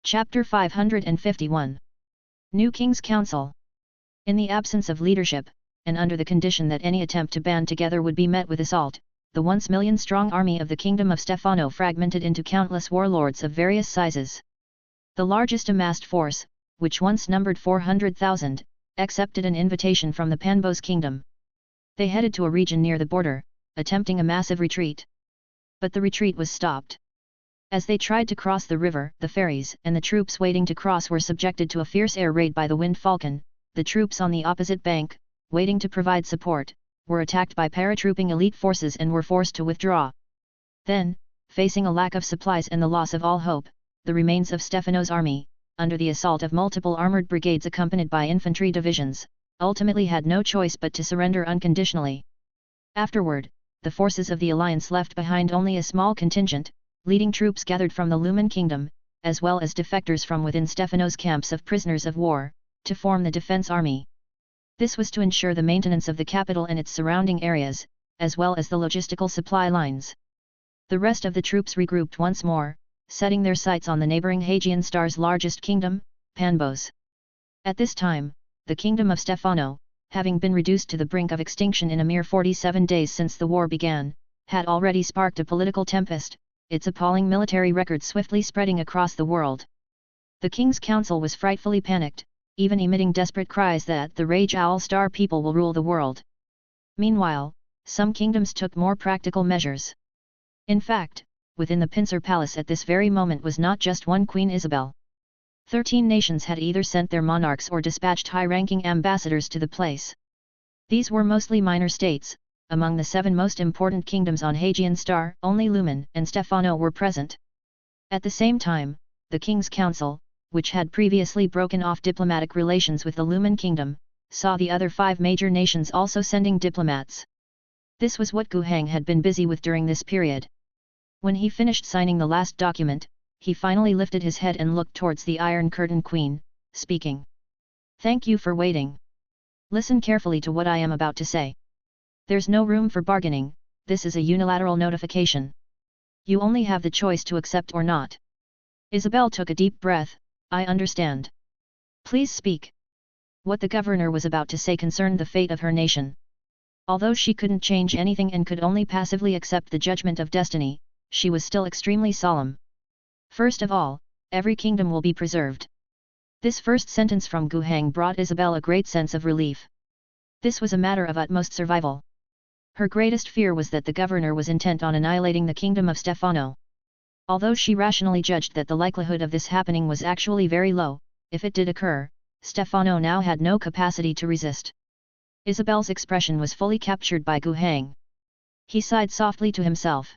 Chapter 551. New King's Council. In the absence of leadership, and under the condition that any attempt to band together would be met with assault, the once million-strong army of the Kingdom of Stefano fragmented into countless warlords of various sizes. The largest amassed force, which once numbered 400,000, accepted an invitation from the Panbos Kingdom. They headed to a region near the border, attempting a massive retreat. But the retreat was stopped. As they tried to cross the river, the ferries and the troops waiting to cross were subjected to a fierce air raid by the Wind Falcon. The troops on the opposite bank, waiting to provide support, were attacked by paratrooping elite forces and were forced to withdraw. Then, facing a lack of supplies and the loss of all hope, the remains of Stefano's army, under the assault of multiple armored brigades accompanied by infantry divisions, ultimately had no choice but to surrender unconditionally. Afterward, the forces of the alliance left behind only a small contingent, leading troops gathered from the Lumen Kingdom, as well as defectors from within Stefano's camps of prisoners of war, to form the defense army. This was to ensure the maintenance of the capital and its surrounding areas, as well as the logistical supply lines. The rest of the troops regrouped once more, setting their sights on the neighboring Hagian Star's largest kingdom, Panbos. At this time, the Kingdom of Stefano, having been reduced to the brink of extinction in a mere 47 days since the war began, had already sparked a political tempest, its appalling military record swiftly spreading across the world. The King's Council was frightfully panicked, even emitting desperate cries that the Rage Owl Star people will rule the world. Meanwhile, some kingdoms took more practical measures. In fact, within the Pincer Palace at this very moment was not just one Queen Isabel. 13 nations had either sent their monarchs or dispatched high-ranking ambassadors to the place. These were mostly minor states. Among the 7 most important kingdoms on Hagian Star, only Lumen and Stefano were present. At the same time, the King's Council, which had previously broken off diplomatic relations with the Lumen Kingdom, saw the other 5 major nations also sending diplomats. This was what Gu Heng had been busy with during this period. When he finished signing the last document, he finally lifted his head and looked towards the Iron Curtain Queen, speaking. "Thank you for waiting. Listen carefully to what I am about to say. There's no room for bargaining, this is a unilateral notification. You only have the choice to accept or not." Isabel took a deep breath. "I understand. Please speak." What the governor was about to say concerned the fate of her nation. Although she couldn't change anything and could only passively accept the judgment of destiny, she was still extremely solemn. "First of all, every kingdom will be preserved." This first sentence from Gu Heng brought Isabel a great sense of relief. This was a matter of utmost survival. Her greatest fear was that the governor was intent on annihilating the Kingdom of Stefano. Although she rationally judged that the likelihood of this happening was actually very low, if it did occur, Stefano now had no capacity to resist. Isabel's expression was fully captured by Gu Heng. He sighed softly to himself.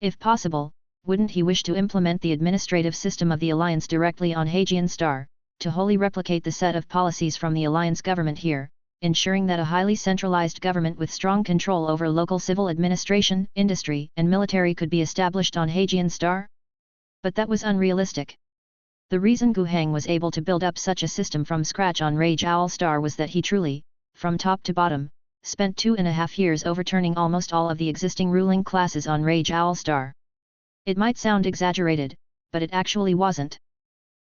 If possible, wouldn't he wish to implement the administrative system of the Alliance directly on Hagian Star, to wholly replicate the set of policies from the Alliance government here, ensuring that a highly centralized government with strong control over local civil administration, industry and military could be established on Hagian Star? But that was unrealistic. The reason Gu Heng was able to build up such a system from scratch on Rage Owl Star was that he truly, from top to bottom, spent 2.5 years overturning almost all of the existing ruling classes on Rage Owl Star. It might sound exaggerated, but it actually wasn't.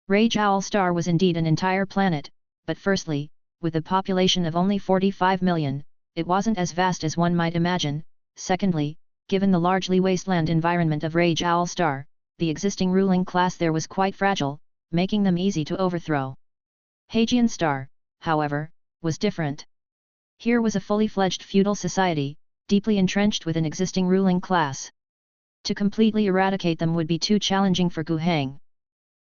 Rage Owl Star was indeed an entire planet, but firstly, with a population of only 45 million, it wasn't as vast as one might imagine. Secondly, given the largely wasteland environment of Rage Owl Star, the existing ruling class there was quite fragile, making them easy to overthrow. Hagian Star, however, was different. Here was a fully fledged feudal society, deeply entrenched with an existing ruling class. To completely eradicate them would be too challenging for Gu Heng.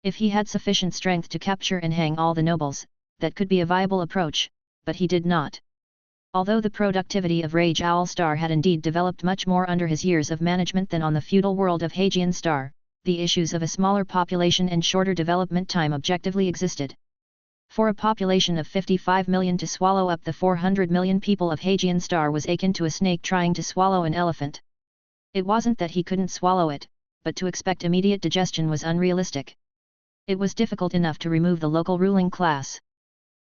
If he had sufficient strength to capture and hang all the nobles, that could be a viable approach, but he did not. Although the productivity of Rage Owl Star had indeed developed much more under his years of management than on the feudal world of Hagian Star, the issues of a smaller population and shorter development time objectively existed. For a population of 55 million to swallow up the 400 million people of Hagian Star was akin to a snake trying to swallow an elephant. It wasn't that he couldn't swallow it, but to expect immediate digestion was unrealistic. It was difficult enough to remove the local ruling class.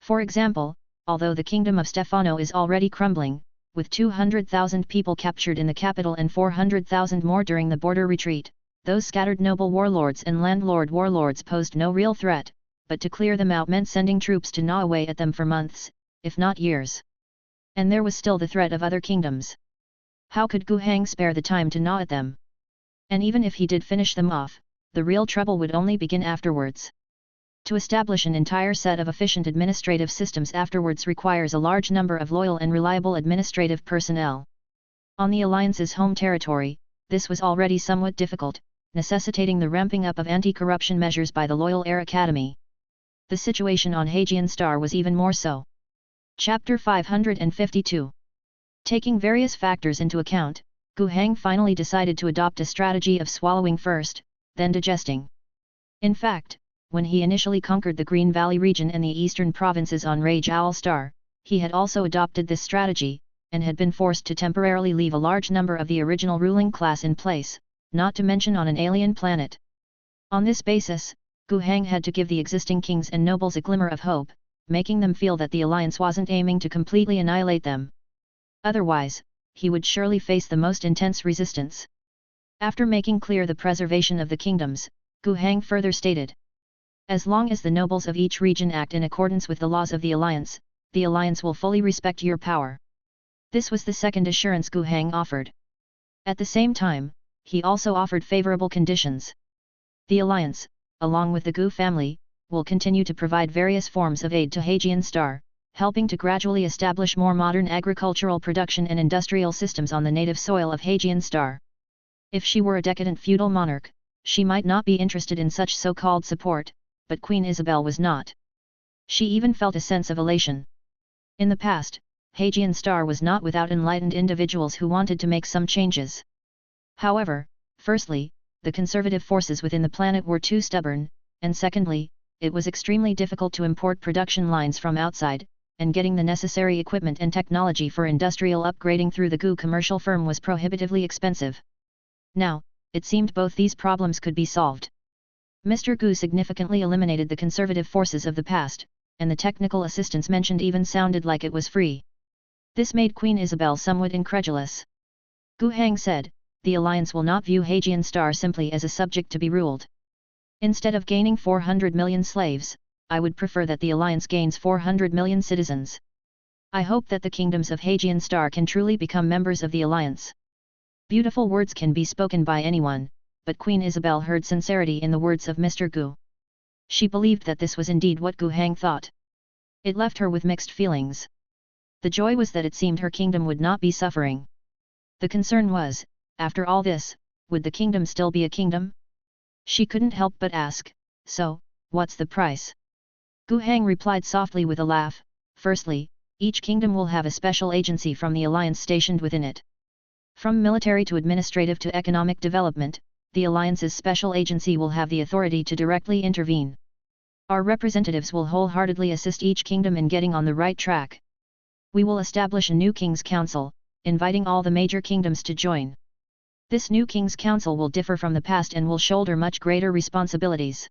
For example, although the Kingdom of Stefano is already crumbling, with 200,000 people captured in the capital and 400,000 more during the border retreat, those scattered noble warlords and landlord warlords posed no real threat, but to clear them out meant sending troops to gnaw away at them for months, if not years. And there was still the threat of other kingdoms. How could Gu Hang spare the time to gnaw at them? And even if he did finish them off, the real trouble would only begin afterwards. To establish an entire set of efficient administrative systems afterwards requires a large number of loyal and reliable administrative personnel. On the Alliance's home territory, this was already somewhat difficult, necessitating the ramping up of anti-corruption measures by the Loyal Air Academy. The situation on Hajian Star was even more so. Chapter 552. Taking various factors into account, Gu Hang finally decided to adopt a strategy of swallowing first, then digesting. In fact, when he initially conquered the Green Valley region and the eastern provinces on Rage Owl Star, he had also adopted this strategy, and had been forced to temporarily leave a large number of the original ruling class in place, not to mention on an alien planet. On this basis, Gu Hang had to give the existing kings and nobles a glimmer of hope, making them feel that the alliance wasn't aiming to completely annihilate them. Otherwise, he would surely face the most intense resistance. After making clear the preservation of the kingdoms, Gu Hang further stated, "As long as the nobles of each region act in accordance with the laws of the alliance will fully respect your power." This was the second assurance Gu Hang offered. At the same time, he also offered favorable conditions. The alliance, along with the Gu family, will continue to provide various forms of aid to Hajian Star, helping to gradually establish more modern agricultural production and industrial systems on the native soil of Hajian Star. If she were a decadent feudal monarch, she might not be interested in such so-called support, but Queen Isabel was not. She even felt a sense of elation. In the past, Hajian Star was not without enlightened individuals who wanted to make some changes. However, firstly, the conservative forces within the planet were too stubborn, and secondly, it was extremely difficult to import production lines from outside, and getting the necessary equipment and technology for industrial upgrading through the Gu commercial firm was prohibitively expensive. Now, it seemed both these problems could be solved. Mr. Gu significantly eliminated the conservative forces of the past, and the technical assistance mentioned even sounded like it was free. This made Queen Isabel somewhat incredulous. Gu Hang said, "The alliance will not view Hajian Star simply as a subject to be ruled. Instead of gaining 400 million slaves, I would prefer that the alliance gains 400 million citizens. I hope that the kingdoms of Hajian Star can truly become members of the alliance." Beautiful words can be spoken by anyone, but Queen Isabel heard sincerity in the words of Mr. Gu. She believed that this was indeed what Gu Hang thought. It left her with mixed feelings. The joy was that it seemed her kingdom would not be suffering. The concern was, after all this, would the kingdom still be a kingdom? She couldn't help but ask, "So, what's the price?" Gu Hang replied softly with a laugh, "Firstly, each kingdom will have a special agency from the alliance stationed within it. From military to administrative to economic development, the alliance's special agency will have the authority to directly intervene. Our representatives will wholeheartedly assist each kingdom in getting on the right track. We will establish a new King's Council, inviting all the major kingdoms to join. This new King's Council will differ from the past and will shoulder much greater responsibilities.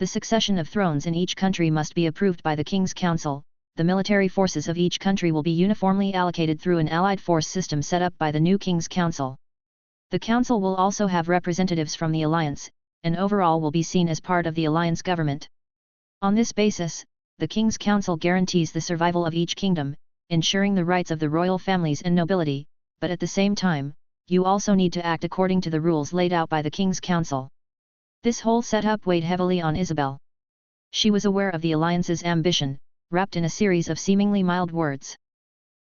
The succession of thrones in each country must be approved by the King's Council. The military forces of each country will be uniformly allocated through an allied force system set up by the new King's Council. The Council will also have representatives from the alliance, and overall will be seen as part of the alliance government. On this basis, the King's Council guarantees the survival of each kingdom, ensuring the rights of the royal families and nobility, but at the same time, you also need to act according to the rules laid out by the King's Council." This whole setup weighed heavily on Isabel. She was aware of the alliance's ambition, wrapped in a series of seemingly mild words.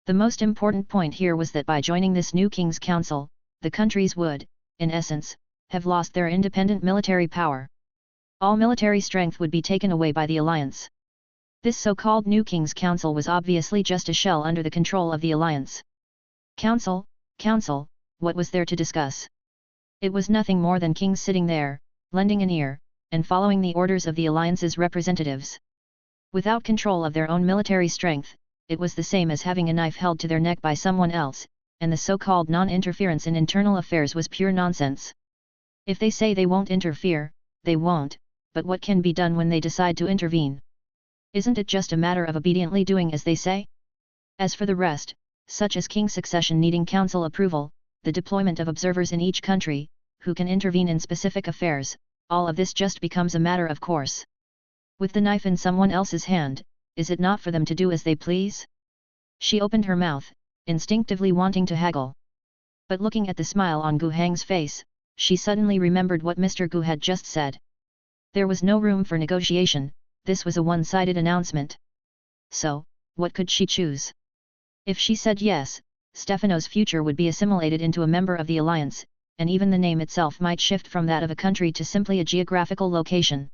The most important point here was that by joining this new King's Council, the countries would, in essence, have lost their independent military power. All military strength would be taken away by the alliance. This so-called new King's Council was obviously just a shell under the control of the alliance. Council, what was there to discuss? It was nothing more than kings sitting there, lending an ear, and following the orders of the alliance's representatives. Without control of their own military strength, it was the same as having a knife held to their neck by someone else, and the so-called non-interference in internal affairs was pure nonsense. If they say they won't interfere, they won't, but what can be done when they decide to intervene? Isn't it just a matter of obediently doing as they say? As for the rest, such as king succession needing council approval, the deployment of observers in each country, who can intervene in specific affairs, all of this just becomes a matter of course. With the knife in someone else's hand, is it not for them to do as they please? She opened her mouth, instinctively wanting to haggle. But looking at the smile on Gu Hang's face, she suddenly remembered what Mr. Gu had just said. There was no room for negotiation, this was a one-sided announcement. So, what could she choose? If she said yes, Stefano's future would be assimilated into a member of the alliance, and even the name itself might shift from that of a country to simply a geographical location.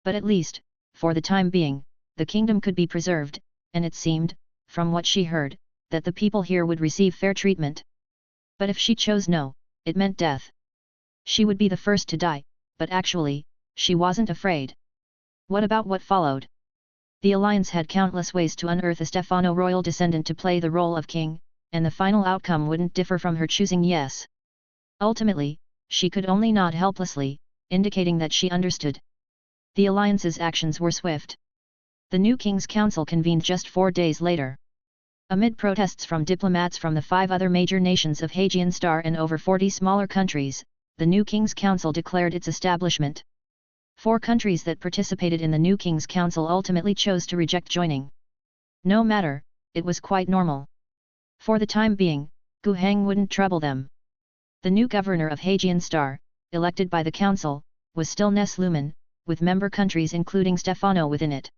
But at least, for the time being, the kingdom could be preserved, and it seemed, from what she heard, that the people here would receive fair treatment. But if she chose no, it meant death. She would be the first to die, but actually, she wasn't afraid. What about what followed? The alliance had countless ways to unearth a Stefano royal descendant to play the role of king, and the final outcome wouldn't differ from her choosing yes. Ultimately, she could only nod helplessly, indicating that she understood. The alliance's actions were swift. The new King's Council convened just 4 days later. Amid protests from diplomats from the 5 other major nations of Hagian Star and over 40 smaller countries, the new King's Council declared its establishment. 4 countries that participated in the new King's Council ultimately chose to reject joining. No matter, it was quite normal. For the time being, Gu Hang wouldn't trouble them. The new governor of Hagian Star, elected by the council, was still Nesluman, with member countries including Stefano within it.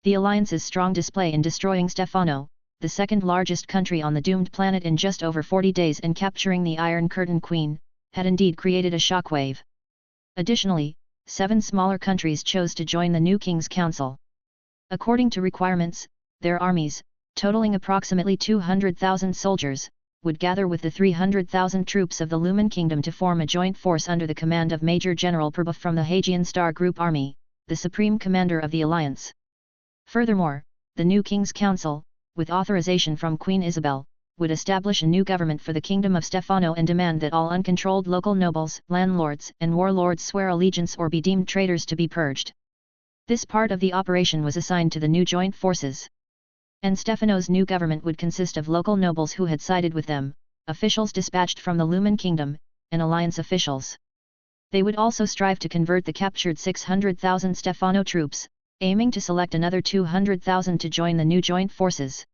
The alliance's strong display in destroying Stefano, the second largest country on the doomed planet in just over 40 days and capturing the Iron Curtain Queen, had indeed created a shockwave. Additionally, 7 smaller countries chose to join the new King's Council. According to requirements, their armies, totaling approximately 200,000 soldiers, would gather with the 300,000 troops of the Lumen Kingdom to form a joint force under the command of Major General Prabhuv from the Hagian Star Group Army, the supreme commander of the alliance. Furthermore, the new King's Council, with authorization from Queen Isabel, would establish a new government for the Kingdom of Stefano and demand that all uncontrolled local nobles, landlords and warlords swear allegiance or be deemed traitors to be purged. This part of the operation was assigned to the new joint forces. And Stefano's new government would consist of local nobles who had sided with them, officials dispatched from the Lumen Kingdom, and alliance officials. They would also strive to convert the captured 600,000 Stefano troops, aiming to select another 200,000 to join the new joint forces.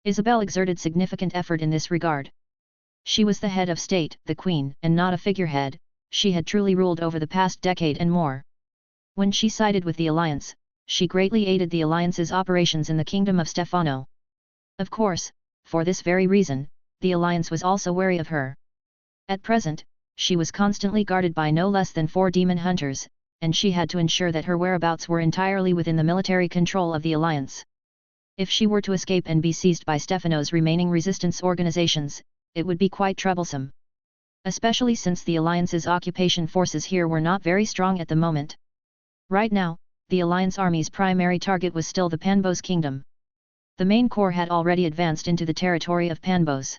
Isabel exerted significant effort in this regard. She was the head of state, the queen, and not a figurehead, she had truly ruled over the past decade and more. When she sided with the alliance, she greatly aided the alliance's operations in the Kingdom of Stefano. Of course, for this very reason, the alliance was also wary of her. At present, she was constantly guarded by no less than 4 demon hunters, and she had to ensure that her whereabouts were entirely within the military control of the alliance. If she were to escape and be seized by Stefano's remaining resistance organizations, it would be quite troublesome. Especially since the alliance's occupation forces here were not very strong at the moment. Right now, the alliance army's primary target was still the Panbos kingdom. The main corps had already advanced into the territory of Panbos.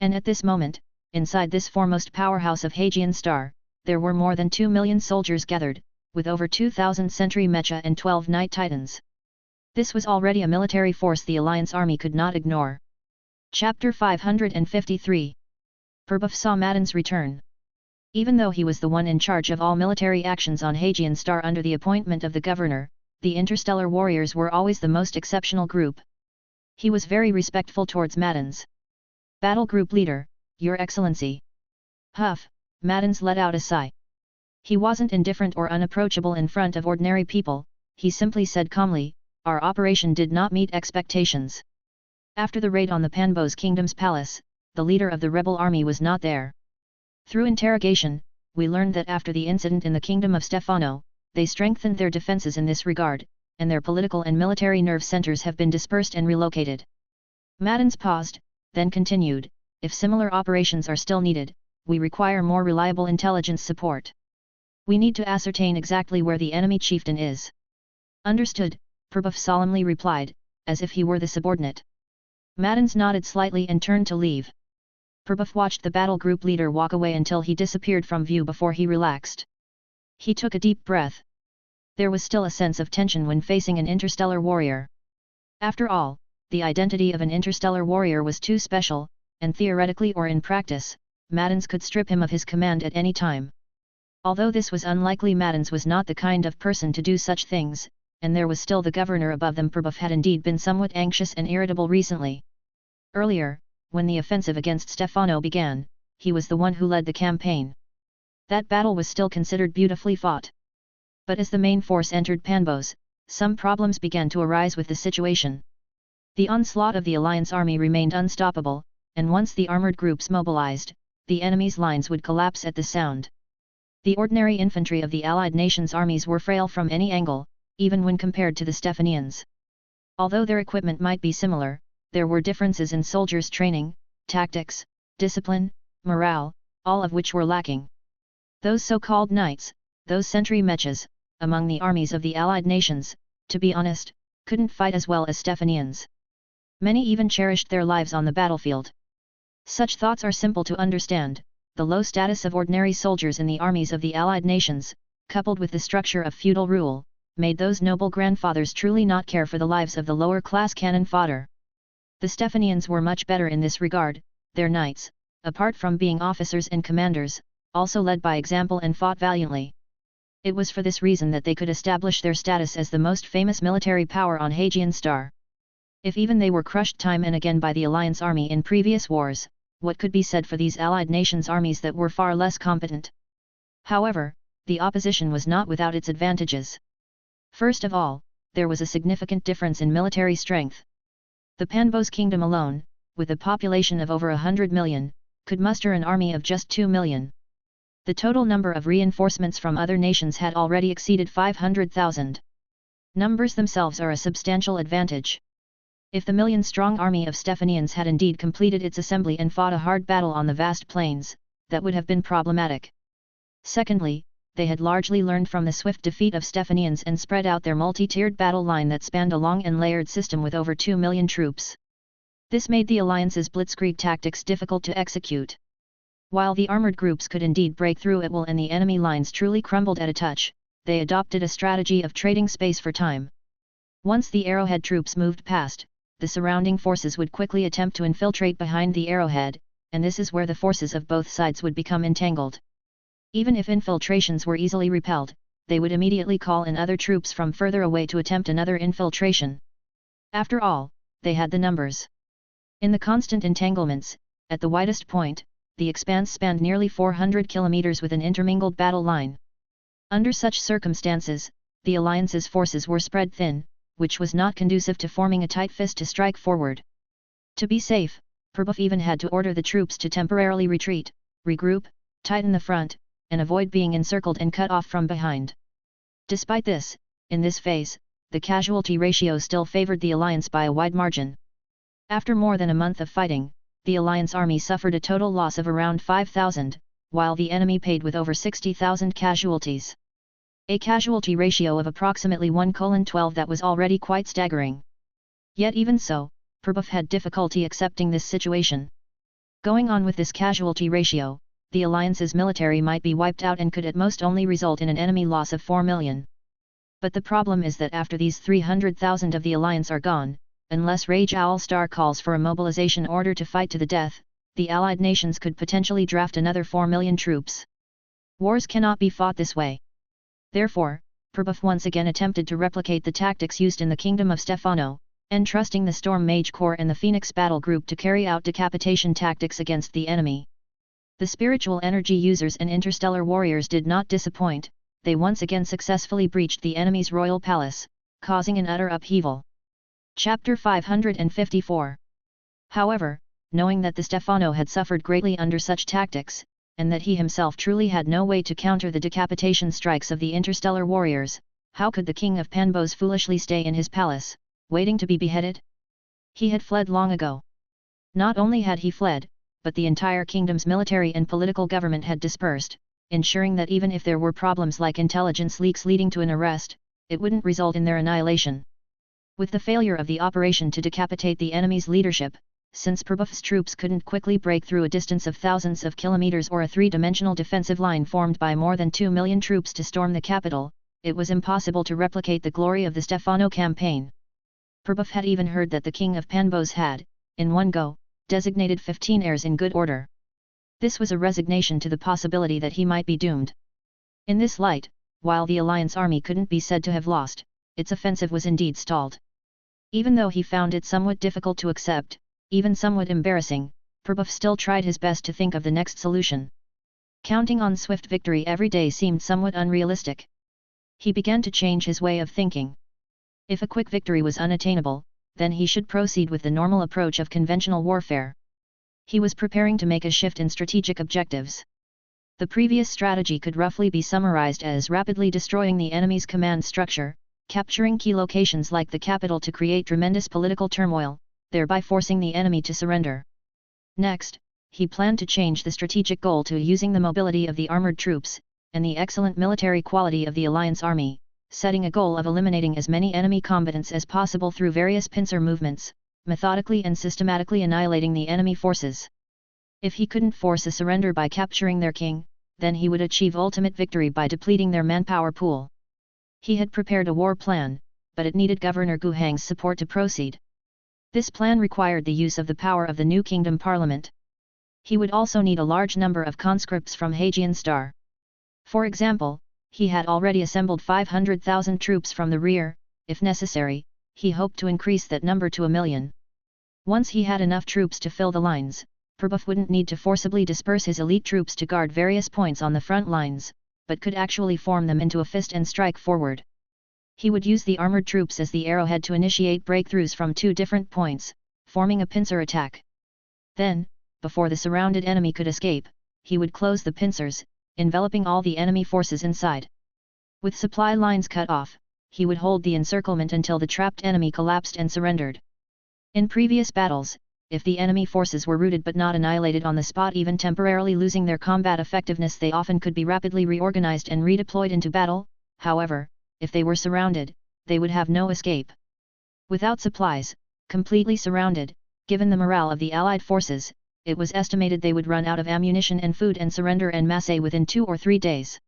And at this moment, inside this foremost powerhouse of Hagian Star, there were more than 2 million soldiers gathered, with over 2,000 sentry mecha and 12 Night Titans. This was already a military force the alliance army could not ignore. Chapter 553. Prabhuv saw Madan's return. Even though he was the one in charge of all military actions on Hagian Star under the appointment of the governor, the interstellar warriors were always the most exceptional group. He was very respectful towards Madan's. Battle Group Leader, Your Excellency. Huff, Madan's let out a sigh. He wasn't indifferent or unapproachable in front of ordinary people, he simply said calmly, our operation did not meet expectations. After the raid on the Panbos Kingdom's palace, the leader of the rebel army was not there. Through interrogation, we learned that after the incident in the Kingdom of Stefano, they strengthened their defenses in this regard, and their political and military nerve centers have been dispersed and relocated. Madan's paused, then continued, if similar operations are still needed, we require more reliable intelligence support. We need to ascertain exactly where the enemy chieftain is. Understood, Prabhuv solemnly replied, as if he were the subordinate. Madan's nodded slightly and turned to leave. Prabhuv watched the battle group leader walk away until he disappeared from view before he relaxed. He took a deep breath. There was still a sense of tension when facing an interstellar warrior. After all, the identity of an interstellar warrior was too special, and theoretically or in practice, Maddens could strip him of his command at any time. Although this was unlikely, Maddens was not the kind of person to do such things, and there was still the governor above them. Prabhupada had indeed been somewhat anxious and irritable recently. Earlier, when the offensive against Stefano began, he was the one who led the campaign. That battle was still considered beautifully fought. But as the main force entered Panbos, some problems began to arise with the situation. The onslaught of the Alliance army remained unstoppable, and once the armoured groups mobilized, the enemy's lines would collapse at the sound. The ordinary infantry of the Allied nations' armies were frail from any angle, even when compared to the Stephanians. Although their equipment might be similar, there were differences in soldiers' training, tactics, discipline, morale, all of which were lacking. Those so-called knights, those sentry mechas, among the armies of the Allied nations, to be honest, couldn't fight as well as Stephanians. Many even cherished their lives on the battlefield. Such thoughts are simple to understand. The low status of ordinary soldiers in the armies of the Allied nations, coupled with the structure of feudal rule, made those noble grandfathers truly not care for the lives of the lower-class cannon fodder. The Stephanians were much better in this regard. Their knights, apart from being officers and commanders, also led by example and fought valiantly. It was for this reason that they could establish their status as the most famous military power on Hagian Star. If even they were crushed time and again by the Alliance army in previous wars, what could be said for these Allied nations' armies that were far less competent? However, the opposition was not without its advantages. First of all, there was a significant difference in military strength. The Panbos kingdom alone, with a population of over 100 million, could muster an army of just 2 million. The total number of reinforcements from other nations had already exceeded 500,000. Numbers themselves are a substantial advantage. If the million-strong army of Stephanians had indeed completed its assembly and fought a hard battle on the vast plains, that would have been problematic. Secondly, they had largely learned from the swift defeat of Stephanians and spread out their multi-tiered battle line that spanned a long and layered system with over 2 million troops. This made the alliance's blitzkrieg tactics difficult to execute. While the armoured groups could indeed break through at will and the enemy lines truly crumbled at a touch, they adopted a strategy of trading space for time. Once the arrowhead troops moved past, the surrounding forces would quickly attempt to infiltrate behind the arrowhead, and this is where the forces of both sides would become entangled. Even if infiltrations were easily repelled, they would immediately call in other troops from further away to attempt another infiltration. After all, they had the numbers. In the constant entanglements, at the widest point, the expanse spanned nearly 400 kilometers with an intermingled battle line. Under such circumstances, the alliance's forces were spread thin, which was not conducive to forming a tight fist to strike forward. To be safe, Prabhupada even had to order the troops to temporarily retreat, regroup, tighten the front, and avoid being encircled and cut off from behind. Despite this, in this phase, the casualty ratio still favored the alliance by a wide margin. After more than a month of fighting, the alliance army suffered a total loss of around 5,000, while the enemy paid with over 60,000 casualties. A casualty ratio of approximately 1:12 that was already quite staggering. Yet even so, Prabhupada had difficulty accepting this situation. Going on with this casualty ratio, the alliance's military might be wiped out and could at most only result in an enemy loss of 4 million. But the problem is that after these 300,000 of the alliance are gone, unless Rage Owl Star calls for a mobilization order to fight to the death, the Allied nations could potentially draft another 4 million troops. Wars cannot be fought this way. Therefore, Prabhupada once again attempted to replicate the tactics used in the Kingdom of Stefano, entrusting the Storm Mage Corps and the Phoenix Battle Group to carry out decapitation tactics against the enemy. The spiritual energy users and interstellar warriors did not disappoint. They once again successfully breached the enemy's royal palace, causing an utter upheaval. Chapter 554. However, knowing that the Stefano had suffered greatly under such tactics, and that he himself truly had no way to counter the decapitation strikes of the interstellar warriors, how could the king of Panbos foolishly stay in his palace, waiting to be beheaded? He had fled long ago. Not only had he fled, but the entire kingdom's military and political government had dispersed, ensuring that even if there were problems like intelligence leaks leading to an arrest, it wouldn't result in their annihilation. With the failure of the operation to decapitate the enemy's leadership, since Prabhu's troops couldn't quickly break through a distance of thousands of kilometers or a three-dimensional defensive line formed by more than 2 million troops to storm the capital, it was impossible to replicate the glory of the Stefano campaign. Prabhu had even heard that the king of Panbos had, in one go, designated 15 heirs in good order. This was a resignation to the possibility that he might be doomed. In this light, while the Alliance army couldn't be said to have lost, its offensive was indeed stalled. Even though he found it somewhat difficult to accept, even somewhat embarrassing, Prabhupada still tried his best to think of the next solution. Counting on swift victory every day seemed somewhat unrealistic. He began to change his way of thinking. If a quick victory was unattainable, then he should proceed with the normal approach of conventional warfare. He was preparing to make a shift in strategic objectives. The previous strategy could roughly be summarized as rapidly destroying the enemy's command structure, capturing key locations like the capital to create tremendous political turmoil, thereby forcing the enemy to surrender. Next, he planned to change the strategic goal to using the mobility of the armored troops, and the excellent military quality of the Alliance army, setting a goal of eliminating as many enemy combatants as possible through various pincer movements, methodically and systematically annihilating the enemy forces. If he couldn't force a surrender by capturing their king, then he would achieve ultimate victory by depleting their manpower pool. He had prepared a war plan, but it needed Governor Gu Hang's support to proceed. This plan required the use of the power of the new kingdom parliament. He would also need a large number of conscripts from Hajian Star. For example, he had already assembled 500,000 troops from the rear. If necessary, he hoped to increase that number to 1 million. Once he had enough troops to fill the lines, Prabhupada wouldn't need to forcibly disperse his elite troops to guard various points on the front lines, but could actually form them into a fist and strike forward. He would use the armored troops as the arrowhead to initiate breakthroughs from 2 different points, forming a pincer attack. Then, before the surrounded enemy could escape, he would close the pincers, enveloping all the enemy forces inside. With supply lines cut off, he would hold the encirclement until the trapped enemy collapsed and surrendered. In previous battles, if the enemy forces were routed but not annihilated on the spot, even temporarily losing their combat effectiveness, they often could be rapidly reorganized and redeployed into battle. However, if they were surrounded, they would have no escape. Without supplies, completely surrounded, given the morale of the Allied forces, it was estimated they would run out of ammunition and food and surrender en masse within 2 or 3 days.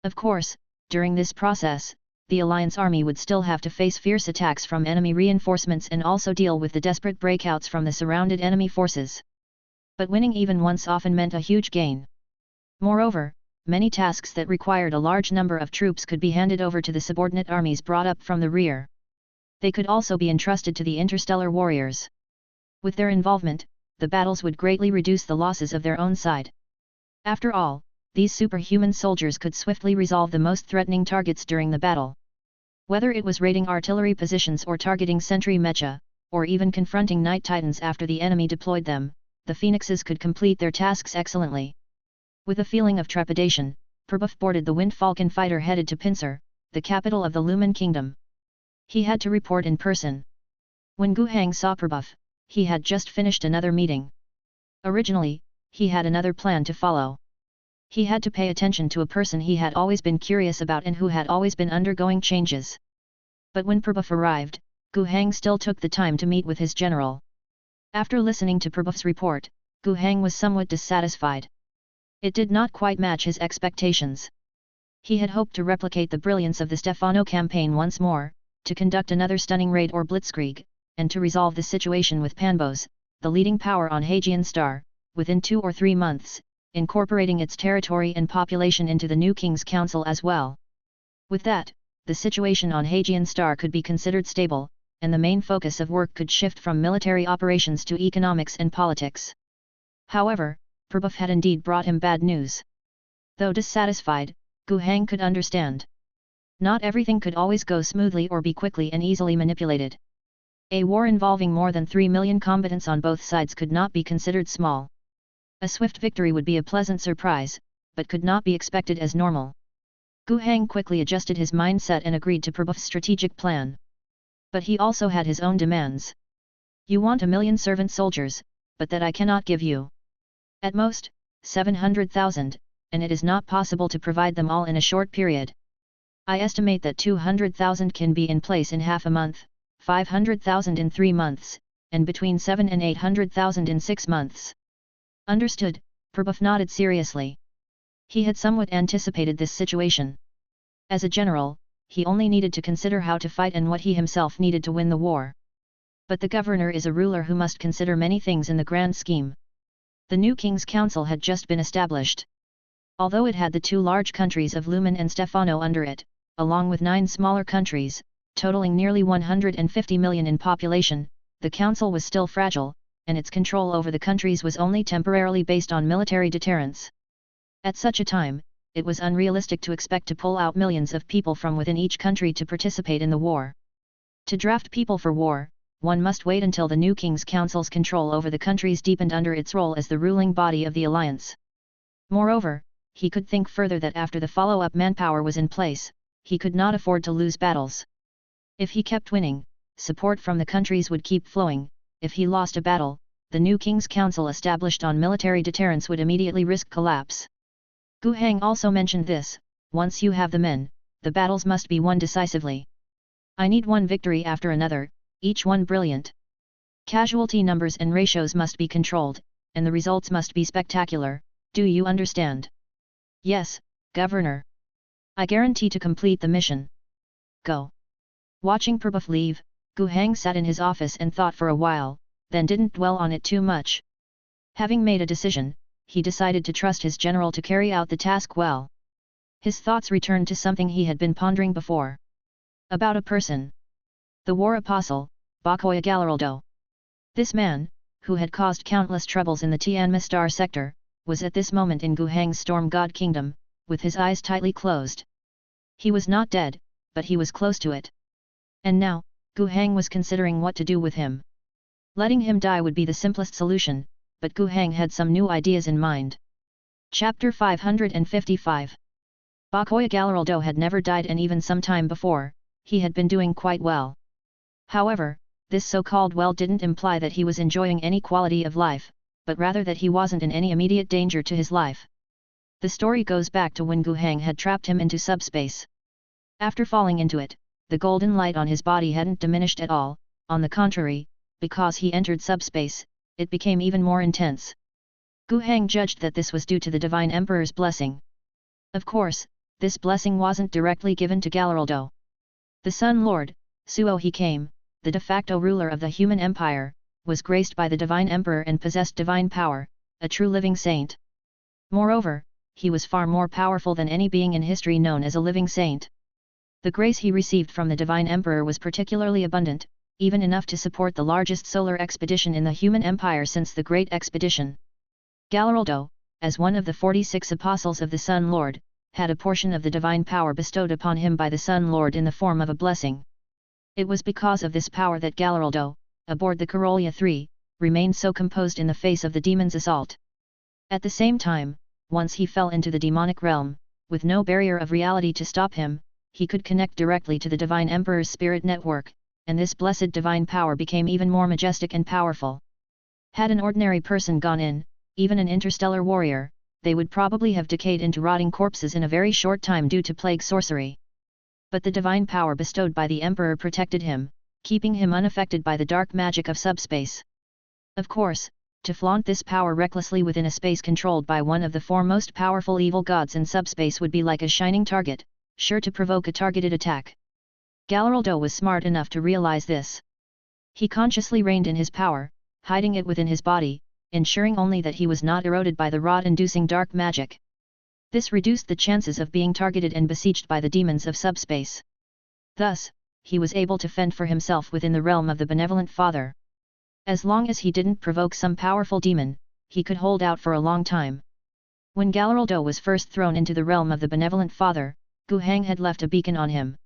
Of course, during this process, the Alliance army would still have to face fierce attacks from enemy reinforcements and also deal with the desperate breakouts from the surrounded enemy forces. But winning even once often meant a huge gain. Moreover, many tasks that required a large number of troops could be handed over to the subordinate armies brought up from the rear. They could also be entrusted to the interstellar warriors. With their involvement, the battles would greatly reduce the losses of their own side. After all, these superhuman soldiers could swiftly resolve the most threatening targets during the battle. Whether it was raiding artillery positions or targeting sentry mecha, or even confronting night titans after the enemy deployed them, the phoenixes could complete their tasks excellently. With a feeling of trepidation, Prabhupada boarded the Wind Falcon fighter headed to Pincer, the capital of the Lumen Kingdom. He had to report in person. When Gu Hang saw Prabhupada, he had just finished another meeting. Originally, he had another plan to follow. He had to pay attention to a person he had always been curious about and who had always been undergoing changes. But when Prabhupada arrived, Gu Hang still took the time to meet with his general. After listening to Prabhupada's report, Gu Hang was somewhat dissatisfied. It did not quite match his expectations. He had hoped to replicate the brilliance of the Stefano campaign once more, to conduct another stunning raid or blitzkrieg, and to resolve the situation with Panbos, the leading power on Hajian Star, within 2 or 3 months, incorporating its territory and population into the new King's Council as well. With that, the situation on Hajian Star could be considered stable, and the main focus of work could shift from military operations to economics and politics. However, Prabhupada had indeed brought him bad news. Though dissatisfied, Gu Hang could understand. Not everything could always go smoothly or be quickly and easily manipulated. A war involving more than 3 million combatants on both sides could not be considered small. A swift victory would be a pleasant surprise, but could not be expected as normal. Gu Hang quickly adjusted his mindset and agreed to Prabhupada's strategic plan. But he also had his own demands. You want 1 million servant soldiers, but that I cannot give you. At most, 700,000, and it is not possible to provide them all in a short period. I estimate that 200,000 can be in place in half a month, 500,000 in 3 months, and between 700,000 and 800,000 in 6 months. Understood, Prabhupada nodded seriously. He had somewhat anticipated this situation. As a general, he only needed to consider how to fight and what he himself needed to win the war. But the governor is a ruler who must consider many things in the grand scheme. The new King's Council had just been established. Although it had the two large countries of Lumen and Stefano under it, along with 9 smaller countries, totaling nearly 150 million in population, the council was still fragile, and its control over the countries was only temporarily based on military deterrence. At such a time, it was unrealistic to expect to pull out millions of people from within each country to participate in the war. To draft people for war, one must wait until the new King's Council's control over the countries deepened under its role as the ruling body of the alliance. Moreover, he could think further that after the follow-up manpower was in place, he could not afford to lose battles. If he kept winning, support from the countries would keep flowing. If he lost a battle, the new King's Council established on military deterrence would immediately risk collapse. Gu Heng also mentioned this: once you have the men, the battles must be won decisively. I need one victory after another, each one brilliant. Casualty numbers and ratios must be controlled, and the results must be spectacular. Do you understand? Yes, Governor. I guarantee to complete the mission. Go. Watching Prabhup leave, Gu Heng sat in his office and thought for a while, then didn't dwell on it too much. Having made a decision, he decided to trust his general to carry out the task well. His thoughts returned to something he had been pondering before. About a person. The war apostle, Bakoya Galaraldo. This man, who had caused countless troubles in the Tianmistar sector, was at this moment in Gu Heng's Storm God Kingdom, with his eyes tightly closed. He was not dead, but he was close to it. And now, Gu Heng was considering what to do with him. Letting him die would be the simplest solution, but Gu Heng had some new ideas in mind. Chapter 555. Bakoya Galaraldo had never died, and even some time before, he had been doing quite well. However, this so-called well didn't imply that he was enjoying any quality of life, but rather that he wasn't in any immediate danger to his life. The story goes back to when Gu Heng had trapped him into subspace. After falling into it, the golden light on his body hadn't diminished at all. On the contrary, because he entered subspace, it became even more intense. Gu Heng judged that this was due to the Divine Emperor's blessing. Of course, this blessing wasn't directly given to Galaraldo. The Sun Lord, Suo he came, the de facto ruler of the human empire, was graced by the Divine Emperor and possessed divine power, a true living saint. Moreover, he was far more powerful than any being in history known as a living saint. The grace he received from the Divine Emperor was particularly abundant, even enough to support the largest solar expedition in the human empire since the Great Expedition. Galaraldo, as one of the 46 apostles of the Sun Lord, had a portion of the divine power bestowed upon him by the Sun Lord in the form of a blessing. It was because of this power that Galaraldo, aboard the Karolya 3, remained so composed in the face of the demon's assault. At the same time, once he fell into the demonic realm, with no barrier of reality to stop him, he could connect directly to the Divine Emperor's spirit network, and this blessed divine power became even more majestic and powerful. Had an ordinary person gone in, even an interstellar warrior, they would probably have decayed into rotting corpses in a very short time due to plague sorcery. But the divine power bestowed by the Emperor protected him, keeping him unaffected by the dark magic of subspace. Of course, to flaunt this power recklessly within a space controlled by one of the 4 most powerful evil gods in subspace would be like a shining target, sure to provoke a targeted attack. Galaraldo was smart enough to realize this. He consciously reined in his power, hiding it within his body, ensuring only that he was not eroded by the rot-inducing dark magic. This reduced the chances of being targeted and besieged by the demons of subspace. Thus, he was able to fend for himself within the realm of the benevolent Father. As long as he didn't provoke some powerful demon, he could hold out for a long time. When Galaraldo was first thrown into the realm of the benevolent Father, Gu Heng had left a beacon on him.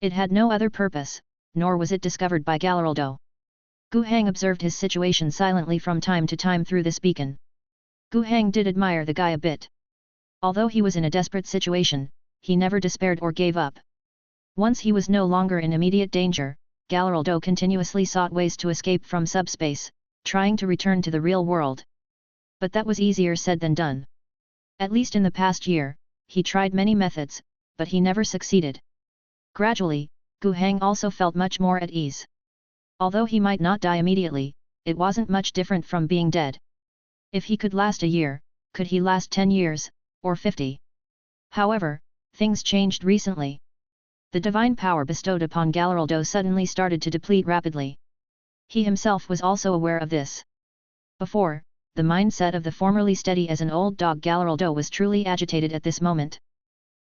It had no other purpose, nor was it discovered by Galaraldo. Gu Heng observed his situation silently from time to time through this beacon. Gu Heng did admire the guy a bit. Although he was in a desperate situation, he never despaired or gave up. Once he was no longer in immediate danger, Galaraldo continuously sought ways to escape from subspace, trying to return to the real world. But that was easier said than done. At least in the past year, he tried many methods, but he never succeeded. Gradually, Gu Heng also felt much more at ease. Although he might not die immediately, it wasn't much different from being dead. If he could last a year, could he last 10 years, or 50? However, things changed recently. The divine power bestowed upon Galaraldo suddenly started to deplete rapidly. He himself was also aware of this. Before, the mindset of the formerly steady as an old dog Galleraldo was truly agitated at this moment.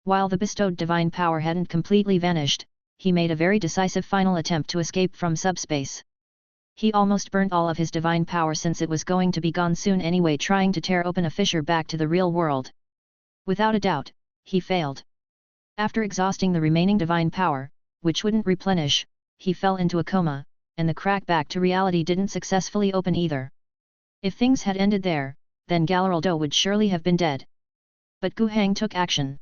While the bestowed divine power hadn't completely vanished, he made a very decisive final attempt to escape from subspace. He almost burnt all of his divine power since it was going to be gone soon anyway, trying to tear open a fissure back to the real world. Without a doubt, he failed. After exhausting the remaining divine power, which wouldn't replenish, he fell into a coma, and the crack back to reality didn't successfully open either. If things had ended there, then Galleraldo would surely have been dead. But Gu Hang took action.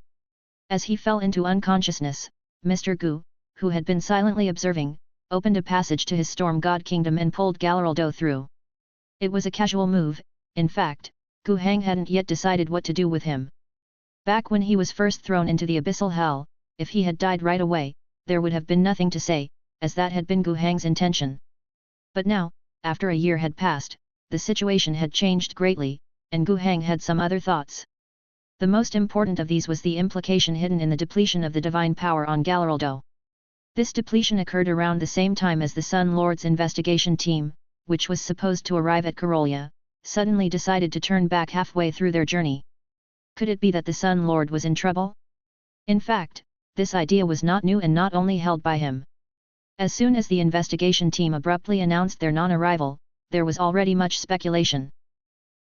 As he fell into unconsciousness, Mr. Gu, who had been silently observing, opened a passage to his storm god kingdom and pulled Galleraldo through. It was a casual move, in fact, Gu Hang hadn't yet decided what to do with him. Back when he was first thrown into the abyssal hell, if he had died right away, there would have been nothing to say, as that had been Gu Hang's intention. But now, after a year had passed, the situation had changed greatly, and Gu Hang had some other thoughts. The most important of these was the implication hidden in the depletion of the divine power on Galleraldo. This depletion occurred around the same time as the Sun Lord's investigation team, which was supposed to arrive at Karolia, suddenly decided to turn back halfway through their journey. Could it be that the Sun Lord was in trouble? In fact, this idea was not new and not only held by him. As soon as the investigation team abruptly announced their non-arrival, there was already much speculation.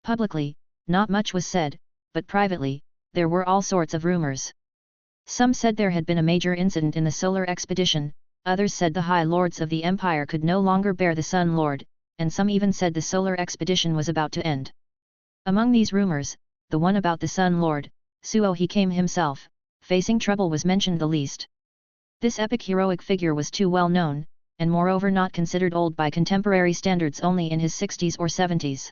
Publicly, not much was said, but privately, there were all sorts of rumors. Some said there had been a major incident in the solar expedition, others said the High Lords of the Empire could no longer bear the Sun Lord, and some even said the solar expedition was about to end. Among these rumors, the one about the Sun Lord, Suo he came himself, facing trouble was mentioned the least. This epic heroic figure was too well known, and moreover not considered old by contemporary standards, only in his 60s or 70s.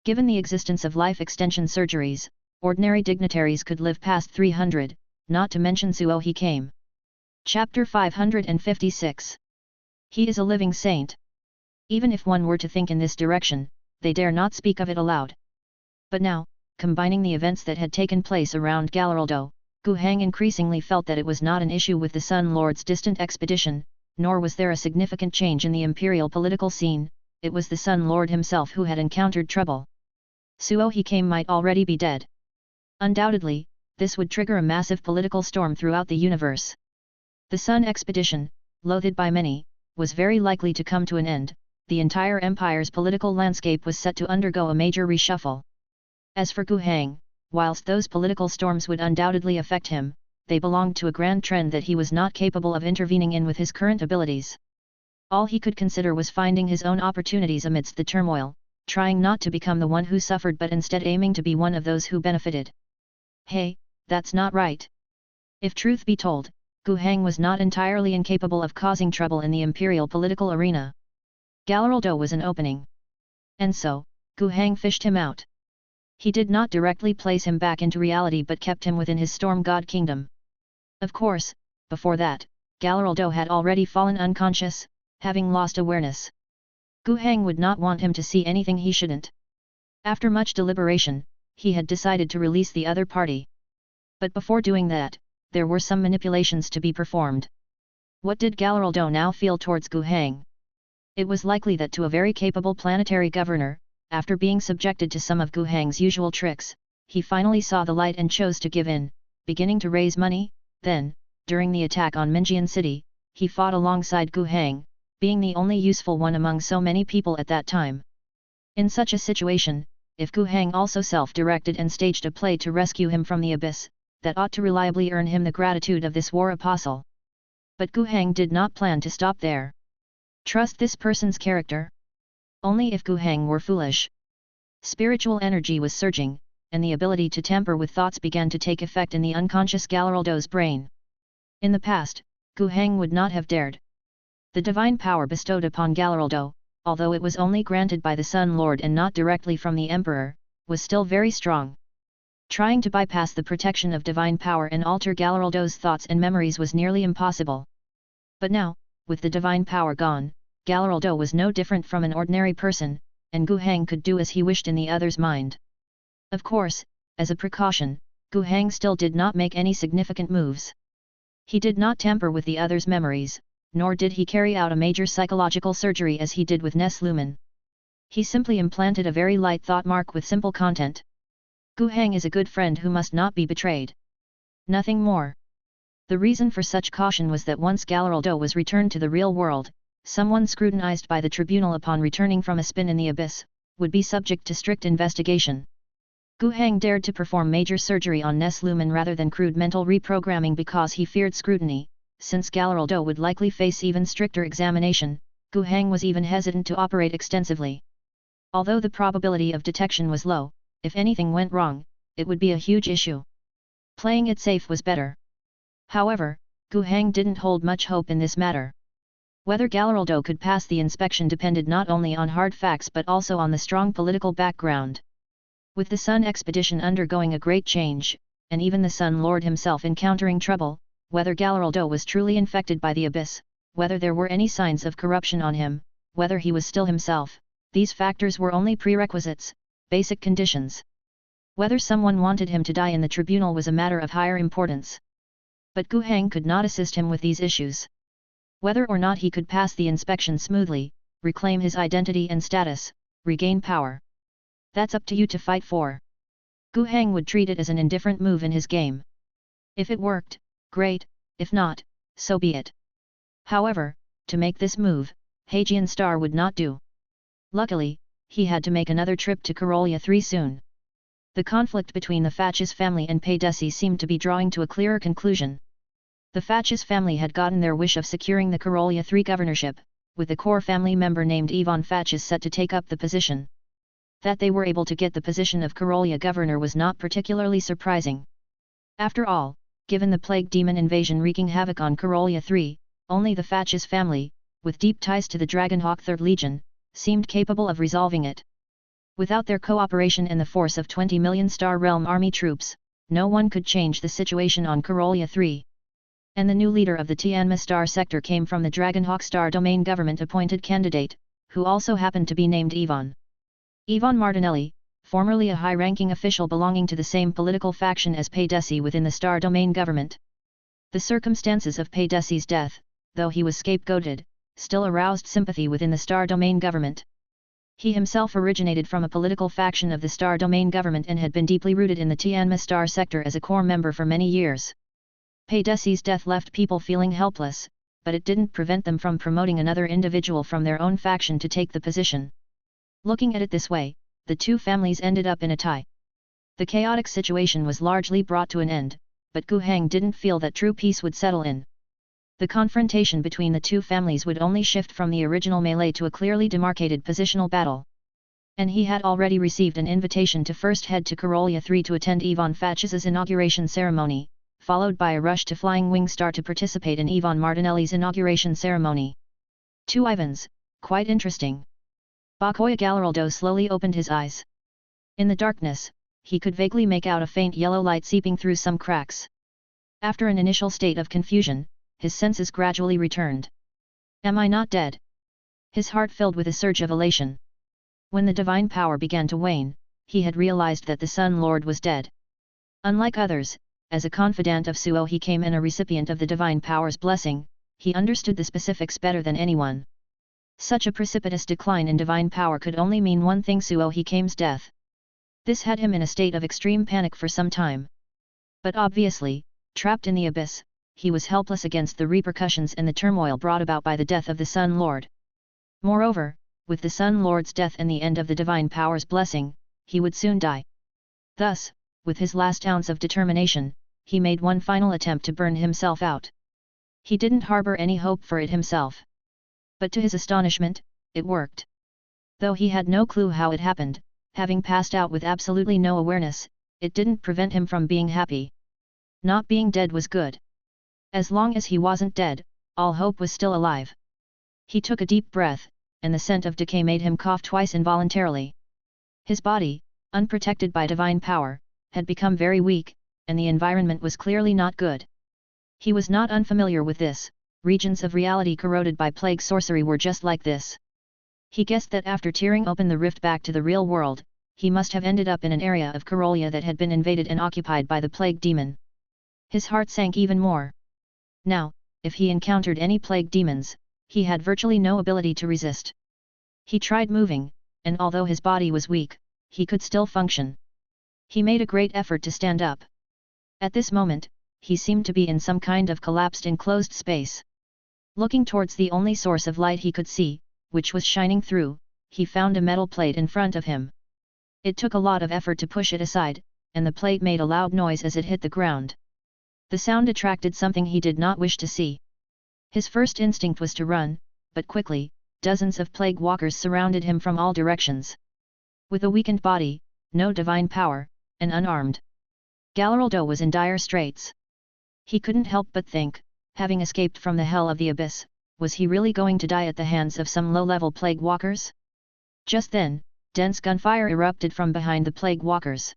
Given the existence of life extension surgeries, ordinary dignitaries could live past 300, not to mention Suo he came. Chapter 556. He is a living saint. Even if one were to think in this direction, they dare not speak of it aloud. But now, combining the events that had taken place around Galleraldo, Gu Hang increasingly felt that it was not an issue with the Sun Lord's distant expedition, nor was there a significant change in the imperial political scene, it was the Sun Lord himself who had encountered trouble. Suo he came might already be dead. Undoubtedly, this would trigger a massive political storm throughout the universe. The Sun expedition, loathed by many, was very likely to come to an end. The entire empire's political landscape was set to undergo a major reshuffle. As for Gu Hang, whilst those political storms would undoubtedly affect him, they belonged to a grand trend that he was not capable of intervening in with his current abilities. All he could consider was finding his own opportunities amidst the turmoil, trying not to become the one who suffered but instead aiming to be one of those who benefited. Hey, that's not right. If truth be told, Gu Hang was not entirely incapable of causing trouble in the imperial political arena. Galleraldo was an opening. And so, Gu Hang fished him out. He did not directly place him back into reality but kept him within his storm god kingdom. Of course, before that, Galleraldo had already fallen unconscious, having lost awareness. Gu Hang would not want him to see anything he shouldn't. After much deliberation, he had decided to release the other party. But before doing that, there were some manipulations to be performed. What did Galleraldo now feel towards Gu Hang? It was likely that to a very capable planetary governor, after being subjected to some of Gu Hang's usual tricks, he finally saw the light and chose to give in, beginning to raise money. Then, during the attack on Minjian City, he fought alongside Gu Hang, being the only useful one among so many people at that time. In such a situation, if Gu Hang also self-directed and staged a play to rescue him from the abyss, that ought to reliably earn him the gratitude of this war apostle. But Gu Hang did not plan to stop there. Trust this person's character? Only if Gu Hang were foolish. Spiritual energy was surging, and the ability to tamper with thoughts began to take effect in the unconscious Galleraldo's brain. In the past, Gu Hang would not have dared. The divine power bestowed upon Galleraldo, although it was only granted by the Sun Lord and not directly from the Emperor, was still very strong. Trying to bypass the protection of divine power and alter Galleraldo's thoughts and memories was nearly impossible. But now, with the divine power gone, Galleraldo was no different from an ordinary person, and Gu Hang could do as he wished in the other's mind. Of course, as a precaution, Gu Hang still did not make any significant moves. He did not tamper with the other's memories, nor did he carry out a major psychological surgery as he did with Ness Lumen. He simply implanted a very light thought mark with simple content. Gu Heng is a good friend who must not be betrayed. Nothing more. The reason for such caution was that once Galleraldo was returned to the real world, someone scrutinized by the tribunal upon returning from a spin in the abyss, would be subject to strict investigation. Gu Heng dared to perform major surgery on Ness Lumen rather than crude mental reprogramming because he feared scrutiny. Since Galleraldo would likely face even stricter examination, Gu Heng was even hesitant to operate extensively. Although the probability of detection was low, if anything went wrong, it would be a huge issue. Playing it safe was better. However, Gu Heng didn't hold much hope in this matter. Whether Galleraldo could pass the inspection depended not only on hard facts but also on the strong political background. With the Sun expedition undergoing a great change, and even the Sun Lord himself encountering trouble, whether Galleraldo was truly infected by the abyss, whether there were any signs of corruption on him, whether he was still himself, these factors were only prerequisites, basic conditions. Whether someone wanted him to die in the tribunal was a matter of higher importance. But Gu Heng could not assist him with these issues. Whether or not he could pass the inspection smoothly, reclaim his identity and status, regain power. That's up to you to fight for. Gu Heng would treat it as an indifferent move in his game. If it worked, great, if not, so be it. However, to make this move, Hajian Star would not do. Luckily, he had to make another trip to Karolia 3 soon. The conflict between the Fatches family and Paydesi seemed to be drawing to a clearer conclusion. The Fatches family had gotten their wish of securing the Karolia 3 governorship, with the core family member named Ivan Fatches set to take up the position. That they were able to get the position of Karolia governor was not particularly surprising. After all, given the plague demon invasion wreaking havoc on Karolia 3, only the Fatches family, with deep ties to the Dragonhawk 3rd Legion, seemed capable of resolving it. Without their cooperation and the force of 20 million Star Realm army troops, no one could change the situation on Karolia 3. And the new leader of the Tianma Star sector came from the Dragonhawk Star Domain government-appointed candidate, who also happened to be named Ivan. Ivan Martinelli, formerly a high-ranking official belonging to the same political faction as Paydesi within the Star Domain government. The circumstances of Paydesi's death, though he was scapegoated, still aroused sympathy within the Star Domain government. He himself originated from a political faction of the Star Domain government and had been deeply rooted in the Tianma Star sector as a core member for many years. Paydesi's death left people feeling helpless, but it didn't prevent them from promoting another individual from their own faction to take the position. Looking at it this way, the two families ended up in a tie. The chaotic situation was largely brought to an end, but Gu Heng didn't feel that true peace would settle in. The confrontation between the two families would only shift from the original melee to a clearly demarcated positional battle. And he had already received an invitation to first head to Karolia 3 to attend Ivan Fatches's inauguration ceremony, followed by a rush to Flying Wing Star to participate in Ivan Martinelli's inauguration ceremony. Two Ivans, quite interesting. Bakoya Galleraldo slowly opened his eyes. In the darkness, he could vaguely make out a faint yellow light seeping through some cracks. After an initial state of confusion, his senses gradually returned. Am I not dead? His heart filled with a surge of elation. When the divine power began to wane, he had realized that the Sun Lord was dead. Unlike others, as a confidant of Suo he came and a recipient of the divine power's blessing, he understood the specifics better than anyone. Such a precipitous decline in divine power could only mean one thing: Suo he came's death. This had him in a state of extreme panic for some time. But obviously, trapped in the abyss, he was helpless against the repercussions and the turmoil brought about by the death of the Sun Lord. Moreover, with the Sun Lord's death and the end of the divine power's blessing, he would soon die. Thus, with his last ounce of determination, he made one final attempt to burn himself out. He didn't harbor any hope for it himself. But to his astonishment, it worked. Though he had no clue how it happened, having passed out with absolutely no awareness, it didn't prevent him from being happy. Not being dead was good. As long as he wasn't dead, all hope was still alive. He took a deep breath, and the scent of decay made him cough twice involuntarily. His body, unprotected by divine power, had become very weak, and the environment was clearly not good. He was not unfamiliar with this. Regions of reality corroded by plague sorcery were just like this. He guessed that after tearing open the rift back to the real world, he must have ended up in an area of Karolia that had been invaded and occupied by the plague demon. His heart sank even more. Now, if he encountered any plague demons, he had virtually no ability to resist. He tried moving, and although his body was weak, he could still function. He made a great effort to stand up. At this moment, he seemed to be in some kind of collapsed enclosed space. Looking towards the only source of light he could see, which was shining through, he found a metal plate in front of him. It took a lot of effort to push it aside, and the plate made a loud noise as it hit the ground. The sound attracted something he did not wish to see. His first instinct was to run, but quickly, dozens of plague walkers surrounded him from all directions. With a weakened body, no divine power, and unarmed, Galaraldo was in dire straits. He couldn't help but think, having escaped from the hell of the abyss, was he really going to die at the hands of some low-level plague walkers? Just then, dense gunfire erupted from behind the plague walkers.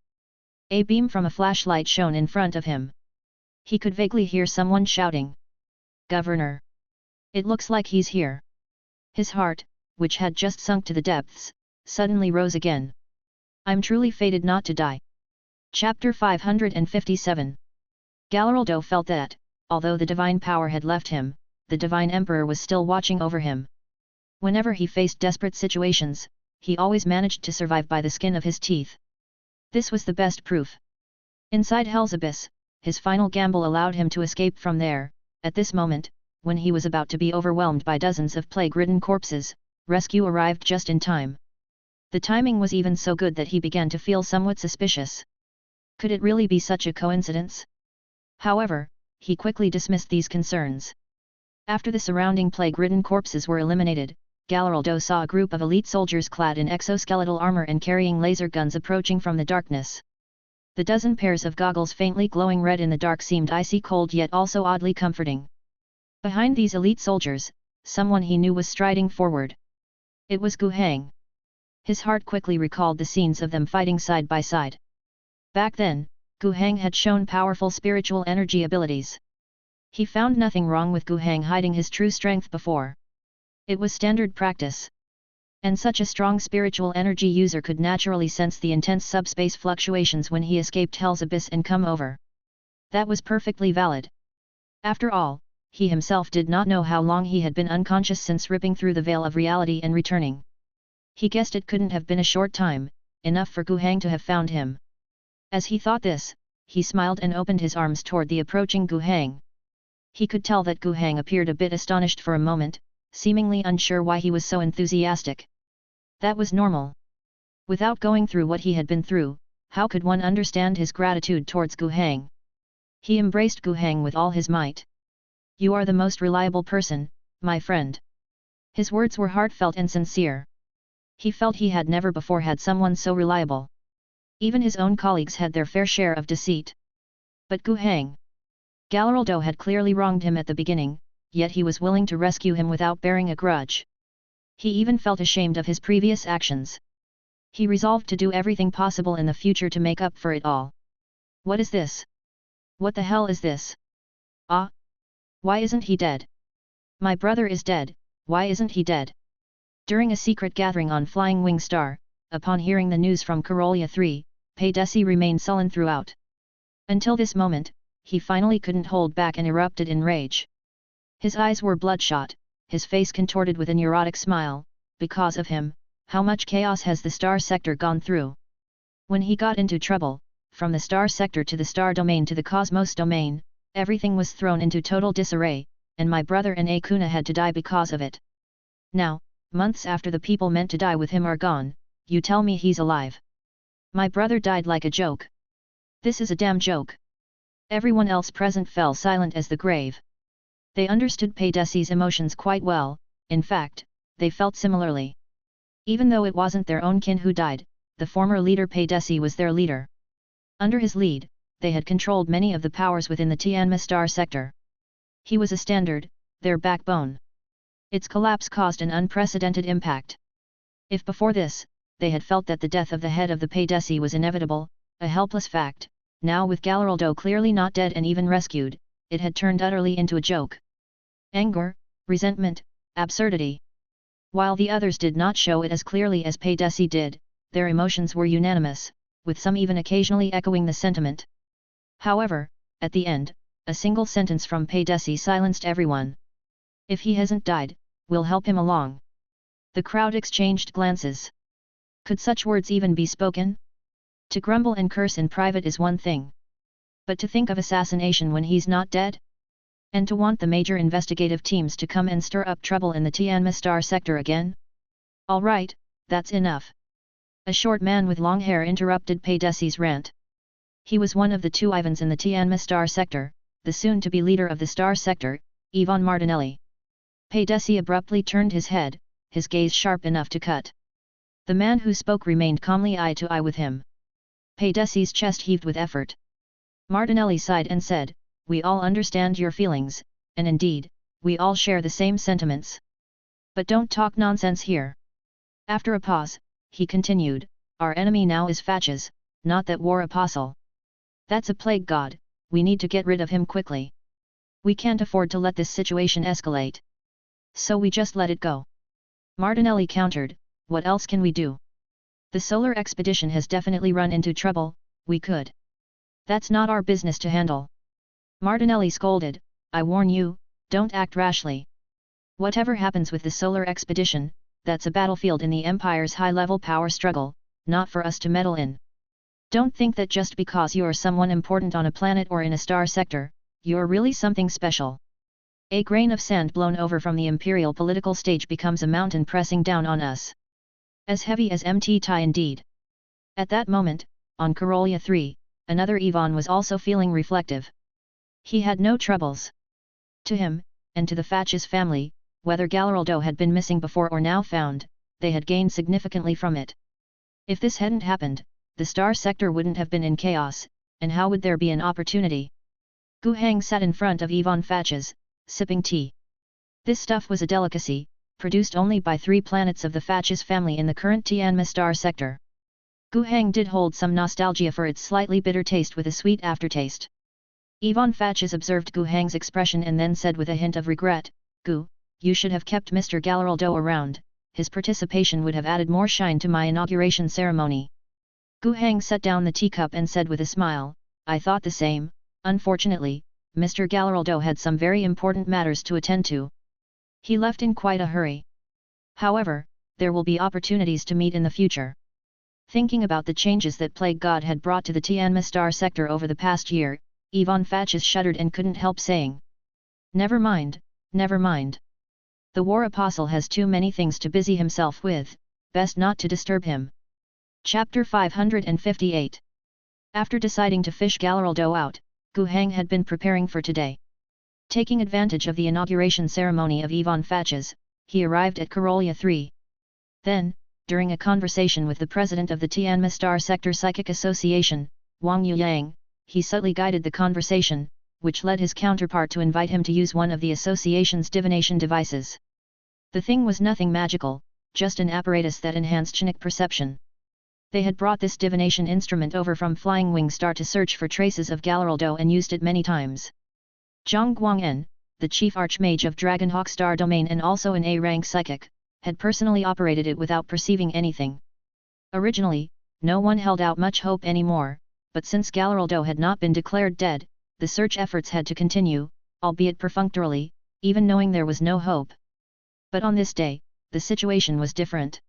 A beam from a flashlight shone in front of him. He could vaguely hear someone shouting, "Governor! It looks like he's here." His heart, which had just sunk to the depths, suddenly rose again. "I'm truly fated not to die." Chapter 557. Galaraldo felt that, although the divine power had left him, the divine emperor was still watching over him. Whenever he faced desperate situations, he always managed to survive by the skin of his teeth. This was the best proof. Inside Hell's abyss, his final gamble allowed him to escape from there. At this moment, when he was about to be overwhelmed by dozens of plague-ridden corpses, rescue arrived just in time. The timing was even so good that he began to feel somewhat suspicious. Could it really be such a coincidence? However, he quickly dismissed these concerns. After the surrounding plague-ridden corpses were eliminated, Galaraldo saw a group of elite soldiers clad in exoskeletal armor and carrying laser guns approaching from the darkness. The dozen pairs of goggles faintly glowing red in the dark seemed icy cold yet also oddly comforting. Behind these elite soldiers, someone he knew was striding forward. It was Gu Hang. His heart quickly recalled the scenes of them fighting side by side. Back then, Gu Hang had shown powerful spiritual energy abilities. He found nothing wrong with Gu Hang hiding his true strength before. It was standard practice. And such a strong spiritual energy user could naturally sense the intense subspace fluctuations when he escaped Hell's abyss and come over. That was perfectly valid. After all, he himself did not know how long he had been unconscious since ripping through the veil of reality and returning. He guessed it couldn't have been a short time, enough for Gu Hang to have found him. As he thought this, he smiled and opened his arms toward the approaching Gu Hang. He could tell that Gu Hang appeared a bit astonished for a moment, seemingly unsure why he was so enthusiastic. That was normal. Without going through what he had been through, how could one understand his gratitude towards Gu Hang? He embraced Gu Hang with all his might. "You are the most reliable person, my friend." His words were heartfelt and sincere. He felt he had never before had someone so reliable. Even his own colleagues had their fair share of deceit. But Gu Hang. Galaraldo had clearly wronged him at the beginning, yet he was willing to rescue him without bearing a grudge. He even felt ashamed of his previous actions. He resolved to do everything possible in the future to make up for it all. What is this? What the hell is this? Ah! Why isn't he dead? My brother is dead, why isn't he dead? During a secret gathering on Flying Wing Star, upon hearing the news from Karolia 3, Paydesi remained sullen throughout. Until this moment, he finally couldn't hold back and erupted in rage. His eyes were bloodshot, his face contorted with a neurotic smile. Because of him, how much chaos has the star sector gone through? When he got into trouble, from the star sector to the star domain to the cosmos domain, everything was thrown into total disarray, and my brother and Akuna had to die because of it. Now, months after the people meant to die with him are gone, you tell me he's alive. My brother died like a joke. This is a damn joke. Everyone else present fell silent as the grave. They understood Paydesi's emotions quite well, in fact, they felt similarly. Even though it wasn't their own kin who died, the former leader Paydesi was their leader. Under his lead, they had controlled many of the powers within the Tianma star sector. He was a standard, their backbone. Its collapse caused an unprecedented impact. If before this, they had felt that the death of the head of the Paydesi was inevitable, a helpless fact, now with Galaraldo clearly not dead and even rescued, it had turned utterly into a joke. Anger, resentment, absurdity. While the others did not show it as clearly as Paydesi did, their emotions were unanimous, with some even occasionally echoing the sentiment. However, at the end, a single sentence from Paydesi silenced everyone. "If he hasn't died, we'll help him along." The crowd exchanged glances. Could such words even be spoken? To grumble and curse in private is one thing. But to think of assassination when he's not dead? And to want the major investigative teams to come and stir up trouble in the Tianma Star sector again? All right, that's enough. A short man with long hair interrupted Paydesi's rant. He was one of the two Ivans in the Tianma Star sector, the soon-to-be leader of the Star sector, Ivan Martinelli. Paydesi abruptly turned his head, his gaze sharp enough to cut. The man who spoke remained calmly eye to eye with him. Paydesi's chest heaved with effort. Martinelli sighed and said, "We all understand your feelings, and indeed, we all share the same sentiments. But don't talk nonsense here." After a pause, he continued, "Our enemy now is Fatches, not that war apostle. That's a plague god, we need to get rid of him quickly. We can't afford to let this situation escalate. So we just let it go." Martinelli countered, "What else can we do? The solar expedition has definitely run into trouble, we could. That's not our business to handle." Martinelli scolded, "I warn you, don't act rashly. Whatever happens with the solar expedition, that's a battlefield in the Empire's high-level power struggle, not for us to meddle in. Don't think that just because you're someone important on a planet or in a star sector, you're really something special. A grain of sand blown over from the imperial political stage becomes a mountain pressing down on us. As heavy as Mt. Tai indeed." At that moment, on Karolia 3, another Ivan was also feeling reflective. He had no troubles. To him, and to the Fatches family, whether Galaraldo had been missing before or now found, they had gained significantly from it. If this hadn't happened, the star sector wouldn't have been in chaos, and how would there be an opportunity? Gu Hang sat in front of Ivan Fatches, sipping tea. This stuff was a delicacy, produced only by 3 planets of the Fatches family in the current Tianma star sector. Gu Hang did hold some nostalgia for its slightly bitter taste with a sweet aftertaste. Ivan Fatches observed Gu Hang's expression and then said with a hint of regret, "Gu, you should have kept Mr. Galaraldo around, his participation would have added more shine to my inauguration ceremony." Gu Hang set down the teacup and said with a smile, "I thought the same. Unfortunately, Mr. Galaraldo had some very important matters to attend to. He left in quite a hurry. However, there will be opportunities to meet in the future." Thinking about the changes that Plague God had brought to the Tianma star sector over the past year, Ivan Fatches shuddered and couldn't help saying, "Never mind, never mind. The war apostle has too many things to busy himself with, best not to disturb him." Chapter 558. After deciding to fish Galaraldo out, Gu Hang had been preparing for today. Taking advantage of the inauguration ceremony of Ivan Fatches, he arrived at Karolia 3. Then, during a conversation with the president of the Tianma Star Sector Psychic Association, Wang Yuyang, he subtly guided the conversation, which led his counterpart to invite him to use one of the association's divination devices. The thing was nothing magical, just an apparatus that enhanced psionic perception. They had brought this divination instrument over from Flying Wing Star to search for traces of Galaraldo and used it many times. Zhang Guangen, the chief archmage of Dragonhawk Star Domain and also an A-rank psychic, had personally operated it without perceiving anything. Originally, no one held out much hope anymore, but since Galaraldo had not been declared dead, the search efforts had to continue, albeit perfunctorily, even knowing there was no hope. But on this day, the situation was different.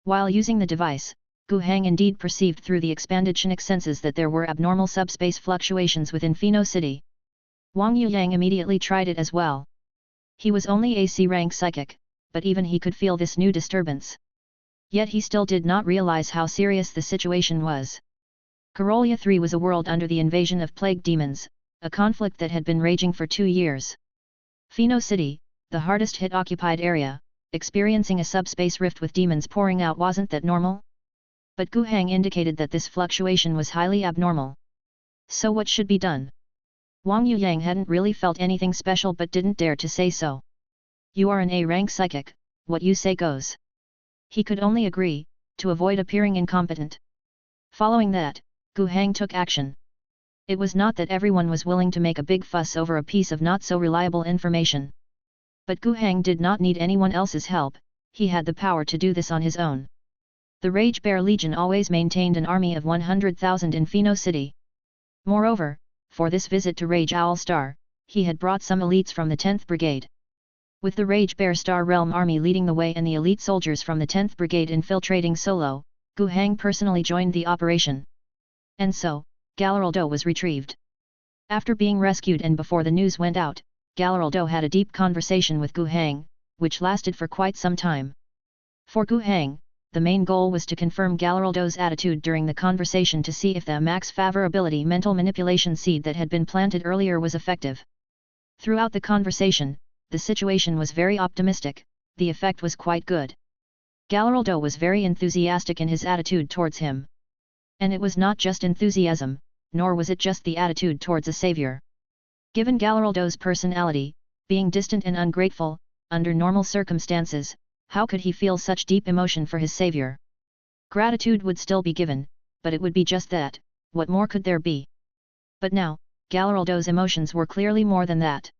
While using the device, Gu Hang indeed perceived through the expanded psionic senses that there were abnormal subspace fluctuations within Pheno City. Wang Yuyang immediately tried it as well. He was only a C-rank psychic, but even he could feel this new disturbance. Yet he still did not realize how serious the situation was. Karolia 3 was a world under the invasion of plague demons, a conflict that had been raging for 2 years. Pheno City, the hardest hit occupied area, experiencing a subspace rift with demons pouring out. Wasn't that normal? But Gu Hang indicated that this fluctuation was highly abnormal. So what should be done? Wang Yuyang hadn't really felt anything special but didn't dare to say so. "You are an A-rank psychic, what you say goes." He could only agree, to avoid appearing incompetent. Following that, Gu Hang took action. It was not that everyone was willing to make a big fuss over a piece of not so reliable information. But Gu Hang did not need anyone else's help, he had the power to do this on his own. The Rage Bear Legion always maintained an army of 100,000 in Pheno City. Moreover, for this visit to Rage Owl Star, he had brought some elites from the 10th Brigade. With the Rage Bear Star Realm Army leading the way and the elite soldiers from the 10th Brigade infiltrating solo, Gu Hang personally joined the operation. And so, Galaraldo was retrieved. After being rescued and before the news went out, Galaraldo had a deep conversation with Gu Hang, which lasted for quite some time. For Gu Hang, the main goal was to confirm Galaraldo's attitude during the conversation to see if the max favorability mental manipulation seed that had been planted earlier was effective. Throughout the conversation, the situation was very optimistic, the effect was quite good. Galaraldo was very enthusiastic in his attitude towards him. And it was not just enthusiasm, nor was it just the attitude towards a savior. Given Galaraldo's personality, being distant and ungrateful, under normal circumstances, how could he feel such deep emotion for his savior? Gratitude would still be given, but it would be just that, what more could there be? But now, Galaraldo's emotions were clearly more than that.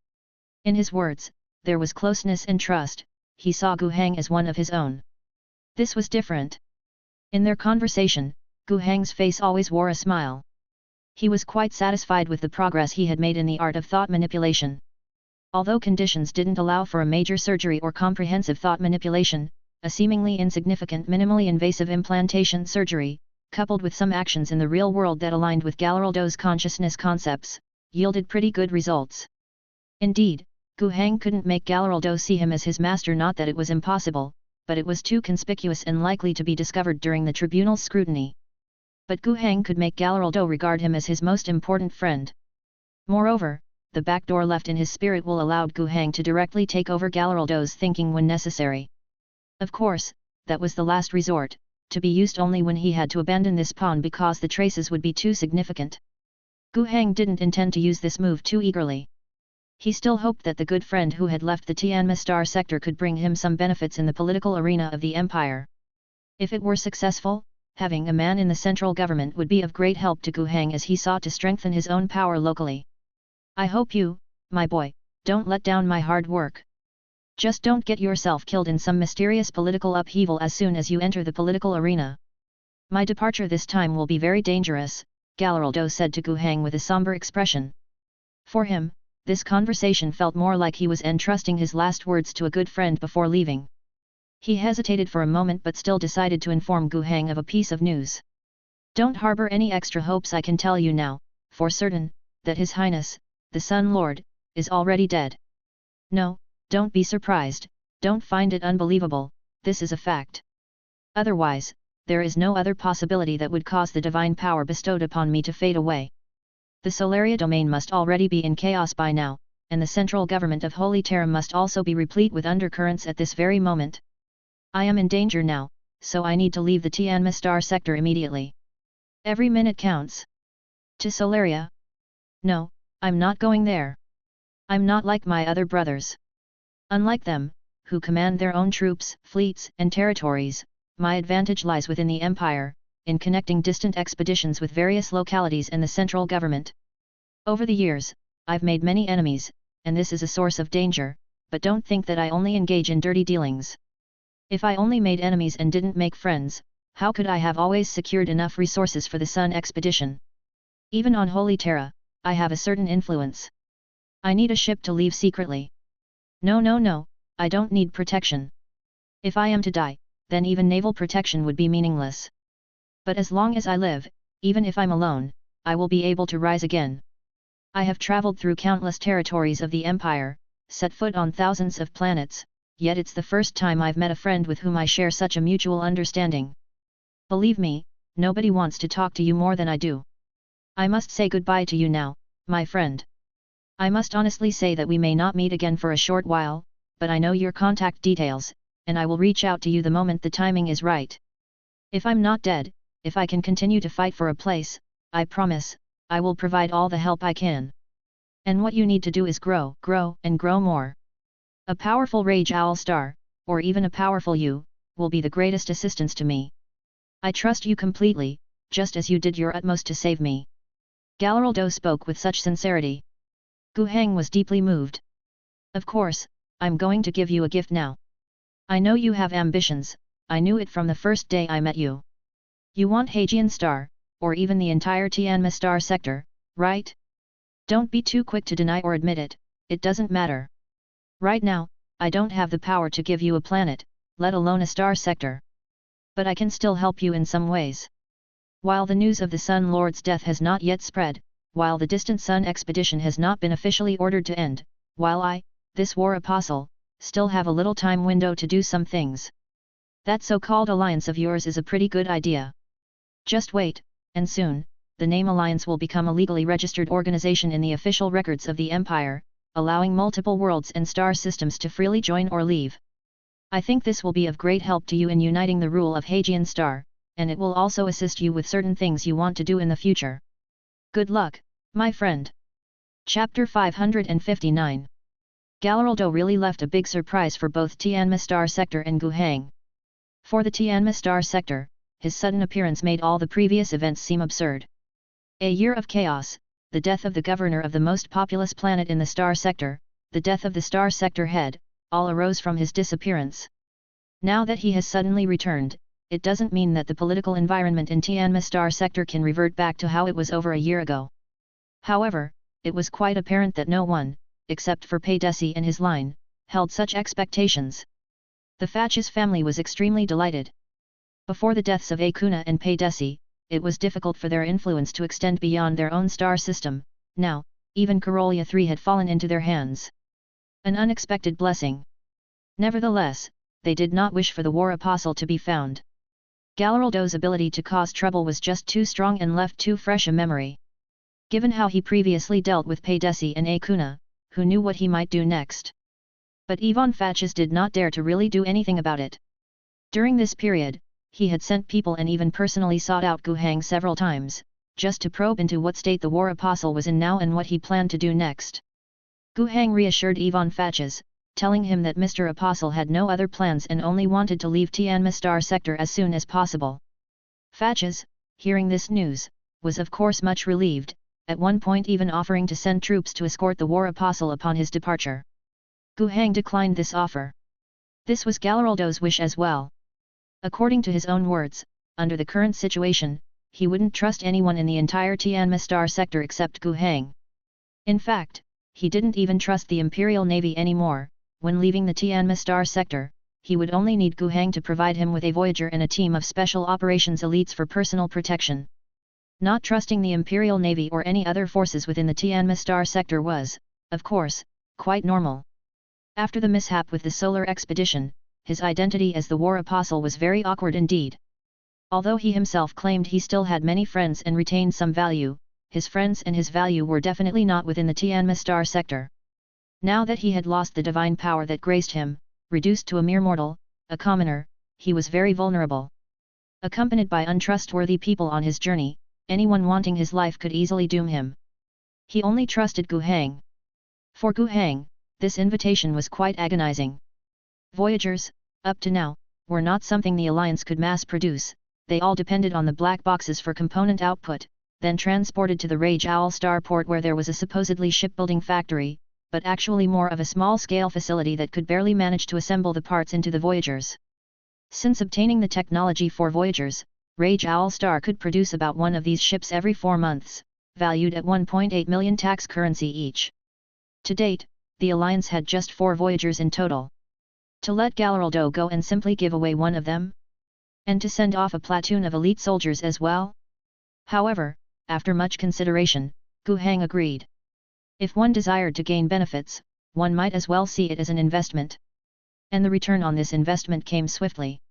In his words, there was closeness and trust, he saw Gu Hang as one of his own. This was different. In their conversation, Gu Hang's face always wore a smile. He was quite satisfied with the progress he had made in the art of thought manipulation. Although conditions didn't allow for a major surgery or comprehensive thought manipulation, a seemingly insignificant minimally invasive implantation surgery, coupled with some actions in the real world that aligned with Galaraldo's consciousness concepts, yielded pretty good results. Indeed, Gu Hang couldn't make Galaraldo see him as his master, not that it was impossible, but it was too conspicuous and likely to be discovered during the tribunal's scrutiny. But Gu Hang could make Galaraldo regard him as his most important friend. Moreover, the backdoor left in his spirit will allowed Gu Hang to directly take over Galaraldo's thinking when necessary. Of course, that was the last resort, to be used only when he had to abandon this pawn because the traces would be too significant. Gu Hang didn't intend to use this move too eagerly. He still hoped that the good friend who had left the Tianma Star sector could bring him some benefits in the political arena of the empire. If it were successful, having a man in the central government would be of great help to Gu Hang as he sought to strengthen his own power locally. I hope you, my boy, don't let down my hard work. Just don't get yourself killed in some mysterious political upheaval as soon as you enter the political arena. My departure this time will be very dangerous, Galaraldo said to Gu Hang with a somber expression. For him, this conversation felt more like he was entrusting his last words to a good friend before leaving. He hesitated for a moment but still decided to inform Gu Hang of a piece of news. Don't harbor any extra hopes, I can tell you now, for certain, that His Highness, the Sun Lord, is already dead. No, don't be surprised, don't find it unbelievable, this is a fact. Otherwise, there is no other possibility that would cause the divine power bestowed upon me to fade away. The Solaria domain must already be in chaos by now, and the central government of Holy Terra must also be replete with undercurrents at this very moment. I am in danger now, so I need to leave the Tianma Star sector immediately. Every minute counts. To Solaria? No, I'm not going there. I'm not like my other brothers. Unlike them, who command their own troops, fleets, and territories, my advantage lies within the Empire, in connecting distant expeditions with various localities and the central government. Over the years, I've made many enemies, and this is a source of danger, but don't think that I only engage in dirty dealings. If I only made enemies and didn't make friends, how could I have always secured enough resources for the Sun expedition? Even on Holy Terra, I have a certain influence. I need a ship to leave secretly. No, I don't need protection. If I am to die, then even naval protection would be meaningless. But as long as I live, even if I'm alone, I will be able to rise again. I have traveled through countless territories of the Empire, set foot on thousands of planets, yet it's the first time I've met a friend with whom I share such a mutual understanding. Believe me, nobody wants to talk to you more than I do. I must say goodbye to you now, my friend. I must honestly say that we may not meet again for a short while, but I know your contact details, and I will reach out to you the moment the timing is right. If I'm not dead, if I can continue to fight for a place, I promise, I will provide all the help I can. And what you need to do is grow, and grow more. A powerful Rage Owl Star, or even a powerful you, will be the greatest assistance to me. I trust you completely, just as you did your utmost to save me. Galaraldo spoke with such sincerity. Gu Hang was deeply moved. Of course, I'm going to give you a gift now. I know you have ambitions, I knew it from the first day I met you. You want Hajian Star, or even the entire Tianma Star sector, right? Don't be too quick to deny or admit it, it doesn't matter. Right now, I don't have the power to give you a planet, let alone a star sector. But I can still help you in some ways. While the news of the Sun Lord's death has not yet spread, while the distant Sun expedition has not been officially ordered to end, while I, this war apostle, still have a little time window to do some things. That so-called alliance of yours is a pretty good idea. Just wait, and soon, the name Alliance will become a legally registered organization in the official records of the Empire, allowing multiple worlds and star systems to freely join or leave. I think this will be of great help to you in uniting the rule of Hagian Star, and it will also assist you with certain things you want to do in the future. Good luck, my friend. Chapter 559. Galleraldo really left a big surprise for both Tianma Star Sector and Gu Hang. For the Tianma Star Sector, his sudden appearance made all the previous events seem absurd. A year of chaos, the death of the governor of the most populous planet in the Star Sector, the death of the Star Sector head, all arose from his disappearance. Now that he has suddenly returned, it doesn't mean that the political environment in Tianma Star Sector can revert back to how it was over a year ago. However, it was quite apparent that no one, except for Pei Desi and his line, held such expectations. The Fatches family was extremely delighted. Before the deaths of Akuna and Pei Desi, it was difficult for their influence to extend beyond their own star system. Now, even Karolia III had fallen into their hands. An unexpected blessing. Nevertheless, they did not wish for the war apostle to be found. Galleraldo's ability to cause trouble was just too strong and left too fresh a memory. Given how he previously dealt with Pei Desi and Akuna, who knew what he might do next. But Ivan Fatches did not dare to really do anything about it. During this period, he had sent people and even personally sought out Gu Hang several times, just to probe into what state the war apostle was in now and what he planned to do next. Gu Hang reassured Ivan Fatches, telling him that Mr. Apostle had no other plans and only wanted to leave Tianma Star Sector as soon as possible. Fatches, hearing this news, was of course much relieved, at one point even offering to send troops to escort the war apostle upon his departure. Gu Hang declined this offer. This was Galleraldo's wish as well. According to his own words, under the current situation, he wouldn't trust anyone in the entire Tianma Star Sector except Gu Hang. In fact, he didn't even trust the Imperial Navy anymore. When leaving the Tianma Star Sector, he would only need Gu Hang to provide him with a Voyager and a team of Special Operations elites for personal protection. Not trusting the Imperial Navy or any other forces within the Tianma Star Sector was, of course, quite normal. After the mishap with the solar expedition, his identity as the war apostle was very awkward indeed. Although he himself claimed he still had many friends and retained some value, his friends and his value were definitely not within the Tianma Star Sector. Now that he had lost the divine power that graced him, reduced to a mere mortal, a commoner, he was very vulnerable. Accompanied by untrustworthy people on his journey, anyone wanting his life could easily doom him. He only trusted Gu Hang. For Gu Hang, this invitation was quite agonizing. Voyagers, up to now, were not something the Alliance could mass-produce, they all depended on the black boxes for component output, then transported to the Rage Owl starport where there was a supposedly shipbuilding factory, but actually more of a small-scale facility that could barely manage to assemble the parts into the Voyagers. Since obtaining the technology for Voyagers, Rage Owl Star could produce about one of these ships every 4 months, valued at 1.8 million tax currency each. To date, the Alliance had just 4 Voyagers in total. To let Galleraldo go and simply give away one of them? And to send off a platoon of elite soldiers as well? However, after much consideration, Gu Hang agreed. If one desired to gain benefits, one might as well see it as an investment. And the return on this investment came swiftly.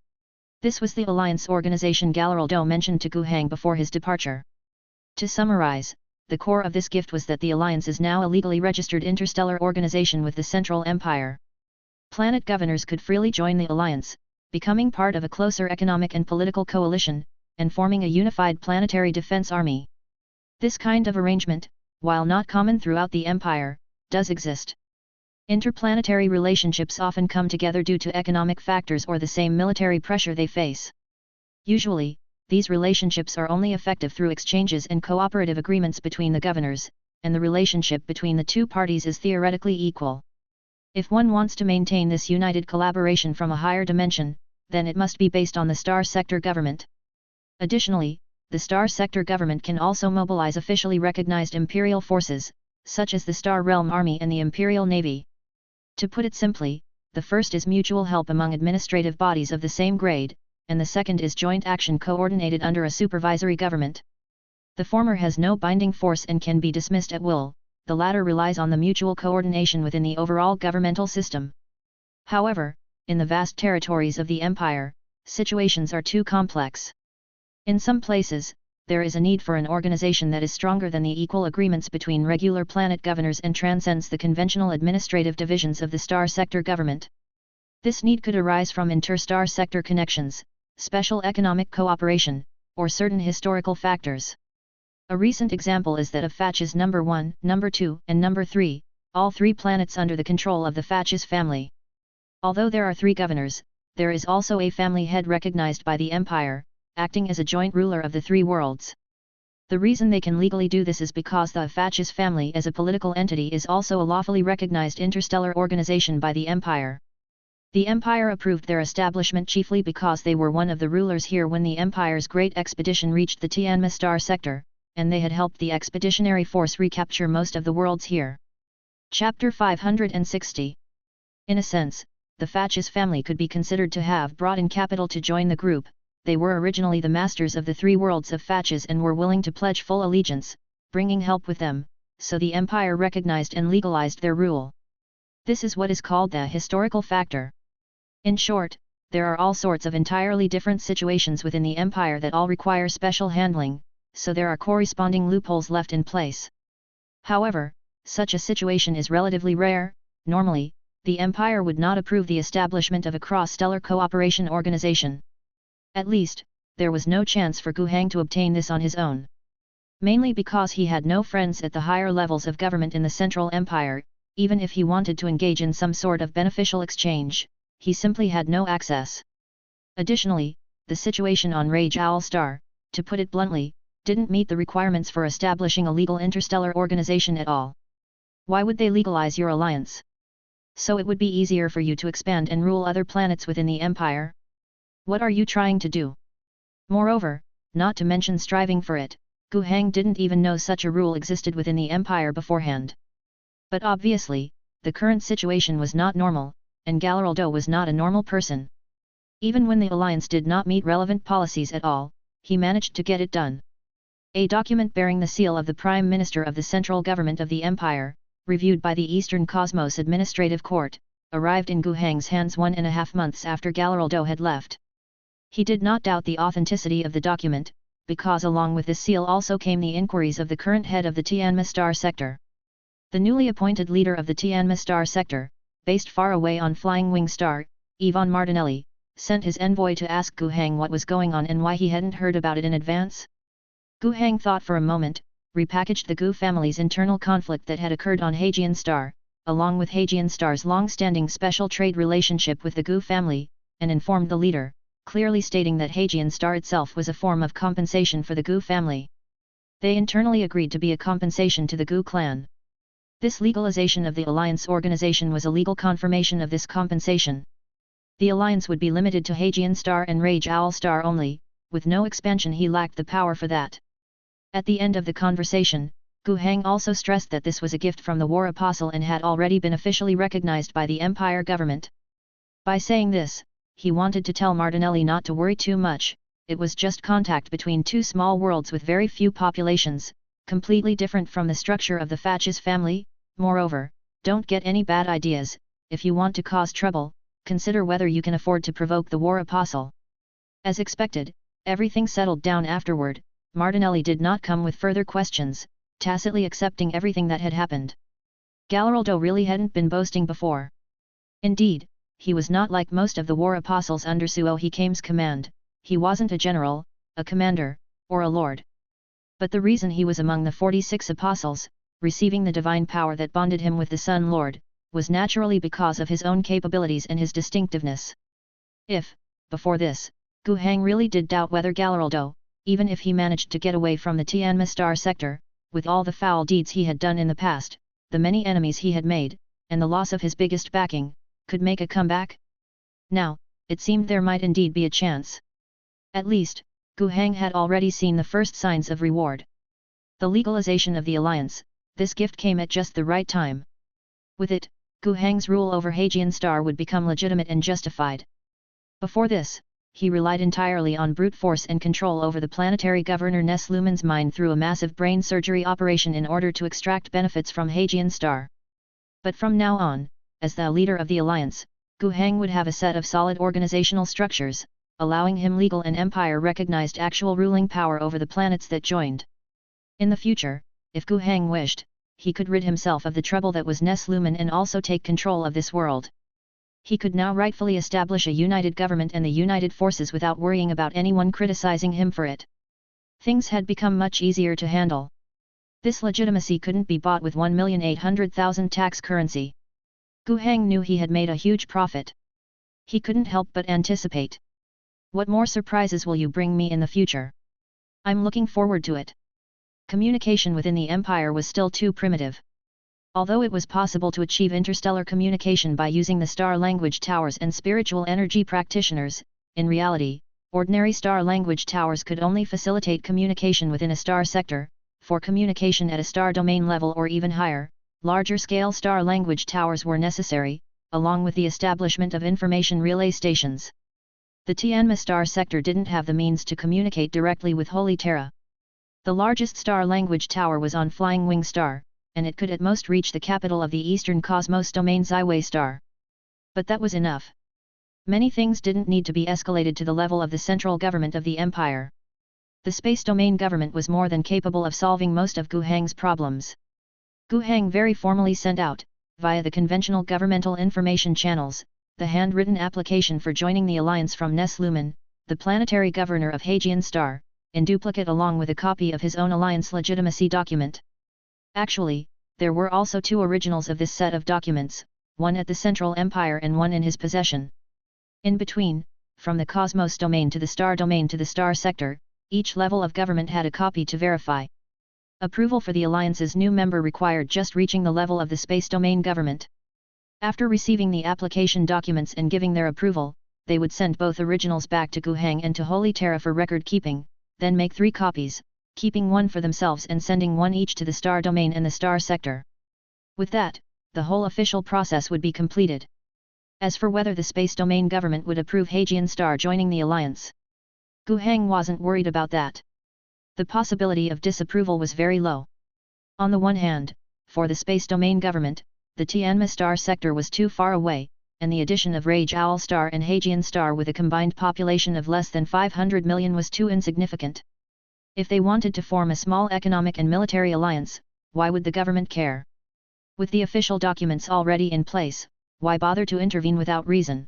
This was the Alliance organization Galleraldo mentioned to Gu Hang before his departure. To summarize, the core of this gift was that the Alliance is now a legally registered interstellar organization with the Central Empire. Planet governors could freely join the Alliance, becoming part of a closer economic and political coalition, and forming a unified planetary defense army. This kind of arrangement, while not common throughout the Empire, does exist. Interplanetary relationships often come together due to economic factors or the same military pressure they face. Usually, these relationships are only effective through exchanges and cooperative agreements between the governors, and the relationship between the two parties is theoretically equal. If one wants to maintain this united collaboration from a higher dimension, then it must be based on the Star Sector government. Additionally, the Star Sector government can also mobilize officially recognized Imperial forces, such as the Star Realm Army and the Imperial Navy. To put it simply, the first is mutual help among administrative bodies of the same grade, and the second is joint action coordinated under a supervisory government. The former has no binding force and can be dismissed at will, the latter relies on the mutual coordination within the overall governmental system. However, in the vast territories of the empire, situations are too complex. In some places, there is a need for an organization that is stronger than the equal agreements between regular planet governors and transcends the conventional administrative divisions of the star sector government. This need could arise from interstar sector connections, special economic cooperation, or certain historical factors. A recent example is that of Fatches number 1, number 2, and number 3, all three planets under the control of the Fatches family. Although there are three governors, there is also a family head recognized by the Empire, acting as a joint ruler of the three worlds. The reason they can legally do this is because the Fatches family as a political entity is also a lawfully recognized interstellar organization by the Empire. The Empire approved their establishment chiefly because they were one of the rulers here when the Empire's great expedition reached the Tianma star sector, and they had helped the expeditionary force recapture most of the worlds here. Chapter 560. In a sense, the Fatches family could be considered to have brought in capital to join the group. They were originally the masters of the three worlds of Fatches and were willing to pledge full allegiance, bringing help with them, so the Empire recognized and legalized their rule. This is what is called the historical factor. In short, there are all sorts of entirely different situations within the Empire that all require special handling, so there are corresponding loopholes left in place. However, such a situation is relatively rare. Normally, the Empire would not approve the establishment of a cross-stellar cooperation organization. At least, there was no chance for Gu Hang to obtain this on his own. Mainly because he had no friends at the higher levels of government in the Central Empire. Even if he wanted to engage in some sort of beneficial exchange, he simply had no access. Additionally, the situation on Rage Owl Star, to put it bluntly, didn't meet the requirements for establishing a legal interstellar organization at all. Why would they legalize your alliance? So it would be easier for you to expand and rule other planets within the Empire? What are you trying to do? Moreover, not to mention striving for it, Gu Hang didn't even know such a rule existed within the Empire beforehand. But obviously, the current situation was not normal, and Galaraldo was not a normal person. Even when the alliance did not meet relevant policies at all, he managed to get it done. A document bearing the seal of the Prime Minister of the central government of the Empire, reviewed by the Eastern Cosmos Administrative Court, arrived in Gu Hang's hands 1.5 months after Galaraldo had left. He did not doubt the authenticity of the document, because along with the seal also came the inquiries of the current head of the Tianma Star Sector. The newly appointed leader of the Tianma Star Sector, based far away on Flying Wing Star, Ivan Martinelli, sent his envoy to ask Gu Hang what was going on and why he hadn't heard about it in advance. Gu Hang thought for a moment, repackaged the Gu family's internal conflict that had occurred on Hajian Star, along with Hajian Star's long-standing special trade relationship with the Gu family, and informed the leader, clearly stating that Hajian Star itself was a form of compensation for the Gu family. They internally agreed to be a compensation to the Gu clan. This legalization of the alliance organization was a legal confirmation of this compensation. The alliance would be limited to Hajian Star and Rage Owl Star only, with no expansion. He lacked the power for that. At the end of the conversation, Gu Hang also stressed that this was a gift from the War Apostle and had already been officially recognized by the Empire government. By saying this, he wanted to tell Martinelli not to worry too much. It was just contact between two small worlds with very few populations, completely different from the structure of the Fatches family. Moreover, don't get any bad ideas. If you want to cause trouble, consider whether you can afford to provoke the War Apostle. As expected, everything settled down afterward. Martinelli did not come with further questions, tacitly accepting everything that had happened. Galaraldo really hadn't been boasting before. Indeed, he was not like most of the War Apostles under Suo Hikame's command. He wasn't a general, a commander, or a lord. But the reason he was among the 46 apostles, receiving the divine power that bonded him with the Sun Lord, was naturally because of his own capabilities and his distinctiveness. If, before this, Gu Hang really did doubt whether Galaraldo, even if he managed to get away from the Tianma Star Sector, with all the foul deeds he had done in the past, the many enemies he had made, and the loss of his biggest backing, could make a comeback? Now, it seemed there might indeed be a chance. At least, Gu Hang had already seen the first signs of reward. The legalization of the alliance, this gift came at just the right time. With it, Gu Hang's rule over Hajian Star would become legitimate and justified. Before this, he relied entirely on brute force and control over the planetary governor Ness Lumen's mind through a massive brain surgery operation in order to extract benefits from Hagian Star. But from now on, as the leader of the alliance, Gu Heng would have a set of solid organizational structures, allowing him legal and empire-recognized actual ruling power over the planets that joined. In the future, if Gu Heng wished, he could rid himself of the trouble that was Ness Lumen and also take control of this world. He could now rightfully establish a united government and the united forces without worrying about anyone criticizing him for it. Things had become much easier to handle. This legitimacy couldn't be bought with 1,800,000 tax currency. Gu Heng knew he had made a huge profit. He couldn't help but anticipate. What more surprises will you bring me in the future? I'm looking forward to it. Communication within the Empire was still too primitive. Although it was possible to achieve interstellar communication by using the star language towers and spiritual energy practitioners, in reality, ordinary star language towers could only facilitate communication within a star sector. For communication at a star domain level or even higher, larger-scale star language towers were necessary, along with the establishment of information relay stations. The Tianma star sector didn't have the means to communicate directly with Holy Terra. The largest star language tower was on Flying Wing Star, and it could at most reach the capital of the Eastern Cosmos domain Zyway Star. But that was enough. Many things didn't need to be escalated to the level of the central government of the Empire. The space domain government was more than capable of solving most of Gu Heng's problems. Gu Heng very formally sent out, via the conventional governmental information channels, the handwritten application for joining the alliance from Ness Lumen, the planetary governor of Hagian Star, in duplicate along with a copy of his own alliance legitimacy document. Actually, there were also two originals of this set of documents, one at the Central Empire and one in his possession. In between, from the Cosmos domain to the Star domain to the Star sector, each level of government had a copy to verify. Approval for the alliance's new member required just reaching the level of the space domain government. After receiving the application documents and giving their approval, they would send both originals back to Gu Heng and to Holy Terra for record keeping, then make 3 copies, keeping one for themselves and sending one each to the Star domain and the Star sector. With that, the whole official process would be completed. As for whether the space domain government would approve Hagian Star joining the alliance, Gu Heng wasn't worried about that. The possibility of disapproval was very low. On the one hand, for the space domain government, the Tianma Star sector was too far away, and the addition of Rage Owl Star and Hagian Star with a combined population of less than 500 million was too insignificant. If they wanted to form a small economic and military alliance, why would the government care? With the official documents already in place, why bother to intervene without reason?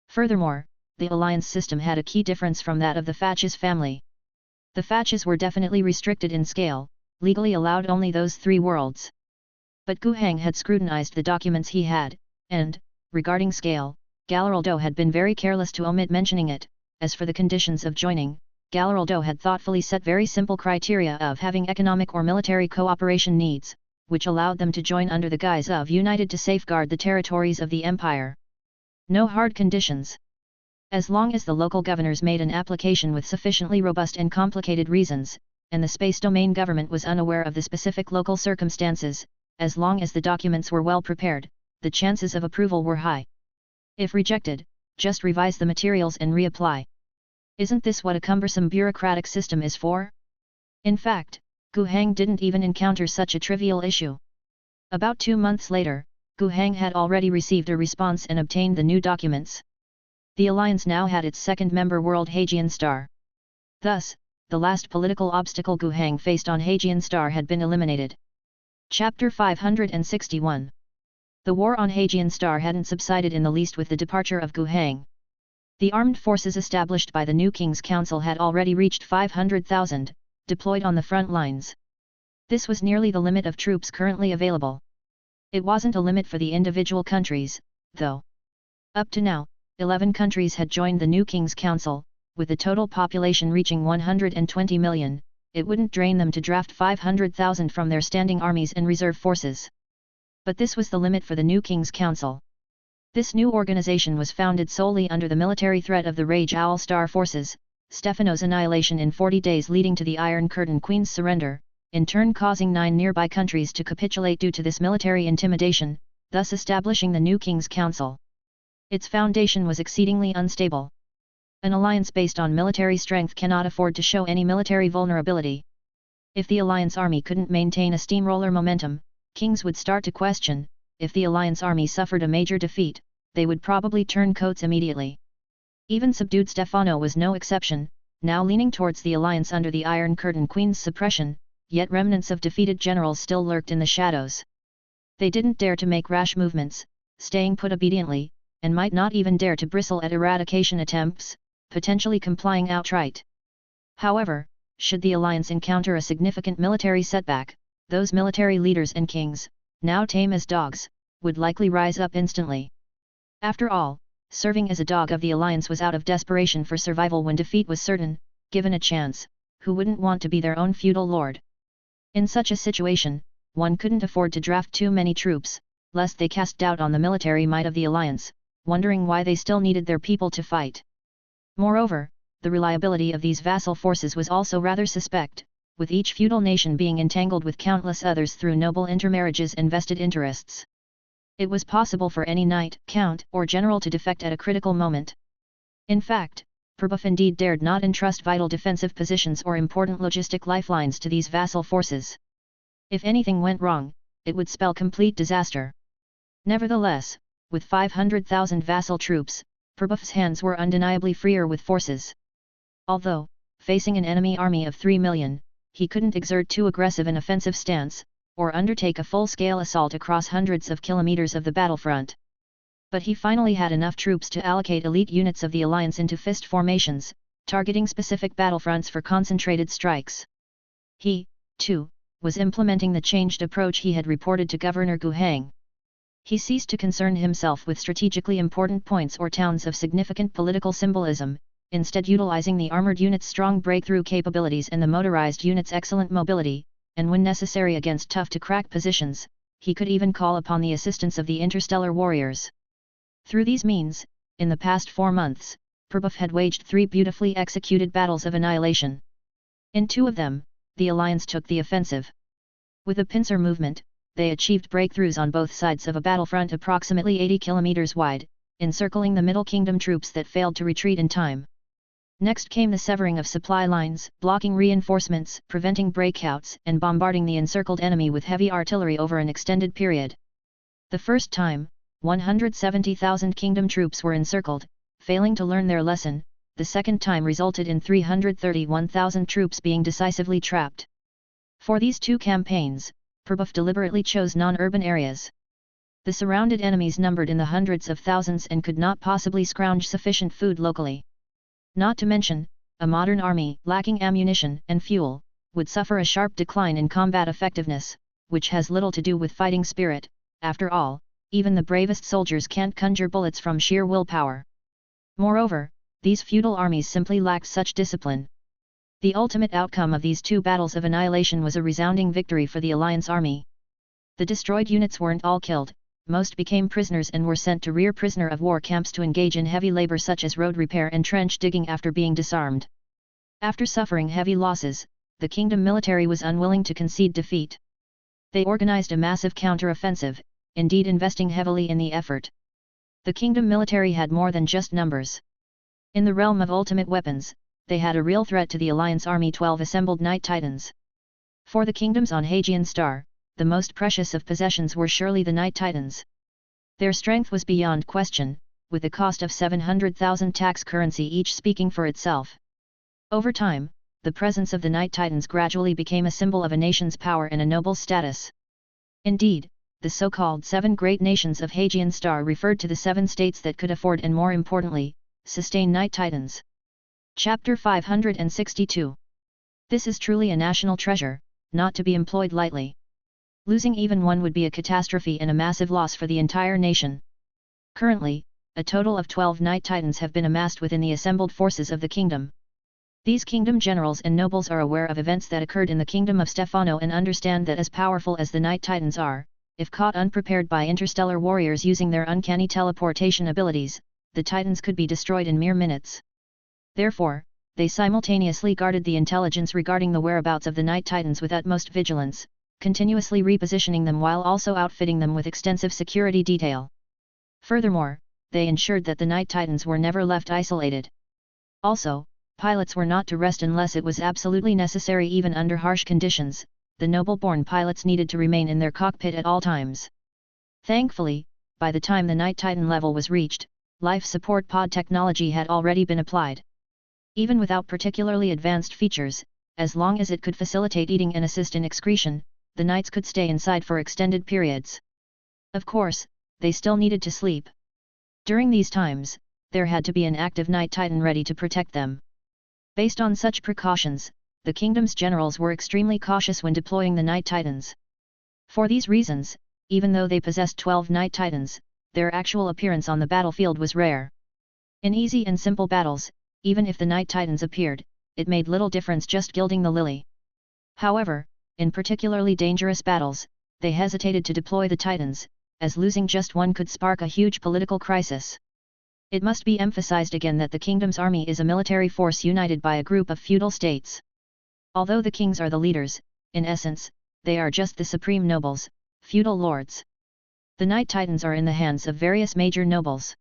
Furthermore, the alliance system had a key difference from that of the Fatches family. The Fatches were definitely restricted in scale, legally allowed only those 3 worlds. But Gu Heng had scrutinized the documents he had, and, regarding scale, Galaraldo had been very careless to omit mentioning it. As for the conditions of joining, Galaraldo had thoughtfully set very simple criteria of having economic or military cooperation needs, which allowed them to join under the guise of united to safeguard the territories of the Empire. No hard conditions. As long as the local governors made an application with sufficiently robust and complicated reasons, and the space domain government was unaware of the specific local circumstances, as long as the documents were well prepared, the chances of approval were high. If rejected, just revise the materials and reapply. Isn't this what a cumbersome bureaucratic system is for? In fact, Gu Heng didn't even encounter such a trivial issue. About 2 months later, Gu Heng had already received a response and obtained the new documents. The alliance now had its second member world Hagian Star. Thus, the last political obstacle Gu Heng faced on Hagian Star had been eliminated. Chapter 561. The war on Hagian Star hadn't subsided in the least with the departure of Gu Heng. The armed forces established by the new King's Council had already reached 500,000, deployed on the front lines. This was nearly the limit of troops currently available. It wasn't a limit for the individual countries, though. Up to now, 11 countries had joined the new King's Council, with the total population reaching 120 million, it wouldn't drain them to draft 500,000 from their standing armies and reserve forces. But this was the limit for the new King's Council. This new organization was founded solely under the military threat of the Rage Owl Star forces, Stefano's annihilation in 40 days leading to the Iron Curtain Queen's surrender, in turn causing 9 nearby countries to capitulate due to this military intimidation, thus establishing the new King's Council. Its foundation was exceedingly unstable. An alliance based on military strength cannot afford to show any military vulnerability. If the alliance army couldn't maintain a steamroller momentum, kings would start to question. If the alliance army suffered a major defeat, they would probably turn coats immediately. Even subdued Stefano was no exception, now leaning towards the alliance under the Iron Curtain Queen's suppression, yet remnants of defeated generals still lurked in the shadows. They didn't dare to make rash movements, staying put obediently, and might not even dare to bristle at eradication attempts, potentially complying outright. However, should the alliance encounter a significant military setback, those military leaders and kings, now tame as dogs, would likely rise up instantly. After all, serving as a dog of the alliance was out of desperation for survival when defeat was certain. Given a chance, who wouldn't want to be their own feudal lord? In such a situation, one couldn't afford to draft too many troops, lest they cast doubt on the military might of the alliance, wondering why they still needed their people to fight. Moreover, the reliability of these vassal forces was also rather suspect, with each feudal nation being entangled with countless others through noble intermarriages and vested interests. It was possible for any knight, count, or general to defect at a critical moment. In fact, Perbuff indeed dared not entrust vital defensive positions or important logistic lifelines to these vassal forces. If anything went wrong, it would spell complete disaster. Nevertheless, with 500,000 vassal troops, Perbuff's hands were undeniably freer with forces. Although, facing an enemy army of 3 million, he couldn't exert too aggressive an offensive stance, or undertake a full-scale assault across hundreds of kilometers of the battlefront. But he finally had enough troops to allocate elite units of the alliance into fist formations, targeting specific battlefronts for concentrated strikes. He, too, was implementing the changed approach he had reported to Governor Gu Hang. He ceased to concern himself with strategically important points or towns of significant political symbolism, instead utilizing the armored unit's strong breakthrough capabilities and the motorized unit's excellent mobility, and when necessary against tough-to-crack positions, he could even call upon the assistance of the interstellar warriors. Through these means, in the past 4 months, Perbuff had waged 3 beautifully executed battles of annihilation. In 2 of them, the alliance took the offensive. With a pincer movement, they achieved breakthroughs on both sides of a battlefront approximately 80 kilometers wide, encircling the Middle Kingdom troops that failed to retreat in time. Next came the severing of supply lines, blocking reinforcements, preventing breakouts, and bombarding the encircled enemy with heavy artillery over an extended period. The first time, 170,000 kingdom troops were encircled, failing to learn their lesson. The second time resulted in 331,000 troops being decisively trapped. For these 2 campaigns, Perbuff deliberately chose non-urban areas. The surrounded enemies numbered in the hundreds of thousands and could not possibly scrounge sufficient food locally. Not to mention, a modern army, lacking ammunition and fuel, would suffer a sharp decline in combat effectiveness, which has little to do with fighting spirit. After all, even the bravest soldiers can't conjure bullets from sheer willpower. Moreover, these feudal armies simply lacked such discipline. The ultimate outcome of these 2 battles of annihilation was a resounding victory for the Alliance army. The destroyed units weren't all killed, most became prisoners and were sent to rear prisoner of war camps to engage in heavy labor such as road repair and trench digging after being disarmed. After suffering heavy losses, the kingdom military was unwilling to concede defeat. They organized a massive counter-offensive, indeed investing heavily in the effort. The kingdom military had more than just numbers. In the realm of ultimate weapons, they had a real threat to the Alliance army: 12 assembled Knight Titans. For the kingdoms on Hagian Star, the most precious of possessions were surely the Knight Titans. Their strength was beyond question, with a cost of 700,000 tax currency each speaking for itself. Over time, the presence of the Knight Titans gradually became a symbol of a nation's power and a noble status. Indeed, the so-called 7 great nations of Hagian Star referred to the 7 states that could afford and, more importantly, sustain Knight Titans. Chapter 562. This is truly a national treasure, not to be employed lightly. Losing even one would be a catastrophe and a massive loss for the entire nation. Currently, a total of 12 Knight Titans have been amassed within the assembled forces of the kingdom. These kingdom generals and nobles are aware of events that occurred in the kingdom of Stefano and understand that as powerful as the Knight Titans are, if caught unprepared by interstellar warriors using their uncanny teleportation abilities, the Titans could be destroyed in mere minutes. Therefore, they simultaneously guarded the intelligence regarding the whereabouts of the Knight Titans with utmost vigilance, continuously repositioning them while also outfitting them with extensive security detail. Furthermore, they ensured that the Knight Titans were never left isolated. Also, pilots were not to rest unless it was absolutely necessary. Even under harsh conditions, the noble-born pilots needed to remain in their cockpit at all times. Thankfully, by the time the Night Titan level was reached, life support pod technology had already been applied. Even without particularly advanced features, as long as it could facilitate eating and assist in excretion, the Knights could stay inside for extended periods. Of course, they still needed to sleep. During these times, there had to be an active Night Titan ready to protect them. Based on such precautions, the kingdom's generals were extremely cautious when deploying the Night Titans. For these reasons, even though they possessed 12 Night Titans, their actual appearance on the battlefield was rare. In easy and simple battles, even if the Night Titans appeared, it made little difference just gilding the lily. However, in particularly dangerous battles, they hesitated to deploy the Titans, as losing just one could spark a huge political crisis. It must be emphasized again that the kingdom's army is a military force united by a group of feudal states. Although the kings are the leaders, in essence, they are just the supreme nobles, feudal lords. The Night Titans are in the hands of various major nobles.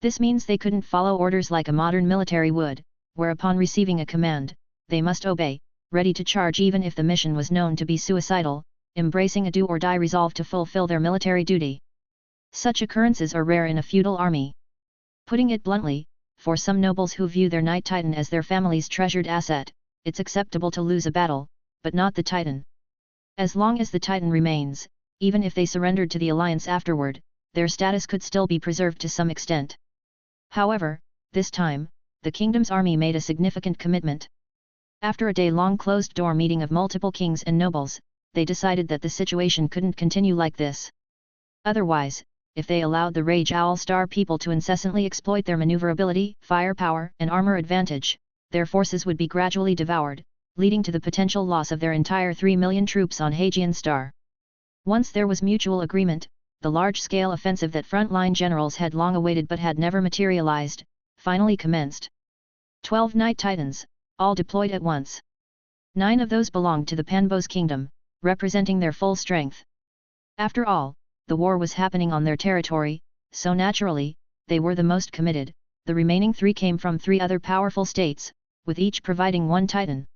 This means they couldn't follow orders like a modern military would, where upon receiving a command, they must obey, ready to charge even if the mission was known to be suicidal, embracing a do-or-die resolve to fulfill their military duty. Such occurrences are rare in a feudal army. Putting it bluntly, for some nobles who view their Night Titan as their family's treasured asset, it's acceptable to lose a battle, but not the Titan. As long as the Titan remains, even if they surrendered to the Alliance afterward, their status could still be preserved to some extent. However, this time, the kingdom's army made a significant commitment. After a day-long closed-door meeting of multiple kings and nobles, they decided that the situation couldn't continue like this. Otherwise, if they allowed the Rage Owl Star people to incessantly exploit their maneuverability, firepower, and armor advantage, their forces would be gradually devoured, leading to the potential loss of their entire 3 million troops on Hagian Star. Once there was mutual agreement, the large-scale offensive that frontline generals had long awaited but had never materialized, finally commenced. 12 Night Titans, all deployed at once. 9 of those belonged to the Panbos kingdom, representing their full strength. After all, the war was happening on their territory, so naturally, they were the most committed. The remaining 3 came from 3 other powerful states, with each providing 1 Titan.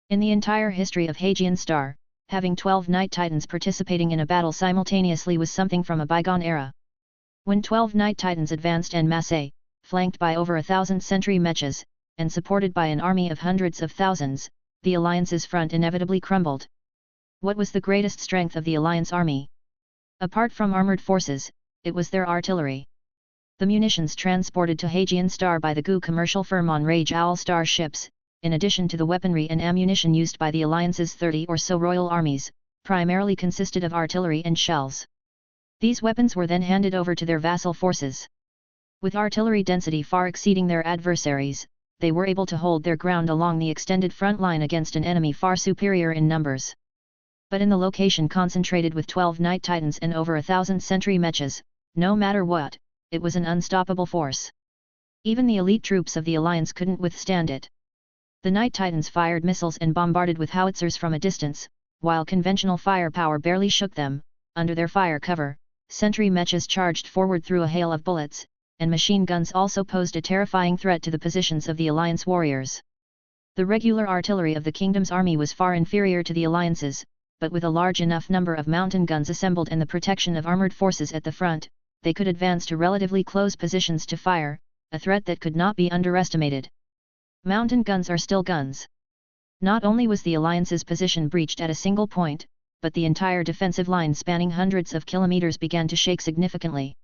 In the entire history of Hagian Star, having 12 Night Titans participating in a battle simultaneously was something from a bygone era. When 12 Night Titans advanced en masse, flanked by over 1,000 sentry mechas, and supported by an army of hundreds of thousands, the Alliance's front inevitably crumbled. What was the greatest strength of the Alliance army? Apart from armored forces, it was their artillery. The munitions transported to Hagian Star by the GU commercial firm on Rage Owl Star ships, in addition to the weaponry and ammunition used by the Alliance's 30 or so royal armies, primarily consisted of artillery and shells. These weapons were then handed over to their vassal forces. With artillery density far exceeding their adversaries, they were able to hold their ground along the extended front line against an enemy far superior in numbers. But in the location concentrated with 12 Night Titans and over 1,000 sentry mechas, no matter what, it was an unstoppable force. Even the elite troops of the Alliance couldn't withstand it. The Night Titans fired missiles and bombarded with howitzers from a distance, while conventional firepower barely shook them. Under their fire cover, sentry mechas charged forward through a hail of bullets, and machine guns also posed a terrifying threat to the positions of the Alliance warriors. The regular artillery of the kingdom's army was far inferior to the Alliance's, but with a large enough number of mountain guns assembled and the protection of armored forces at the front, they could advance to relatively close positions to fire, a threat that could not be underestimated. Mountain guns are still guns. Not only was the Alliance's position breached at a single point, but the entire defensive line spanning hundreds of kilometers began to shake significantly.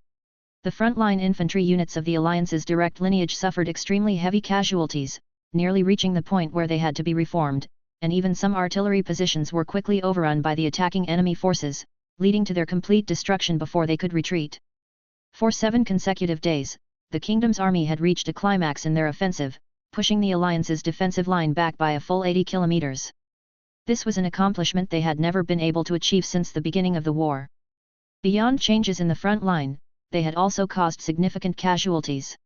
The frontline infantry units of the Alliance's direct lineage suffered extremely heavy casualties, nearly reaching the point where they had to be reformed, and even some artillery positions were quickly overrun by the attacking enemy forces, leading to their complete destruction before they could retreat. For 7 consecutive days, the kingdom's army had reached a climax in their offensive, pushing the Alliance's defensive line back by a full 80 kilometers. This was an accomplishment they had never been able to achieve since the beginning of the war. Beyond changes in the front line, they had also caused significant casualties.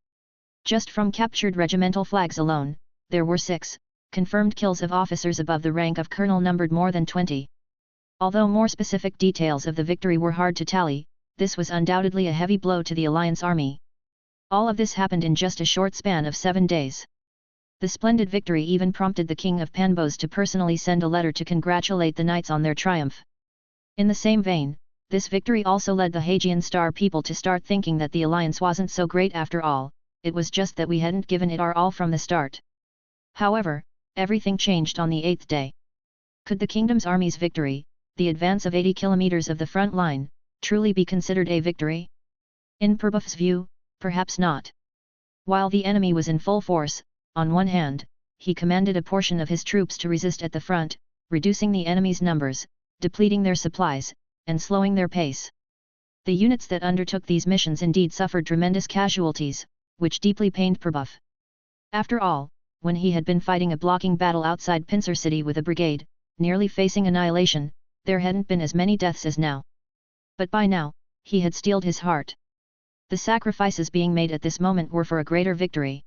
Just from captured regimental flags alone, there were 6. Confirmed kills of officers above the rank of colonel numbered more than 20. Although more specific details of the victory were hard to tally, this was undoubtedly a heavy blow to the Alliance army. All of this happened in just a short span of 7 days. The splendid victory even prompted the king of Panbos to personally send a letter to congratulate the knights on their triumph. In the same vein, this victory also led the Hagian Star people to start thinking that the alliance wasn't so great after all, it was just that we hadn't given it our all from the start. However, everything changed on the 8th day. Could the kingdom's army's victory, the advance of 80 kilometers of the front line, truly be considered a victory? In Perbuff's view, perhaps not. While the enemy was in full force, on one hand, he commanded a portion of his troops to resist at the front, reducing the enemy's numbers, depleting their supplies, and slowing their pace. The units that undertook these missions indeed suffered tremendous casualties, which deeply pained Perbuff. After all, when he had been fighting a blocking battle outside Pincer City with a brigade, nearly facing annihilation, there hadn't been as many deaths as now. But by now, he had steeled his heart. The sacrifices being made at this moment were for a greater victory.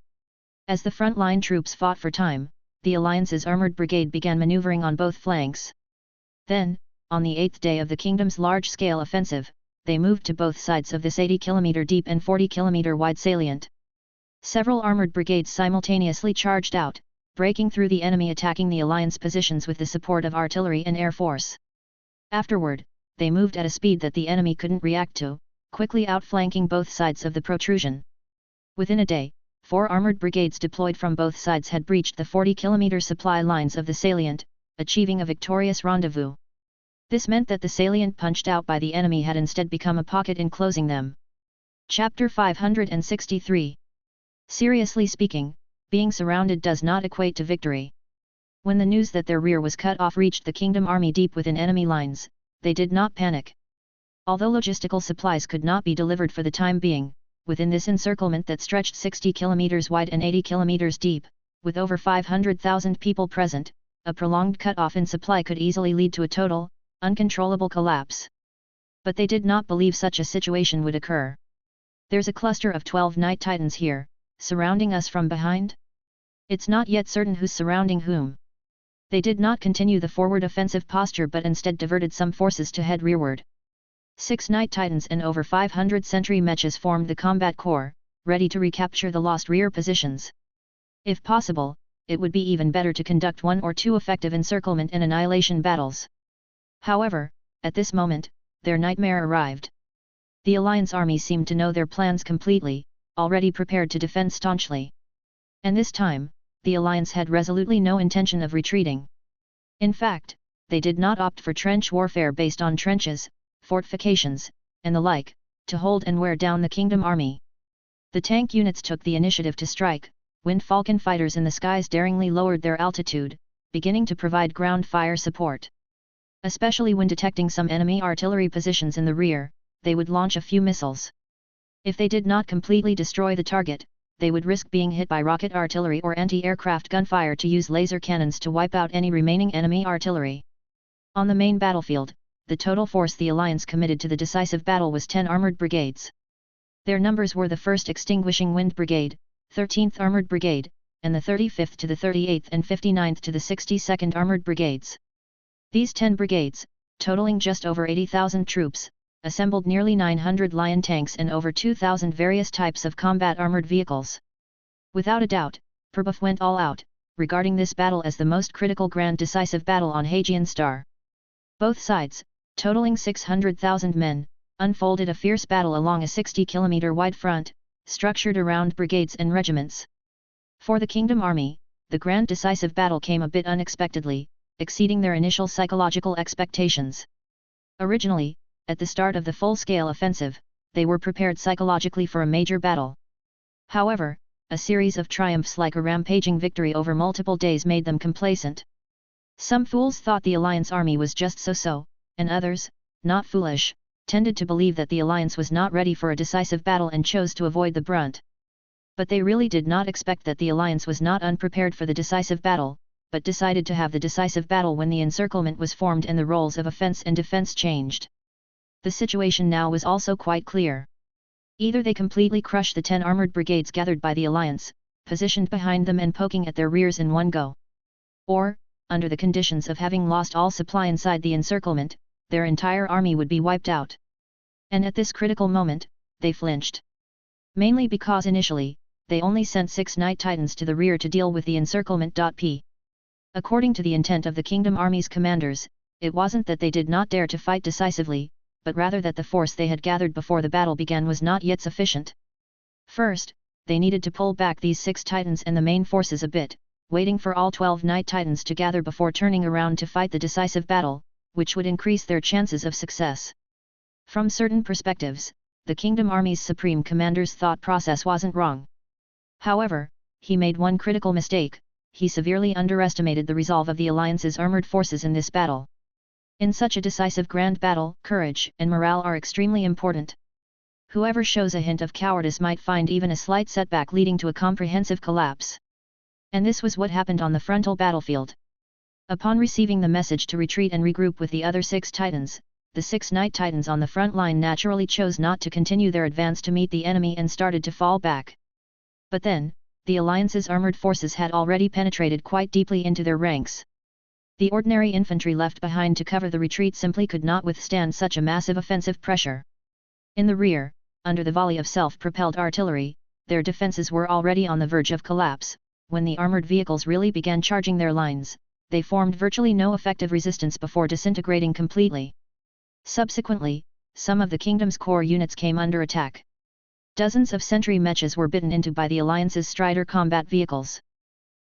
As the front-line troops fought for time, the Alliance's armoured brigade began maneuvering on both flanks. Then, on the 8th day of the kingdom's large-scale offensive, they moved to both sides of this 80-kilometer deep and 40-kilometer wide salient. Several armoured brigades simultaneously charged out, breaking through the enemy, attacking the Alliance positions with the support of artillery and air force. Afterward, they moved at a speed that the enemy couldn't react to, quickly outflanking both sides of the protrusion. Within a day, 4 armoured brigades deployed from both sides had breached the 40-kilometer supply lines of the salient, achieving a victorious rendezvous. This meant that the salient punched out by the enemy had instead become a pocket enclosing them. Chapter 563. Seriously speaking, being surrounded does not equate to victory. When the news that their rear was cut off reached the kingdom army deep within enemy lines, they did not panic. Although logistical supplies could not be delivered for the time being, within this encirclement that stretched 60 kilometers wide and 80 kilometers deep, with over 500,000 people present, a prolonged cut-off in supply could easily lead to a total, uncontrollable collapse. But they did not believe such a situation would occur. There's a cluster of 12 Night Titans here, surrounding us from behind? It's not yet certain who's surrounding whom. They did not continue the forward offensive posture but instead diverted some forces to head rearward. 6 Night Titans and over 500 sentry mechas formed the combat corps, ready to recapture the lost rear positions. If possible, it would be even better to conduct 1 or 2 effective encirclement and annihilation battles. However, at this moment, their nightmare arrived. The Alliance army seemed to know their plans completely, already prepared to defend staunchly. And this time, the Alliance had resolutely no intention of retreating. In fact, they did not opt for trench warfare based on trenches, fortifications, and the like, to hold and wear down the kingdom army. The tank units took the initiative to strike. Wind Falcon fighters in the skies daringly lowered their altitude, beginning to provide ground fire support. Especially when detecting some enemy artillery positions in the rear, they would launch a few missiles. If they did not completely destroy the target, they would risk being hit by rocket artillery or anti-aircraft gunfire to use laser cannons to wipe out any remaining enemy artillery. On the main battlefield, the total force the Alliance committed to the decisive battle was 10 armoured brigades. Their numbers were the 1st Extinguishing Wind Brigade, 13th Armoured Brigade, and the 35th to the 38th and 59th to the 62nd Armoured Brigades. These 10 brigades, totaling just over 80,000 troops, assembled nearly 900 Lion tanks and over 2,000 various types of combat armoured vehicles. Without a doubt, Perbuff went all out, regarding this battle as the most critical grand decisive battle on Hagian Star. Both sides, totaling 600,000 men, unfolded a fierce battle along a 60-kilometer wide front, structured around brigades and regiments. For the Kingdom Army, the grand decisive battle came a bit unexpectedly, exceeding their initial psychological expectations. Originally, at the start of the full-scale offensive, they were prepared psychologically for a major battle. However, a series of triumphs like a rampaging victory over multiple days made them complacent. Some fools thought the Alliance army was just so-so, and others, not foolish, tended to believe that the Alliance was not ready for a decisive battle and chose to avoid the brunt. But they really did not expect that the Alliance was not unprepared for the decisive battle, but decided to have the decisive battle when the encirclement was formed and the roles of offense and defense changed. The situation now was also quite clear. Either they completely crushed the 10 armoured brigades gathered by the Alliance, positioned behind them and poking at their rears in one go. Or, under the conditions of having lost all supply inside the encirclement, their entire army would be wiped out. And at this critical moment, they flinched. Mainly because initially, they only sent 6 Night Titans to the rear to deal with the encirclement. P. According to the intent of the Kingdom Army's commanders, it wasn't that they did not dare to fight decisively, but rather that the force they had gathered before the battle began was not yet sufficient. First, they needed to pull back these 6 Titans and the main forces a bit, waiting for all 12 Night Titans to gather before turning around to fight the decisive battle, which would increase their chances of success. From certain perspectives, the Kingdom Army's Supreme Commander's thought process wasn't wrong. However, he made one critical mistake: he severely underestimated the resolve of the Alliance's armored forces in this battle. In such a decisive grand battle, courage and morale are extremely important. Whoever shows a hint of cowardice might find even a slight setback leading to a comprehensive collapse. And this was what happened on the frontal battlefield. Upon receiving the message to retreat and regroup with the other 6 Titans, the 6 Night Titans on the front line naturally chose not to continue their advance to meet the enemy and started to fall back. But then, the Alliance's armored forces had already penetrated quite deeply into their ranks. The ordinary infantry left behind to cover the retreat simply could not withstand such a massive offensive pressure. In the rear, under the volley of self-propelled artillery, their defenses were already on the verge of collapse. When the armored vehicles really began charging their lines, they formed virtually no effective resistance before disintegrating completely. Subsequently, some of the Kingdom's core units came under attack. Dozens of sentry mechas were bitten into by the Alliance's Strider combat vehicles.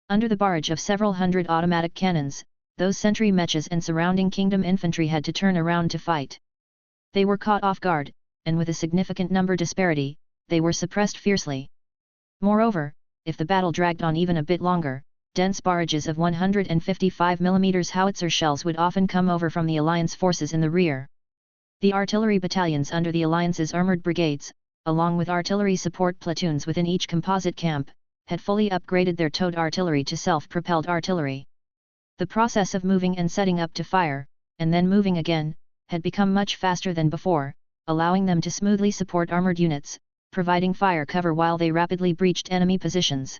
Under the barrage of several hundred automatic cannons, those sentry mechas and surrounding Kingdom infantry had to turn around to fight. They were caught off guard, and with a significant number disparity, they were suppressed fiercely. Moreover, if the battle dragged on even a bit longer, dense barrages of 155 mm howitzer shells would often come over from the Alliance forces in the rear. The artillery battalions under the Alliance's armored brigades, along with artillery support platoons within each composite camp, had fully upgraded their towed artillery to self-propelled artillery. The process of moving and setting up to fire, and then moving again, had become much faster than before, allowing them to smoothly support armored units, providing fire cover while they rapidly breached enemy positions.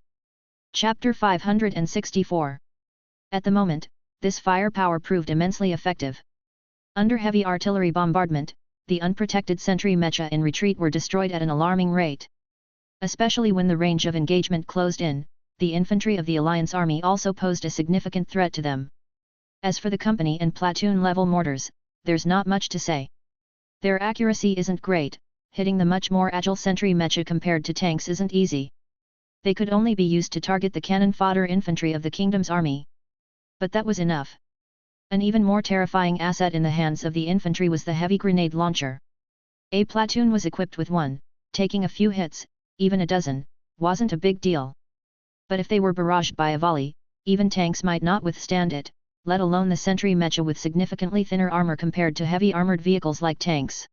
Chapter 564. At the moment, this firepower proved immensely effective. Under heavy artillery bombardment, the unprotected sentry mecha in retreat were destroyed at an alarming rate. Especially when the range of engagement closed in, the infantry of the Alliance Army also posed a significant threat to them. As for the company and platoon level mortars, there's not much to say. Their accuracy isn't great, hitting the much more agile sentry mecha compared to tanks isn't easy. They could only be used to target the cannon fodder infantry of the Kingdom's army. But that was enough. An even more terrifying asset in the hands of the infantry was the heavy grenade launcher. A platoon was equipped with one. Taking a few hits, even a dozen, wasn't a big deal. But if they were barraged by a volley, even tanks might not withstand it, let alone the sentry mecha with significantly thinner armor compared to heavy armored vehicles like tanks.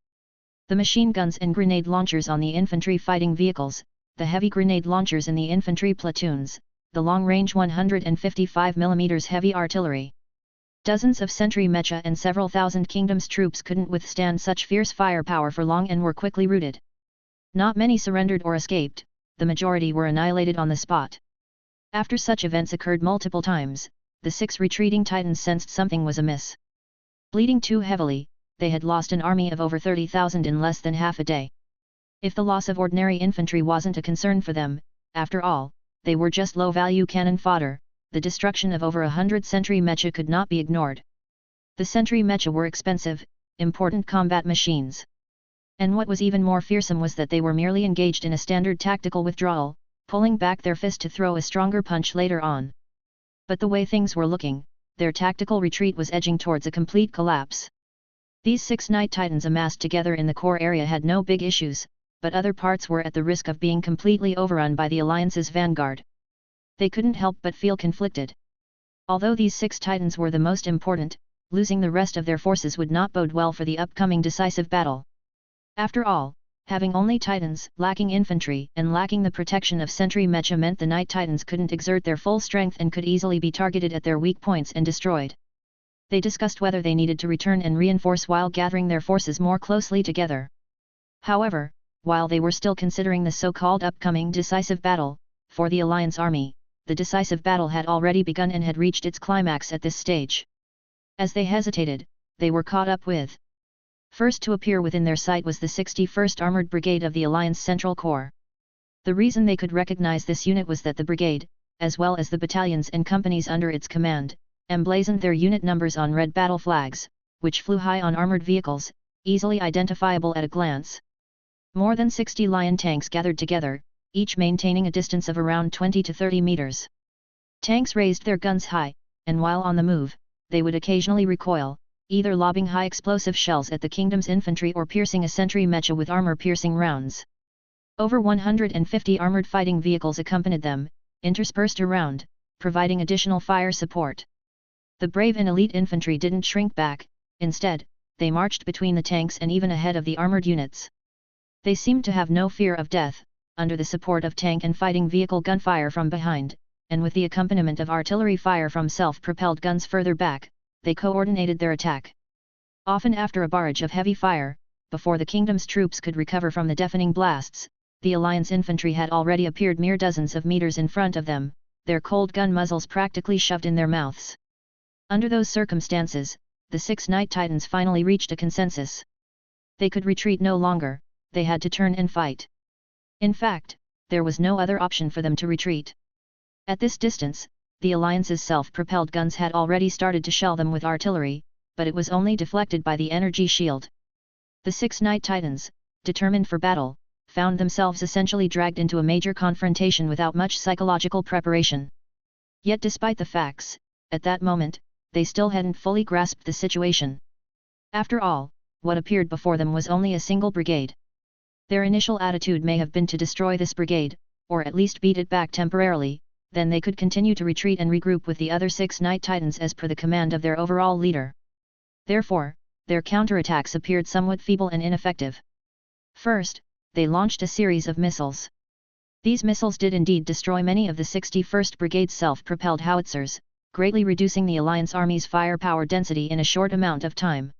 The machine guns and grenade launchers on the infantry fighting vehicles, the heavy grenade launchers in the infantry platoons, the long-range 155 mm heavy artillery. Dozens of sentry mecha and several thousand Kingdom's troops couldn't withstand such fierce firepower for long and were quickly routed. Not many surrendered or escaped, the majority were annihilated on the spot. After such events occurred multiple times, the 6 retreating Titans sensed something was amiss. Bleeding too heavily, they had lost an army of over 30,000 in less than half a day. If the loss of ordinary infantry wasn't a concern for them, after all, they were just low-value cannon fodder. The destruction of over 100 sentry mecha could not be ignored. The sentry mecha were expensive, important combat machines. And what was even more fearsome was that they were merely engaged in a standard tactical withdrawal, pulling back their fist to throw a stronger punch later on. But the way things were looking, their tactical retreat was edging towards a complete collapse. These 6 Night Titans amassed together in the core area had no big issues, but other parts were at the risk of being completely overrun by the Alliance's vanguard. They couldn't help but feel conflicted. Although these 6 Titans were the most important, losing the rest of their forces would not bode well for the upcoming decisive battle. After all, having only Titans, lacking infantry, and lacking the protection of sentry mecha meant the Night Titans couldn't exert their full strength and could easily be targeted at their weak points and destroyed. They discussed whether they needed to return and reinforce while gathering their forces more closely together. However, while they were still considering the so-called upcoming decisive battle, for the Alliance Army, the decisive battle had already begun and had reached its climax at this stage. As they hesitated, they were caught up with. First to appear within their sight was the 61st Armored Brigade of the Alliance Central Corps. The reason they could recognize this unit was that the brigade, as well as the battalions and companies under its command, emblazoned their unit numbers on red battle flags, which flew high on armored vehicles, easily identifiable at a glance. More than 60 Lion tanks gathered together, each maintaining a distance of around 20 to 30 meters. Tanks raised their guns high, and while on the move, they would occasionally recoil, either lobbing high explosive shells at the kingdom's infantry or piercing a sentry mecha with armor-piercing rounds. Over 150 armored fighting vehicles accompanied them, interspersed around, providing additional fire support. The brave and elite infantry didn't shrink back, instead, they marched between the tanks and even ahead of the armored units. They seemed to have no fear of death, under the support of tank and fighting vehicle gunfire from behind, and with the accompaniment of artillery fire from self-propelled guns further back, they coordinated their attack. Often after a barrage of heavy fire, before the kingdom's troops could recover from the deafening blasts, the alliance infantry had already appeared mere dozens of meters in front of them, their cold gun muzzles practically shoved in their mouths. Under those circumstances, the 6 Night Titans finally reached a consensus. They could retreat no longer, they had to turn and fight. In fact, there was no other option for them to retreat. At this distance, the Alliance's self-propelled guns had already started to shell them with artillery, but it was only deflected by the energy shield. The 6 Night Titans, determined for battle, found themselves essentially dragged into a major confrontation without much psychological preparation. Yet despite the facts, at that moment, they still hadn't fully grasped the situation. After all, what appeared before them was only a single brigade. Their initial attitude may have been to destroy this brigade, or at least beat it back temporarily, then they could continue to retreat and regroup with the other 6 Night Titans as per the command of their overall leader. Therefore, their counterattacks appeared somewhat feeble and ineffective. First, they launched a series of missiles. These missiles did indeed destroy many of the 61st Brigade's self-propelled howitzers, greatly reducing the Alliance Army's firepower density in a short amount of time.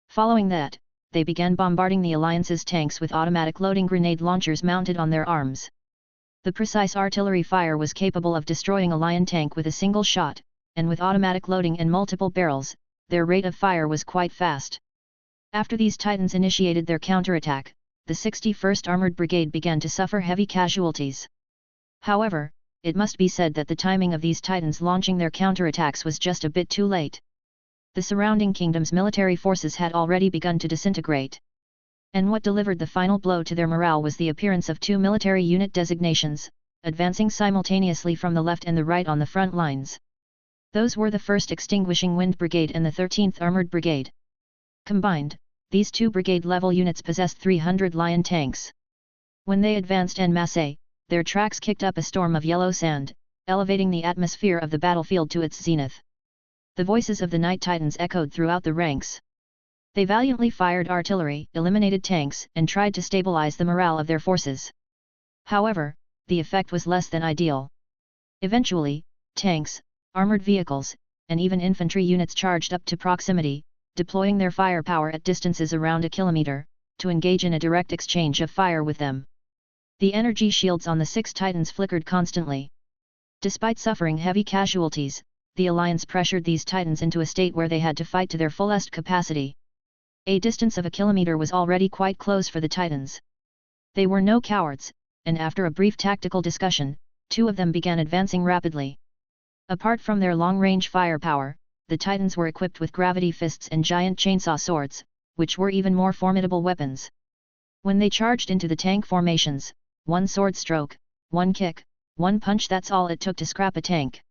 Following that, they began bombarding the Alliance's tanks with automatic loading grenade launchers mounted on their arms. The precise artillery fire was capable of destroying a Lion tank with a single shot, and with automatic loading and multiple barrels, their rate of fire was quite fast. After these Titans initiated their counterattack, the 61st Armored Brigade began to suffer heavy casualties. However, it must be said that the timing of these Titans launching their counterattacks was just a bit too late. The surrounding kingdom's military forces had already begun to disintegrate. And what delivered the final blow to their morale was the appearance of 2 military unit designations, advancing simultaneously from the left and the right on the front lines. Those were the 1st Extinguishing Wind Brigade and the 13th Armored Brigade. Combined, these 2 brigade-level units possessed 300 Lion tanks. When they advanced en masse, their tracks kicked up a storm of yellow sand, elevating the atmosphere of the battlefield to its zenith. The voices of the Night Titans echoed throughout the ranks. They valiantly fired artillery, eliminated tanks, and tried to stabilize the morale of their forces. However, the effect was less than ideal. Eventually, tanks, armored vehicles, and even infantry units charged up to proximity, deploying their firepower at distances around a kilometer, to engage in a direct exchange of fire with them. The energy shields on the 6 Titans flickered constantly. Despite suffering heavy casualties, the Alliance pressured these Titans into a state where they had to fight to their fullest capacity. A distance of a kilometer was already quite close for the Titans. They were no cowards, and after a brief tactical discussion, 2 of them began advancing rapidly. Apart from their long-range firepower, the Titans were equipped with gravity fists and giant chainsaw swords, which were even more formidable weapons. When they charged into the tank formations, 1 sword stroke, 1 kick, 1 punch, that's all it took to scrap a tank.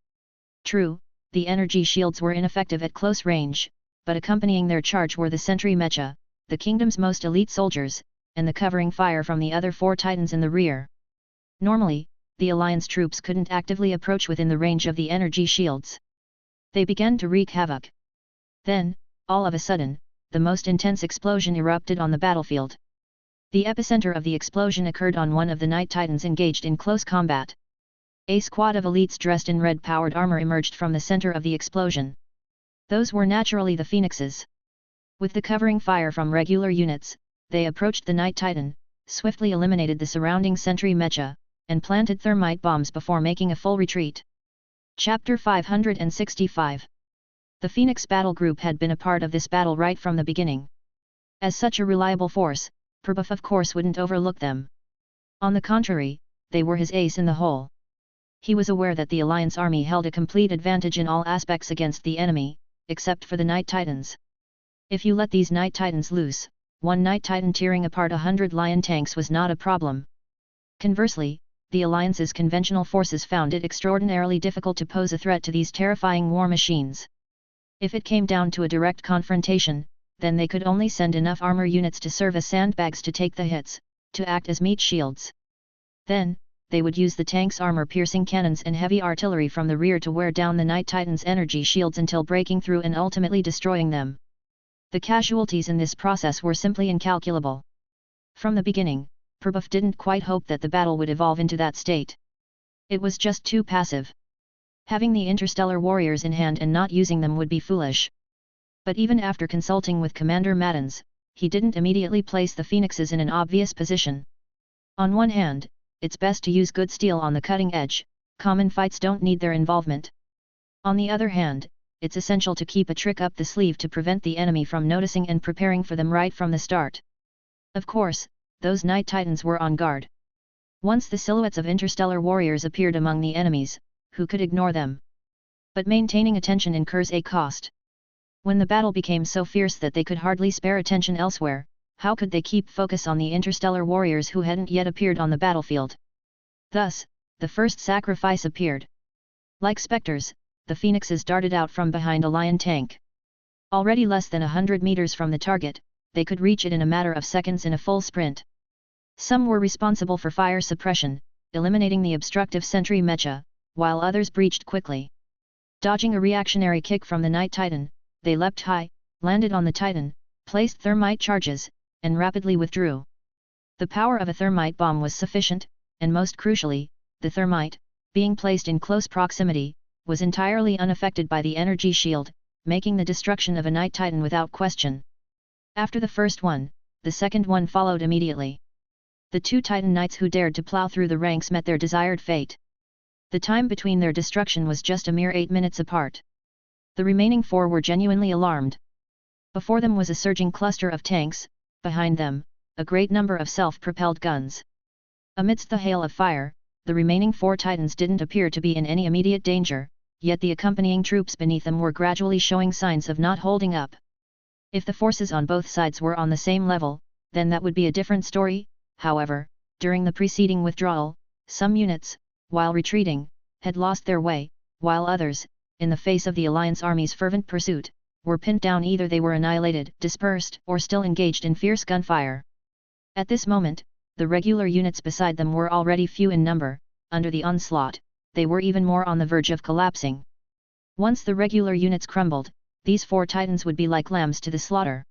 True, the energy shields were ineffective at close range, but accompanying their charge were the sentry mecha, the kingdom's most elite soldiers, and the covering fire from the other 4 Titans in the rear. Normally, the Alliance troops couldn't actively approach within the range of the energy shields. They began to wreak havoc. Then, all of a sudden, the most intense explosion erupted on the battlefield. The epicenter of the explosion occurred on one of the Night Titans engaged in close combat. A squad of elites dressed in red-powered armor emerged from the center of the explosion. Those were naturally the Phoenixes. With the covering fire from regular units, they approached the Night Titan, swiftly eliminated the surrounding sentry mecha, and planted thermite bombs before making a full retreat. Chapter 565. The Phoenix Battle Group had been a part of this battle right from the beginning. As such a reliable force, Prabuff of course wouldn't overlook them. On the contrary, they were his ace in the hole. He was aware that the Alliance army held a complete advantage in all aspects against the enemy, except for the Night Titans. If you let these Night Titans loose, one Night Titan tearing apart 100 Lion tanks was not a problem. Conversely, the Alliance's conventional forces found it extraordinarily difficult to pose a threat to these terrifying war machines. If it came down to a direct confrontation, then they could only send enough armor units to serve as sandbags to take the hits, to act as meat shields. Then, they would use the tanks' armor-piercing cannons and heavy artillery from the rear to wear down the Night Titans' energy shields until breaking through and ultimately destroying them. The casualties in this process were simply incalculable. From the beginning, Perbuff didn't quite hope that the battle would evolve into that state. It was just too passive. Having the interstellar warriors in hand and not using them would be foolish. But even after consulting with Commander Maddens, he didn't immediately place the Phoenixes in an obvious position. On one hand, it's best to use good steel on the cutting edge, common fights don't need their involvement. On the other hand, it's essential to keep a trick up the sleeve to prevent the enemy from noticing and preparing for them right from the start. Of course, those Night Titans were on guard. Once the silhouettes of interstellar warriors appeared among the enemies, who could ignore them? But maintaining attention incurs a cost. When the battle became so fierce that they could hardly spare attention elsewhere, how could they keep focus on the interstellar warriors who hadn't yet appeared on the battlefield? Thus, the first sacrifice appeared. Like specters, the Phoenixes darted out from behind a Lion tank. Already less than 100 meters from the target, they could reach it in a matter of seconds in a full sprint. Some were responsible for fire suppression, eliminating the obstructive sentry mecha, while others breached quickly. Dodging a reactionary kick from the Night Titan, they leapt high, landed on the Titan, placed thermite charges, and rapidly withdrew. The power of a thermite bomb was sufficient, and most crucially, the thermite, being placed in close proximity, was entirely unaffected by the energy shield, making the destruction of a Night Titan without question. After the first one, the second one followed immediately. The two Titan Knights who dared to plow through the ranks met their desired fate. The time between their destruction was just a mere 8 minutes apart. The remaining 4 were genuinely alarmed. Before them was a surging cluster of tanks, behind them, a great number of self-propelled guns. Amidst the hail of fire, the remaining 4 Titans didn't appear to be in any immediate danger, yet the accompanying troops beneath them were gradually showing signs of not holding up. If the forces on both sides were on the same level, then that would be a different story. However, during the preceding withdrawal, some units, while retreating, had lost their way, while others, in the face of the Alliance army's fervent pursuit, were pinned down. Either they were annihilated, dispersed, or still engaged in fierce gunfire. At this moment, the regular units beside them were already few in number. Under the onslaught, they were even more on the verge of collapsing. Once the regular units crumbled, these 4 Titans would be like lambs to the slaughter.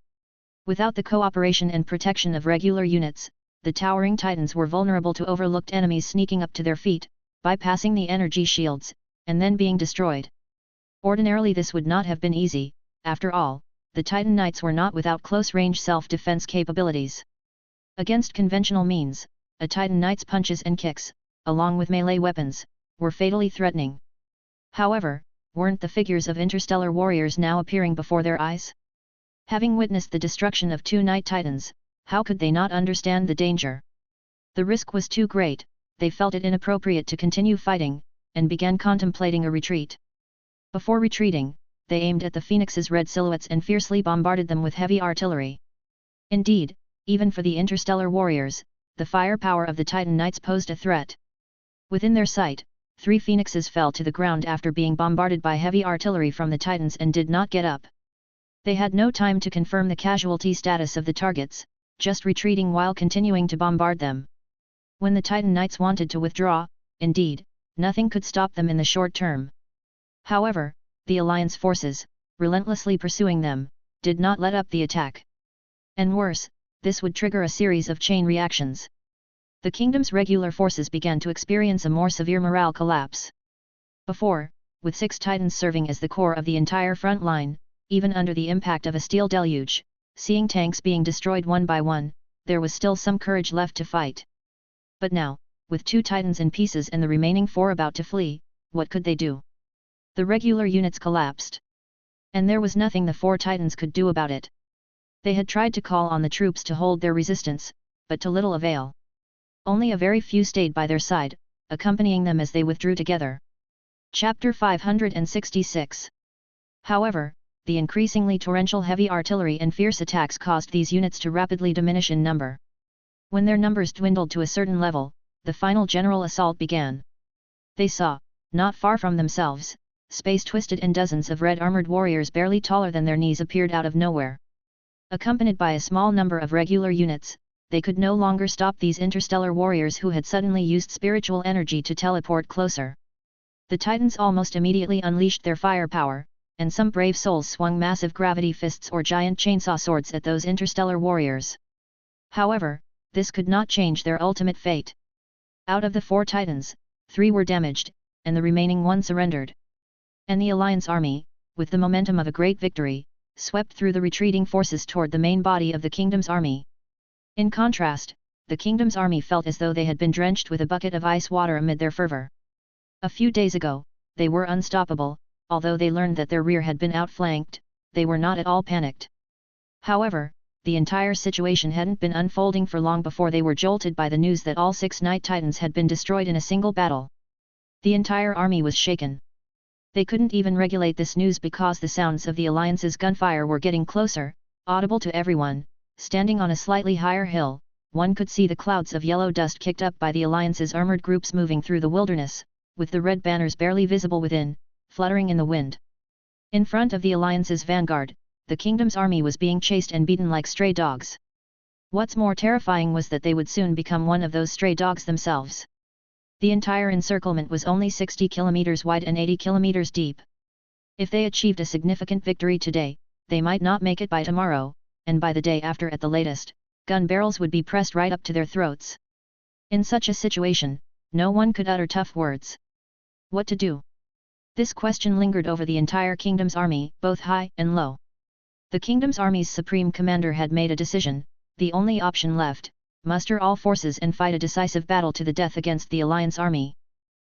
Without the cooperation and protection of regular units, the towering Titans were vulnerable to overlooked enemies sneaking up to their feet, bypassing the energy shields, and then being destroyed. Ordinarily this would not have been easy. After all, the Titan Knights were not without close-range self-defense capabilities. Against conventional means, a Titan Knight's punches and kicks, along with melee weapons, were fatally threatening. However, weren't the figures of interstellar warriors now appearing before their eyes? Having witnessed the destruction of 2 Night Titans, how could they not understand the danger? The risk was too great, they felt it inappropriate to continue fighting, and began contemplating a retreat. Before retreating, they aimed at the Phoenix's red silhouettes and fiercely bombarded them with heavy artillery. Indeed, even for the interstellar warriors, the firepower of the Titan Knights posed a threat. Within their sight, 3 Phoenixes fell to the ground after being bombarded by heavy artillery from the Titans and did not get up. They had no time to confirm the casualty status of the targets, just retreating while continuing to bombard them. When the Titan Knights wanted to withdraw, indeed, nothing could stop them in the short term. However, the Alliance forces, relentlessly pursuing them, did not let up the attack. And worse, this would trigger a series of chain reactions. The kingdom's regular forces began to experience a more severe morale collapse. Before, with 6 Titans serving as the core of the entire front line, even under the impact of a steel deluge, seeing tanks being destroyed one by one, there was still some courage left to fight. But now, with 2 Titans in pieces and the remaining 4 about to flee, what could they do? The regular units collapsed. And there was nothing the 4 Titans could do about it. They had tried to call on the troops to hold their resistance, but to little avail. Only a very few stayed by their side, accompanying them as they withdrew together. Chapter 566. However, the increasingly torrential heavy artillery and fierce attacks caused these units to rapidly diminish in number. When their numbers dwindled to a certain level, the final general assault began. They saw, not far from themselves, space-twisted and dozens of red-armored warriors barely taller than their knees appeared out of nowhere. Accompanied by a small number of regular units, they could no longer stop these interstellar warriors who had suddenly used spiritual energy to teleport closer. The Titans almost immediately unleashed their firepower, and some brave souls swung massive gravity fists or giant chainsaw swords at those interstellar warriors. However, this could not change their ultimate fate. Out of the 4 Titans, 3 were damaged, and the remaining 1 surrendered. And the Alliance army, with the momentum of a great victory, swept through the retreating forces toward the main body of the Kingdom's army. In contrast, the Kingdom's army felt as though they had been drenched with a bucket of ice water amid their fervor. A few days ago, they were unstoppable. Although they learned that their rear had been outflanked, they were not at all panicked. However, the entire situation hadn't been unfolding for long before they were jolted by the news that all 6 Night Titans had been destroyed in a single battle. The entire army was shaken. They couldn't even regulate this news because the sounds of the Alliance's gunfire were getting closer, audible to everyone. Standing on a slightly higher hill, one could see the clouds of yellow dust kicked up by the Alliance's armored groups moving through the wilderness, with the red banners barely visible within, fluttering in the wind. In front of the Alliance's vanguard, the Kingdom's army was being chased and beaten like stray dogs. What's more terrifying was that they would soon become one of those stray dogs themselves. The entire encirclement was only 60 kilometers wide and 80 kilometers deep. If they achieved a significant victory today, they might not make it by tomorrow, and by the day after at the latest, gun barrels would be pressed right up to their throats. In such a situation, no one could utter tough words. What to do? This question lingered over the entire Kingdom's army, both high and low. The Kingdom's army's supreme commander had made a decision: the only option left, muster all forces and fight a decisive battle to the death against the Alliance army.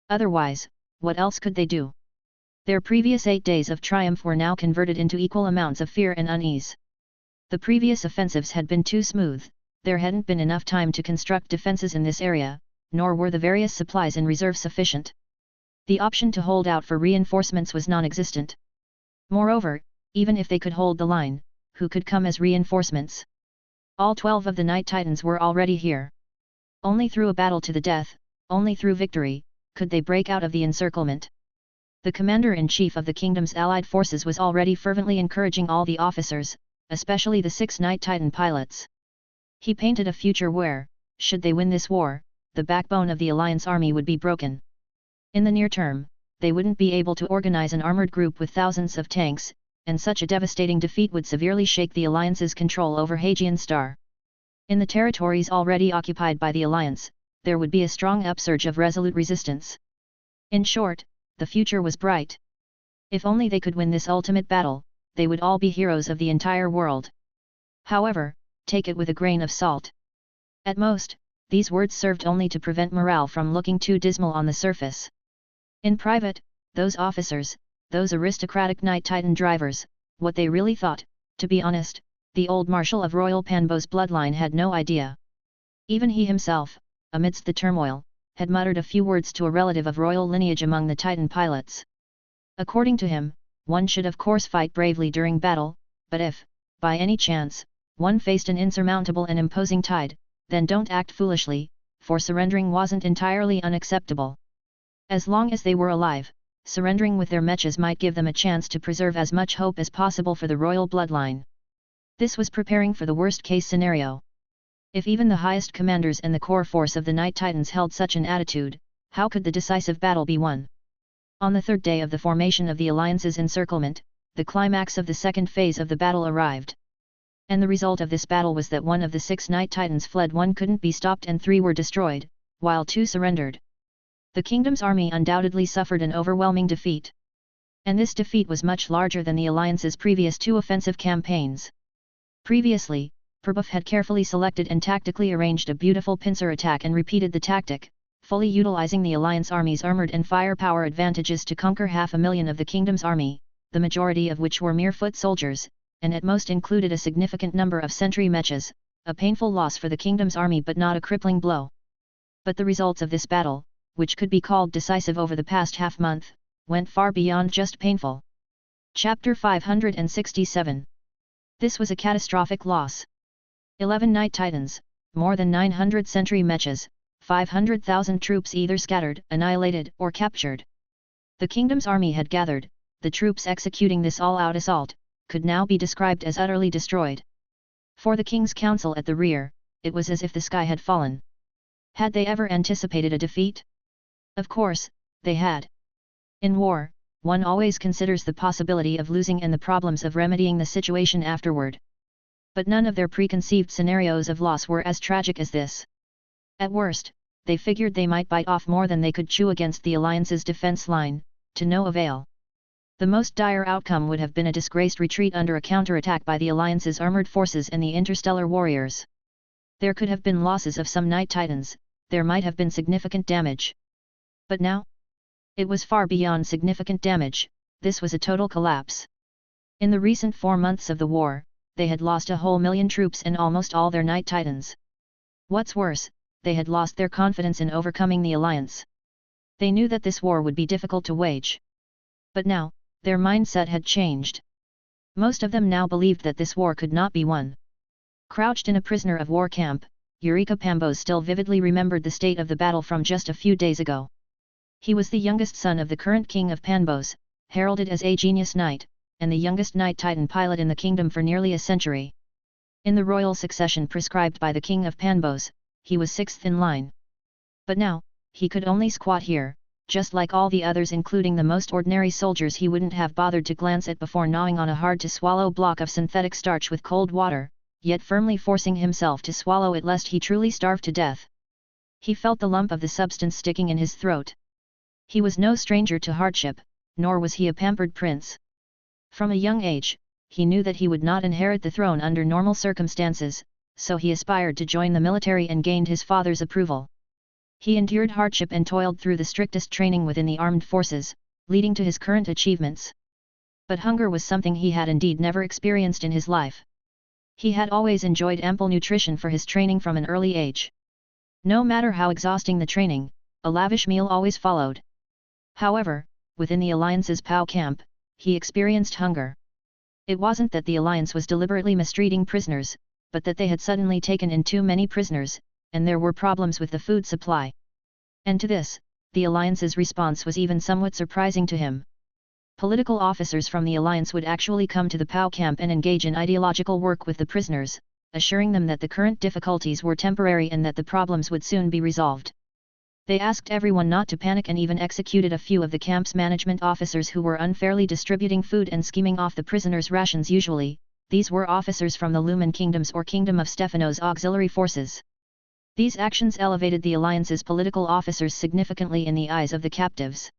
Otherwise, what else could they do? Their previous 8 days of triumph were now converted into equal amounts of fear and unease. The previous offensives had been too smooth, there hadn't been enough time to construct defenses in this area, nor were the various supplies in reserve sufficient. The option to hold out for reinforcements was non-existent. Moreover, even if they could hold the line, who could come as reinforcements? All 12 of the Night Titans were already here. Only through a battle to the death, only through victory, could they break out of the encirclement. The commander-in-chief of the Kingdom's allied forces was already fervently encouraging all the officers, especially the 6 Night Titan pilots. He painted a future where, should they win this war, the backbone of the Alliance army would be broken. In the near term, they wouldn't be able to organize an armored group with thousands of tanks, and such a devastating defeat would severely shake the Alliance's control over Hagian Star. In the territories already occupied by the Alliance, there would be a strong upsurge of resolute resistance. In short, the future was bright. If only they could win this ultimate battle, they would all be heroes of the entire world. However, take it with a grain of salt. At most, these words served only to prevent morale from looking too dismal on the surface. In private, those officers, those aristocratic Night Titan drivers, what they really thought, to be honest, the old Marshal of Royal Panbo's bloodline had no idea. Even he himself, amidst the turmoil, had muttered a few words to a relative of royal lineage among the Titan pilots. According to him, one should of course fight bravely during battle, but if, by any chance, one faced an insurmountable and imposing tide, then don't act foolishly, for surrendering wasn't entirely unacceptable. As long as they were alive, surrendering with their mechas might give them a chance to preserve as much hope as possible for the royal bloodline. This was preparing for the worst-case scenario. If even the highest commanders and the core force of the Night Titans held such an attitude, how could the decisive battle be won? On the 3rd day of the formation of the Alliance's encirclement, the climax of the 2nd phase of the battle arrived. And the result of this battle was that 1 of the 6 Night Titans fled, 1 couldn't be stopped and 3 were destroyed, while 2 surrendered. The Kingdom's army undoubtedly suffered an overwhelming defeat. And this defeat was much larger than the Alliance's previous 2 offensive campaigns. Previously, Perbuff had carefully selected and tactically arranged a beautiful pincer attack and repeated the tactic, fully utilizing the Alliance army's armored and firepower advantages to conquer 500,000 of the Kingdom's army, the majority of which were mere foot soldiers, and at most included a significant number of sentry mechas, a painful loss for the Kingdom's army but not a crippling blow. But the results of this battle, which could be called decisive over the past half-month, went far beyond just painful. Chapter 567. This was a catastrophic loss. 11 Night Titans, more than 900 sentry mechas, 500,000 troops either scattered, annihilated, or captured. The kingdom's army had gathered, the troops executing this all-out assault, could now be described as utterly destroyed. For the king's council at the rear, it was as if the sky had fallen. Had they ever anticipated a defeat? Of course, they had. In war, one always considers the possibility of losing and the problems of remedying the situation afterward. But none of their preconceived scenarios of loss were as tragic as this. At worst, they figured they might bite off more than they could chew against the Alliance's defense line, to no avail. The most dire outcome would have been a disgraced retreat under a counterattack by the Alliance's armored forces and the interstellar warriors. There could have been losses of some Night Titans, there might have been significant damage. But now? It was far beyond significant damage, this was a total collapse. In the recent 4 months of the war, they had lost a whole million troops and almost all their Night Titans. What's worse, they had lost their confidence in overcoming the Alliance. They knew that this war would be difficult to wage. But now, their mindset had changed. Most of them now believed that this war could not be won. Crouched in a prisoner of war camp, Eureka Pambos still vividly remembered the state of the battle from just a few days ago. He was the youngest son of the current king of Pambos, heralded as a genius knight, and the youngest Night Titan pilot in the kingdom for nearly a century. In the royal succession prescribed by the king of Pambos, he was 6th in line. But now, he could only squat here, just like all the others, including the most ordinary soldiers he wouldn't have bothered to glance at before gnawing on a hard-to-swallow block of synthetic starch with cold water, yet firmly forcing himself to swallow it lest he truly starve to death. He felt the lump of the substance sticking in his throat. He was no stranger to hardship, nor was he a pampered prince. From a young age, he knew that he would not inherit the throne under normal circumstances, so he aspired to join the military and gained his father's approval. He endured hardship and toiled through the strictest training within the armed forces, leading to his current achievements. But hunger was something he had indeed never experienced in his life. He had always enjoyed ample nutrition for his training from an early age. No matter how exhausting the training, a lavish meal always followed. However, within the Alliance's POW camp, he experienced hunger. It wasn't that the Alliance was deliberately mistreating prisoners, but that they had suddenly taken in too many prisoners, and there were problems with the food supply. And to this, the Alliance's response was even somewhat surprising to him. Political officers from the Alliance would actually come to the POW camp and engage in ideological work with the prisoners, assuring them that the current difficulties were temporary and that the problems would soon be resolved. They asked everyone not to panic and even executed a few of the camp's management officers who were unfairly distributing food and skimming off the prisoners' rations. Usually, these were officers from the Lumen Kingdoms or Kingdom of Stephanos auxiliary forces. These actions elevated the Alliance's political officers significantly in the eyes of the captives.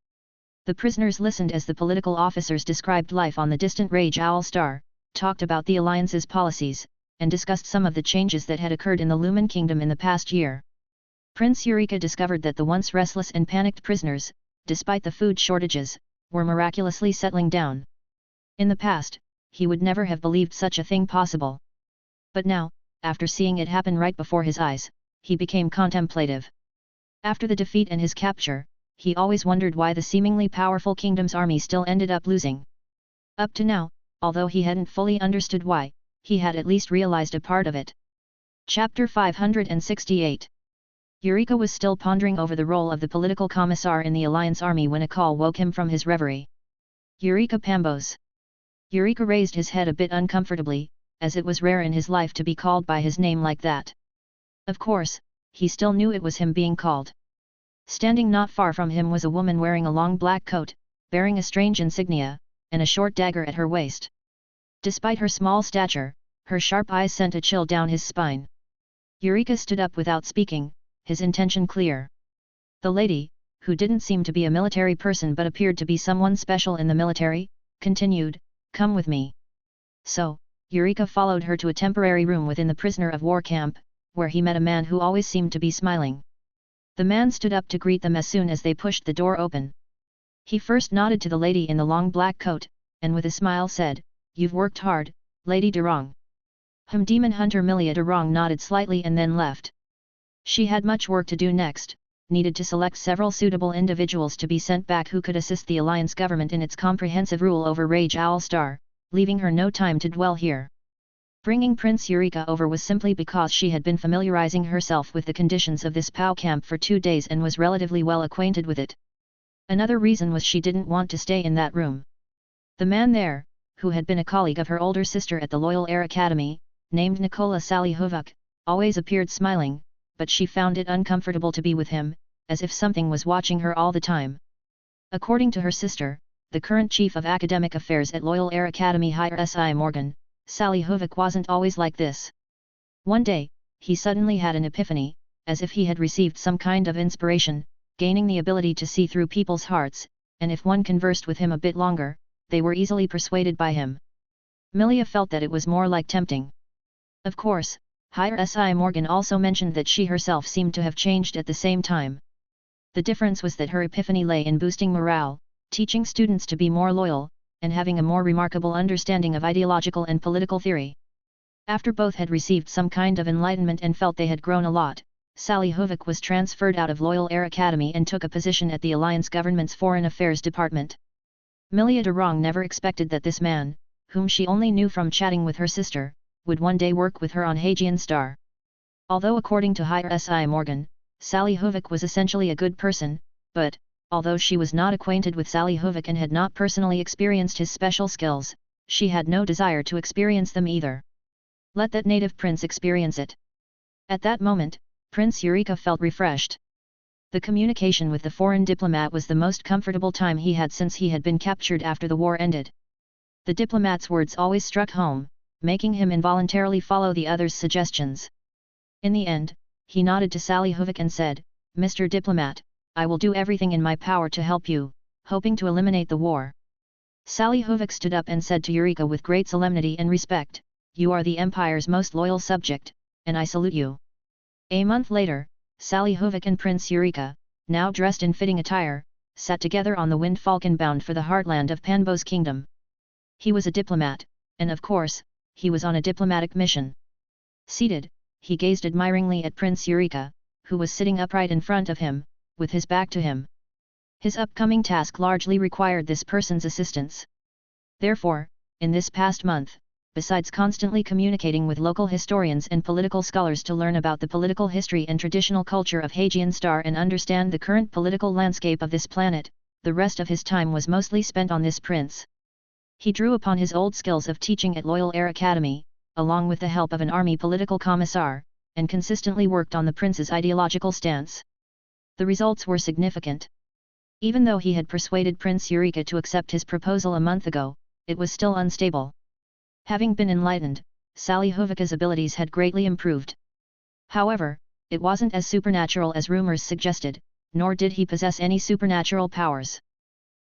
The prisoners listened as the political officers described life on the distant Rage Owl Star, talked about the Alliance's policies, and discussed some of the changes that had occurred in the Lumen Kingdom in the past year. Prince Eureka discovered that the once restless and panicked prisoners, despite the food shortages, were miraculously settling down. In the past, he would never have believed such a thing possible. But now, after seeing it happen right before his eyes, he became contemplative. After the defeat and his capture, he always wondered why the seemingly powerful kingdom's army still ended up losing. Up to now, although he hadn't fully understood why, he had at least realized a part of it. Chapter 568. Eureka was still pondering over the role of the political commissar in the Alliance army when a call woke him from his reverie. Eureka Pambos. Eureka raised his head a bit uncomfortably, as it was rare in his life to be called by his name like that. Of course, he still knew it was him being called. Standing not far from him was a woman wearing a long black coat, bearing a strange insignia, and a short dagger at her waist. Despite her small stature, her sharp eyes sent a chill down his spine. Eureka stood up without speaking, his intention clear. The lady, who didn't seem to be a military person but appeared to be someone special in the military, continued, "Come with me." So, Eureka followed her to a temporary room within the prisoner of war camp, where he met a man who always seemed to be smiling. The man stood up to greet them as soon as they pushed the door open. He first nodded to the lady in the long black coat, and with a smile said, "You've worked hard, Lady Durong." Demon Hunter Milia Durong nodded slightly and then left. She had much work to do next, needed to select several suitable individuals to be sent back who could assist the alliance government in its comprehensive rule over Rage Owl Star, leaving her no time to dwell here. Bringing Prince Eureka over was simply because she had been familiarizing herself with the conditions of this POW camp for 2 days and was relatively well acquainted with it. Another reason was she didn't want to stay in that room. The man there, who had been a colleague of her older sister at the Loyal Air Academy, named Nikola Salihovic, always appeared smiling, but she found it uncomfortable to be with him, as if something was watching her all the time. According to her sister, the current chief of academic affairs at Loyal Air Academy Higher Morgan, Salihovic wasn't always like this. One day, he suddenly had an epiphany, as if he had received some kind of inspiration, gaining the ability to see through people's hearts, and if one conversed with him a bit longer, they were easily persuaded by him. Milia felt that it was more like tempting. Of course, Higher Morgan also mentioned that she herself seemed to have changed at the same time. The difference was that her epiphany lay in boosting morale, teaching students to be more loyal, and having a more remarkable understanding of ideological and political theory. After both had received some kind of enlightenment and felt they had grown a lot, Salihovic was transferred out of Loyal Air Academy and took a position at the Alliance government's Foreign Affairs Department. Milia de Rong never expected that this man, whom she only knew from chatting with her sister, would one day work with her on Hagian Star. Although according to Higher Morgan, Salihovic was essentially a good person, but, although she was not acquainted with Salihovic and had not personally experienced his special skills, she had no desire to experience them either. Let that native prince experience it. At that moment, Prince Eureka felt refreshed. The communication with the foreign diplomat was the most comfortable time he had since he had been captured after the war ended. The diplomat's words always struck home, making him involuntarily follow the other's suggestions. In the end, he nodded to Salihovic and said, "Mr. Diplomat, I will do everything in my power to help you, hoping to eliminate the war." Salihovic stood up and said to Eureka with great solemnity and respect, "You are the Empire's most loyal subject, and I salute you." A month later, Salihovic and Prince Eureka, now dressed in fitting attire, sat together on the Wind Falcon bound for the heartland of Panbo's kingdom. He was a diplomat, and of course, he was on a diplomatic mission. Seated, he gazed admiringly at Prince Eureka, who was sitting upright in front of him, with his back to him. His upcoming task largely required this person's assistance. Therefore, in this past month, besides constantly communicating with local historians and political scholars to learn about the political history and traditional culture of Hagian Star and understand the current political landscape of this planet, the rest of his time was mostly spent on this prince. He drew upon his old skills of teaching at Loyal Air Academy, along with the help of an army political commissar, and consistently worked on the prince's ideological stance. The results were significant. Even though he had persuaded Prince Eureka to accept his proposal a month ago, it was still unstable. Having been enlightened, Salihovic's abilities had greatly improved. However, it wasn't as supernatural as rumors suggested, nor did he possess any supernatural powers.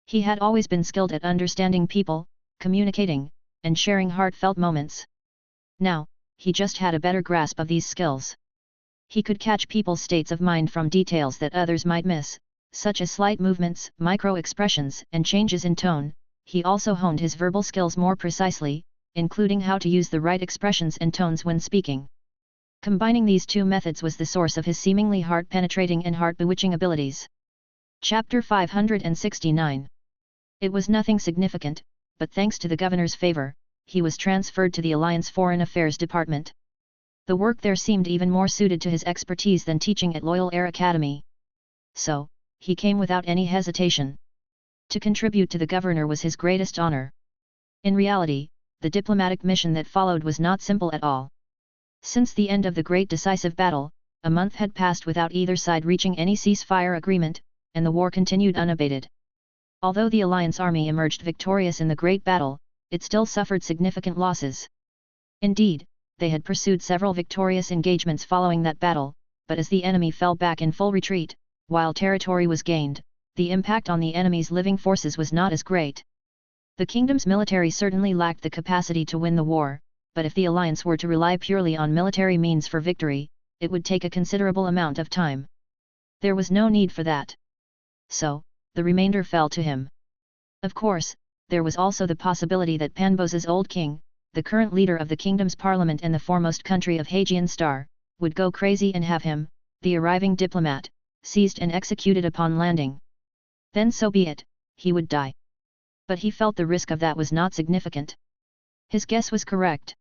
He had always been skilled at understanding people, communicating, and sharing heartfelt moments. Now, he just had a better grasp of these skills. He could catch people's states of mind from details that others might miss, such as slight movements, micro-expressions, and changes in tone. He also honed his verbal skills more precisely, including how to use the right expressions and tones when speaking. Combining these two methods was the source of his seemingly heart-penetrating and heart-bewitching abilities. Chapter 569. It was nothing significant, but thanks to the governor's favor, he was transferred to the Alliance Foreign Affairs Department. The work there seemed even more suited to his expertise than teaching at Loyal Air Academy. So, he came without any hesitation. To contribute to the governor was his greatest honor. In reality, the diplomatic mission that followed was not simple at all. Since the end of the great decisive battle, a month had passed without either side reaching any ceasefire agreement, and the war continued unabated. Although the Alliance army emerged victorious in the great battle, it still suffered significant losses. Indeed, they had pursued several victorious engagements following that battle, but as the enemy fell back in full retreat, while territory was gained, the impact on the enemy's living forces was not as great. The kingdom's military certainly lacked the capacity to win the war, but if the alliance were to rely purely on military means for victory, it would take a considerable amount of time. There was no need for that. So, the remainder fell to him. Of course, there was also the possibility that Panbo's old king, the current leader of the kingdom's parliament and the foremost country of Hagian Star, would go crazy and have him, the arriving diplomat, seized and executed upon landing. Then so be it, he would die. But he felt the risk of that was not significant. His guess was correct.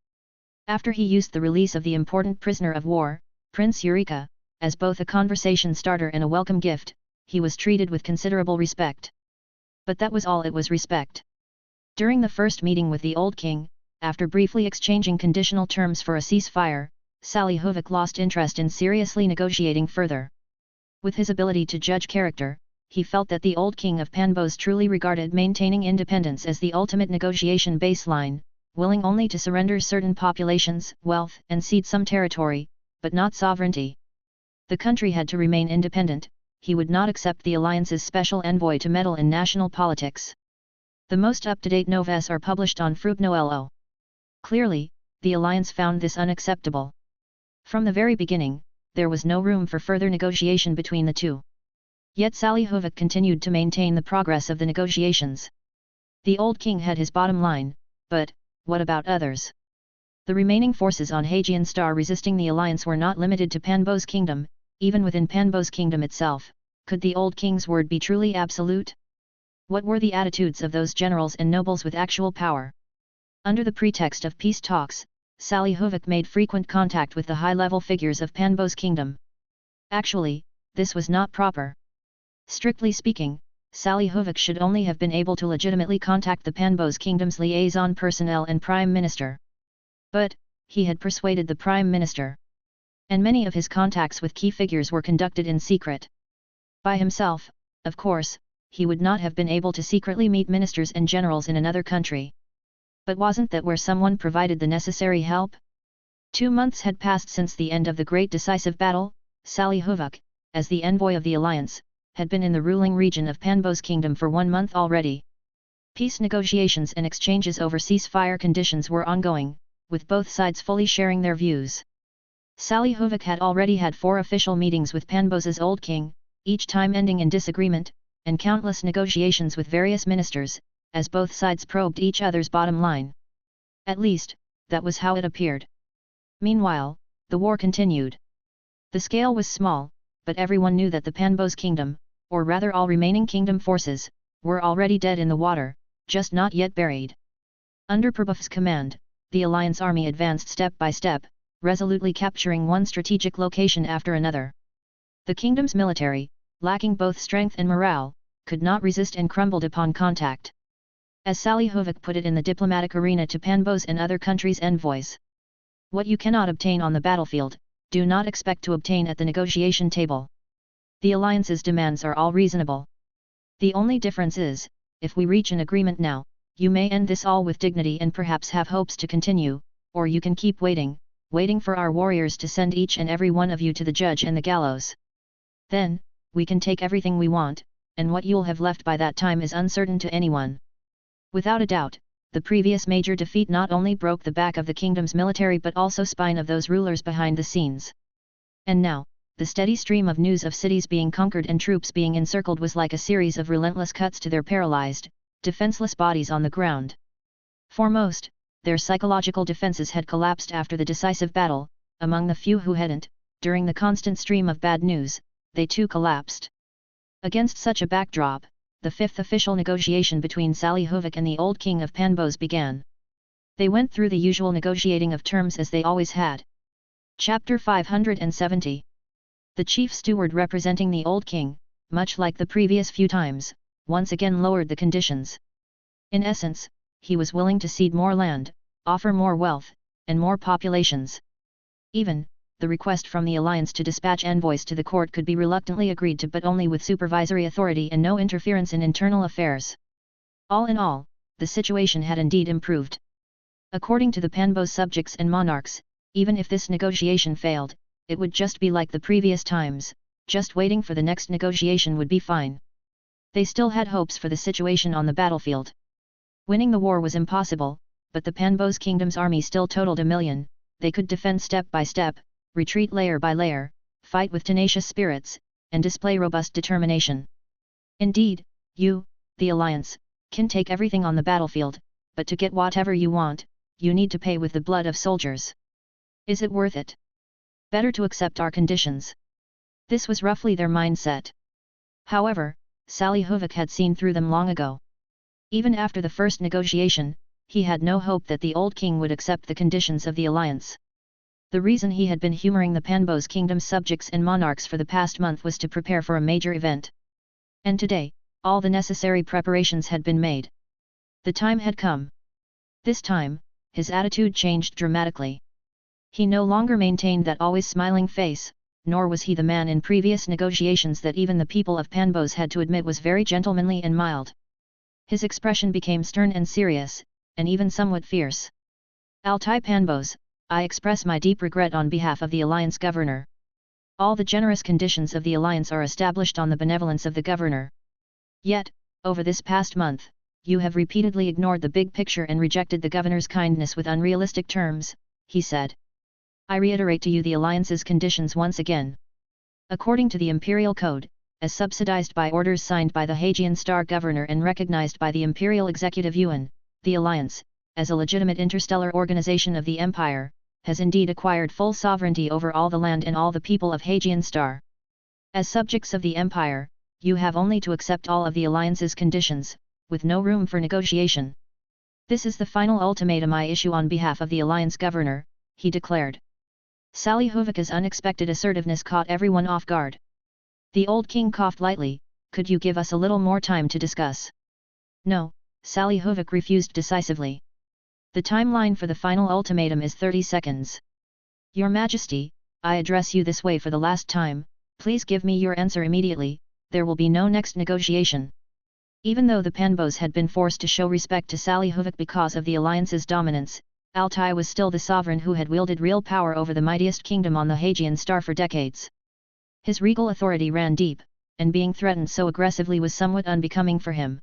After he used the release of the important prisoner of war, Prince Eureka, as both a conversation starter and a welcome gift, he was treated with considerable respect. But that was all, it was respect. During the first meeting with the old king, after briefly exchanging conditional terms for a ceasefire, Salyhovic lost interest in seriously negotiating further. With his ability to judge character, he felt that the old king of Panbos truly regarded maintaining independence as the ultimate negotiation baseline, willing only to surrender certain populations, wealth, and cede some territory, but not sovereignty. The country had to remain independent. He would not accept the alliance's special envoy to meddle in national politics. The most up-to-date novellas are published on Frugnoelo. Clearly, the alliance found this unacceptable. From the very beginning, there was no room for further negotiation between the two. Yet Salyhovic continued to maintain the progress of the negotiations. The old king had his bottom line, but what about others? The remaining forces on Hagian Star resisting the alliance were not limited to Panbos Kingdom. Even within Panbos Kingdom itself, could the old king's word be truly absolute? What were the attitudes of those generals and nobles with actual power? Under the pretext of peace talks, Salyhovic made frequent contact with the high-level figures of Panbos Kingdom. Actually, this was not proper. Strictly speaking, Salyhovic should only have been able to legitimately contact the Panbos Kingdom's liaison personnel and Prime Minister. But, he had persuaded the Prime Minister. And many of his contacts with key figures were conducted in secret. By himself, of course, he would not have been able to secretly meet ministers and generals in another country. But wasn't that where someone provided the necessary help? 2 months had passed since the end of the great decisive battle. Salyhovic, as the envoy of the alliance, had been in the ruling region of Panbos Kingdom for 1 month already. Peace negotiations and exchanges over ceasefire conditions were ongoing, with both sides fully sharing their views. Salyhovic had already had 4 official meetings with Panbos's old king, each time ending in disagreement, and countless negotiations with various ministers, as both sides probed each other's bottom line. At least, that was how it appeared. Meanwhile, the war continued. The scale was small, but everyone knew that the Panbos Kingdom, or rather all remaining kingdom forces, were already dead in the water, just not yet buried. Under Prabhuv's command, the alliance army advanced step by step, resolutely capturing one strategic location after another. The kingdom's military, lacking both strength and morale, could not resist and crumbled upon contact. As Salyhovic put it in the diplomatic arena to Panbos and other countries' envoys, "What you cannot obtain on the battlefield, do not expect to obtain at the negotiation table. The alliance's demands are all reasonable. The only difference is, if we reach an agreement now, you may end this all with dignity and perhaps have hopes to continue, or you can keep waiting for our warriors to send each and every one of you to the judge and the gallows. Then, we can take everything we want, and what you'll have left by that time is uncertain to anyone." Without a doubt, the previous major defeat not only broke the back of the kingdom's military but also spine of those rulers behind the scenes. And now, the steady stream of news of cities being conquered and troops being encircled was like a series of relentless cuts to their paralyzed, defenseless bodies on the ground. For most, their psychological defenses had collapsed after the decisive battle. Among the few who hadn't, during the constant stream of bad news, they too collapsed. Against such a backdrop, the 5th official negotiation between Salyhovic and the old king of Panbos began. They went through the usual negotiating of terms as they always had. Chapter 570. The chief steward representing the old king, much like the previous few times, once again lowered the conditions. In essence, he was willing to cede more land, offer more wealth, and more populations. Even, the request from the alliance to dispatch envoys to the court could be reluctantly agreed to, but only with supervisory authority and no interference in internal affairs. All in all, the situation had indeed improved. According to the Panbos subjects and monarchs, even if this negotiation failed, it would just be like the previous times, just waiting for the next negotiation would be fine. They still had hopes for the situation on the battlefield. Winning the war was impossible, but the Panbos kingdom's army still totaled 1 million. They could defend step by step, retreat layer by layer, fight with tenacious spirits, and display robust determination. Indeed, you, the alliance, can take everything on the battlefield, but to get whatever you want, you need to pay with the blood of soldiers. Is it worth it? Better to accept our conditions. This was roughly their mindset. However, Sally Huvik had seen through them long ago. Even after the first negotiation, he had no hope that the old king would accept the conditions of the alliance. The reason he had been humoring the Panbos kingdom's subjects and monarchs for the past month was to prepare for a major event. And today, all the necessary preparations had been made. The time had come. This time, his attitude changed dramatically. He no longer maintained that always smiling face, nor was he the man in previous negotiations that even the people of Panbos had to admit was very gentlemanly and mild. His expression became stern and serious, and even somewhat fierce. Altai Panbos, I express my deep regret on behalf of the Alliance Governor. All the generous conditions of the Alliance are established on the benevolence of the Governor. Yet, over this past month, you have repeatedly ignored the big picture and rejected the Governor's kindness with unrealistic terms, he said. I reiterate to you the Alliance's conditions once again. According to the Imperial Code, as subsidized by orders signed by the Hagian Star Governor and recognized by the Imperial Executive Yuan, the Alliance, as a legitimate interstellar organization of the Empire, has indeed acquired full sovereignty over all the land and all the people of Hagian Star. As subjects of the Empire, you have only to accept all of the Alliance's conditions, with no room for negotiation. This is the final ultimatum I issue on behalf of the Alliance Governor, he declared. Sally Huvika's unexpected assertiveness caught everyone off guard. The old king coughed lightly. Could you give us a little more time to discuss? No, Sally Huvik refused decisively. The timeline for the final ultimatum is 30 seconds. Your Majesty, I address you this way for the last time, please give me your answer immediately, there will be no next negotiation. Even though the Panbos had been forced to show respect to Sally Huvik because of the Alliance's dominance, Altai was still the sovereign who had wielded real power over the mightiest kingdom on the Hagian Star for decades. His regal authority ran deep, and being threatened so aggressively was somewhat unbecoming for him.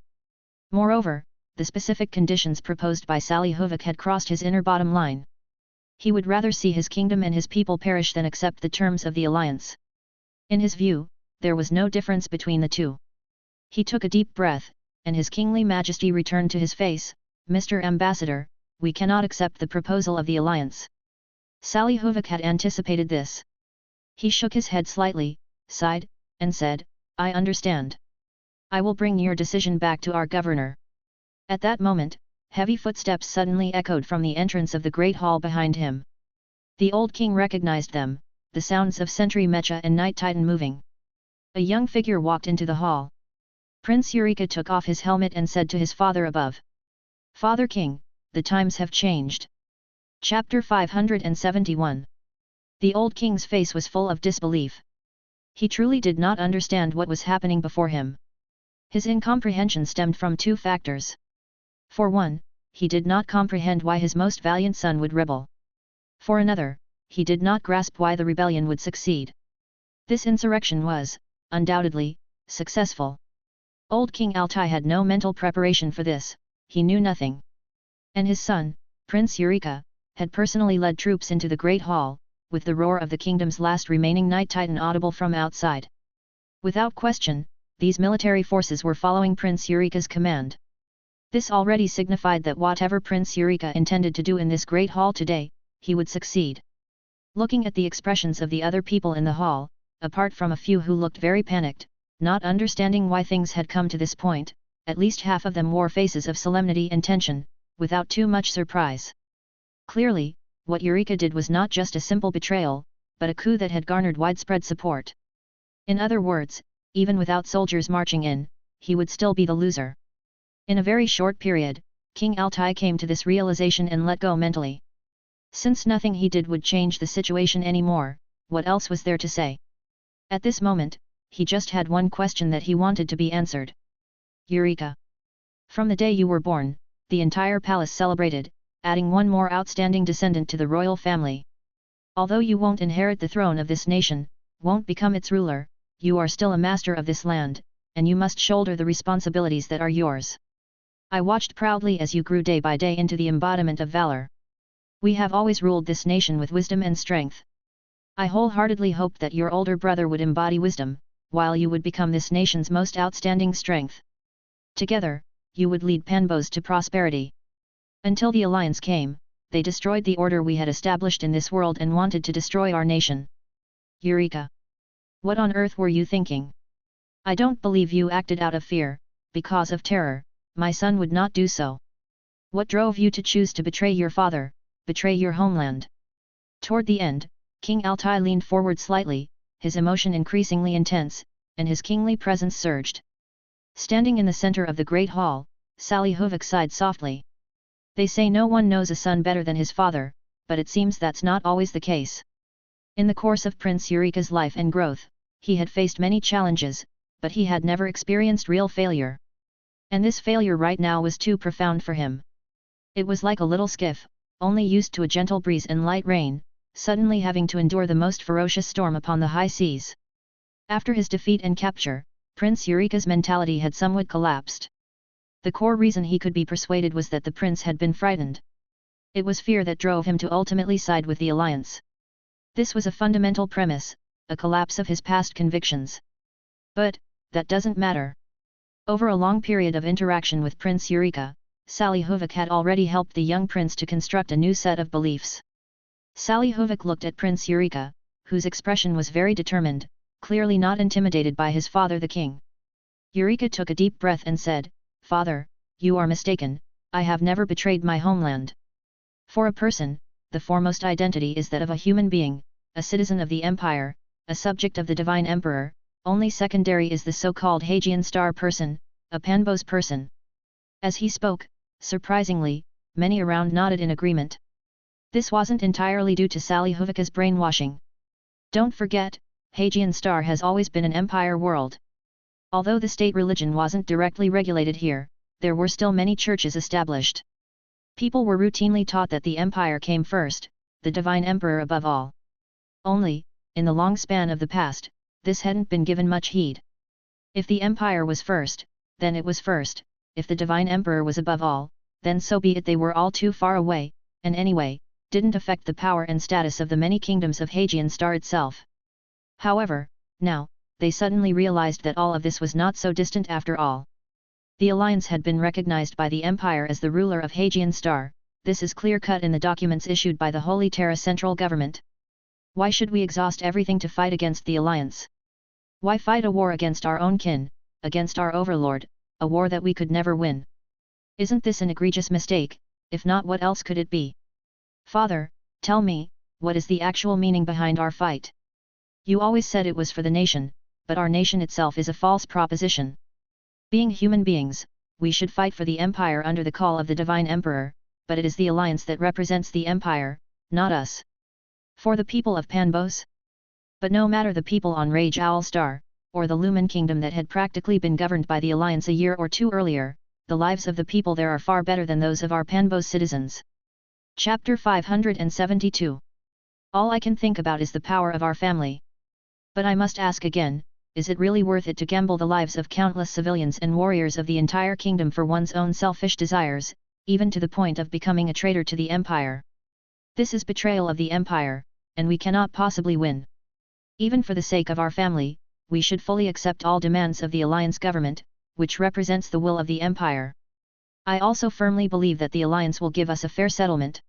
Moreover, the specific conditions proposed by Sally Huvik had crossed his inner bottom line. He would rather see his kingdom and his people perish than accept the terms of the alliance. In his view, there was no difference between the two. He took a deep breath, and his kingly majesty returned to his face. Mr. Ambassador, we cannot accept the proposal of the alliance. Sally Huvik had anticipated this. He shook his head slightly, sighed, and said, I understand. I will bring your decision back to our governor. At that moment, heavy footsteps suddenly echoed from the entrance of the great hall behind him. The old king recognized them, the sounds of Sentry Mecha and Night Titan moving. A young figure walked into the hall. Prince Eureka took off his helmet and said to his father above. Father King, the times have changed. Chapter 571. The old king's face was full of disbelief. He truly did not understand what was happening before him. His incomprehension stemmed from two factors. For one, he did not comprehend why his most valiant son would rebel. For another, he did not grasp why the rebellion would succeed. This insurrection was, undoubtedly, successful. Old King Altai had no mental preparation for this, he knew nothing. And his son, Prince Eureka, had personally led troops into the Great Hall, with the roar of the kingdom's last remaining Night Titan audible from outside. Without question, these military forces were following Prince Eureka's command. This already signified that whatever Prince Eureka intended to do in this Great Hall today, he would succeed. Looking at the expressions of the other people in the hall, apart from a few who looked very panicked, not understanding why things had come to this point, at least half of them wore faces of solemnity and tension, without too much surprise. Clearly, what Eureka did was not just a simple betrayal, but a coup that had garnered widespread support. In other words, even without soldiers marching in, he would still be the loser. In a very short period, King Altai came to this realization and let go mentally. Since nothing he did would change the situation anymore, what else was there to say? At this moment, he just had one question that he wanted to be answered. Eureka. From the day you were born, the entire palace celebrated, adding one more outstanding descendant to the royal family. Although you won't inherit the throne of this nation, won't become its ruler, you are still a master of this land, and you must shoulder the responsibilities that are yours. I watched proudly as you grew day by day into the embodiment of valor. We have always ruled this nation with wisdom and strength. I wholeheartedly hoped that your older brother would embody wisdom, while you would become this nation's most outstanding strength. Together, you would lead Panbos to prosperity. Until the alliance came, they destroyed the order we had established in this world and wanted to destroy our nation. Eureka. What on earth were you thinking? I don't believe you acted out of fear, because of terror. My son would not do so. What drove you to choose to betray your father, betray your homeland? Toward the end, King Altai leaned forward slightly, his emotion increasingly intense, and his kingly presence surged. Standing in the center of the great hall, Sally Hovik sighed softly. They say no one knows a son better than his father, but it seems that's not always the case. In the course of Prince Eureka's life and growth, he had faced many challenges, but he had never experienced real failure. And this failure right now was too profound for him. It was like a little skiff, only used to a gentle breeze and light rain, suddenly having to endure the most ferocious storm upon the high seas. After his defeat and capture, Prince Eureka's mentality had somewhat collapsed. The core reason he could be persuaded was that the prince had been frightened. It was fear that drove him to ultimately side with the alliance. This was a fundamental premise, a collapse of his past convictions. But, that doesn't matter. Over a long period of interaction with Prince Eureka, Sally Hovik had already helped the young prince to construct a new set of beliefs. Sally Hovik looked at Prince Eureka, whose expression was very determined, clearly not intimidated by his father the king. Eureka took a deep breath and said, "Father, you are mistaken, I have never betrayed my homeland. For a person, the foremost identity is that of a human being, a citizen of the empire, a subject of the divine emperor, only secondary is the so-called Hagian star person, a Panbos person." As he spoke, surprisingly, many around nodded in agreement. This wasn't entirely due to Sally Hovika's brainwashing. Don't forget, Hagian Star has always been an empire world. Although the state religion wasn't directly regulated here, there were still many churches established. People were routinely taught that the empire came first, the divine emperor above all. Only, in the long span of the past, this hadn't been given much heed. If the empire was first, then it was first, if the divine emperor was above all, then so be it. They were all too far away, and anyway, didn't affect the power and status of the many kingdoms of Hagian Star itself. However, now, they suddenly realized that all of this was not so distant after all. The alliance had been recognized by the empire as the ruler of Hagian Star. This is clear-cut in the documents issued by the Holy Terra central government. Why should we exhaust everything to fight against the alliance? Why fight a war against our own kin, against our overlord, a war that we could never win? Isn't this an egregious mistake? If not, what else could it be? Father, tell me, what is the actual meaning behind our fight? You always said it was for the nation, but our nation itself is a false proposition. Being human beings, we should fight for the empire under the call of the divine emperor, but it is the alliance that represents the empire, not us. For the people of Panbos? But no matter the people on Rage Owl Star, or the Lumen Kingdom that had practically been governed by the alliance a year or two earlier, the lives of the people there are far better than those of our Panbos citizens. Chapter 572. All I can think about is the power of our family. But I must ask again, is it really worth it to gamble the lives of countless civilians and warriors of the entire kingdom for one's own selfish desires, even to the point of becoming a traitor to the empire? This is betrayal of the empire, and we cannot possibly win. Even for the sake of our family, we should fully accept all demands of the alliance government, which represents the will of the empire. I also firmly believe that the alliance will give us a fair settlement.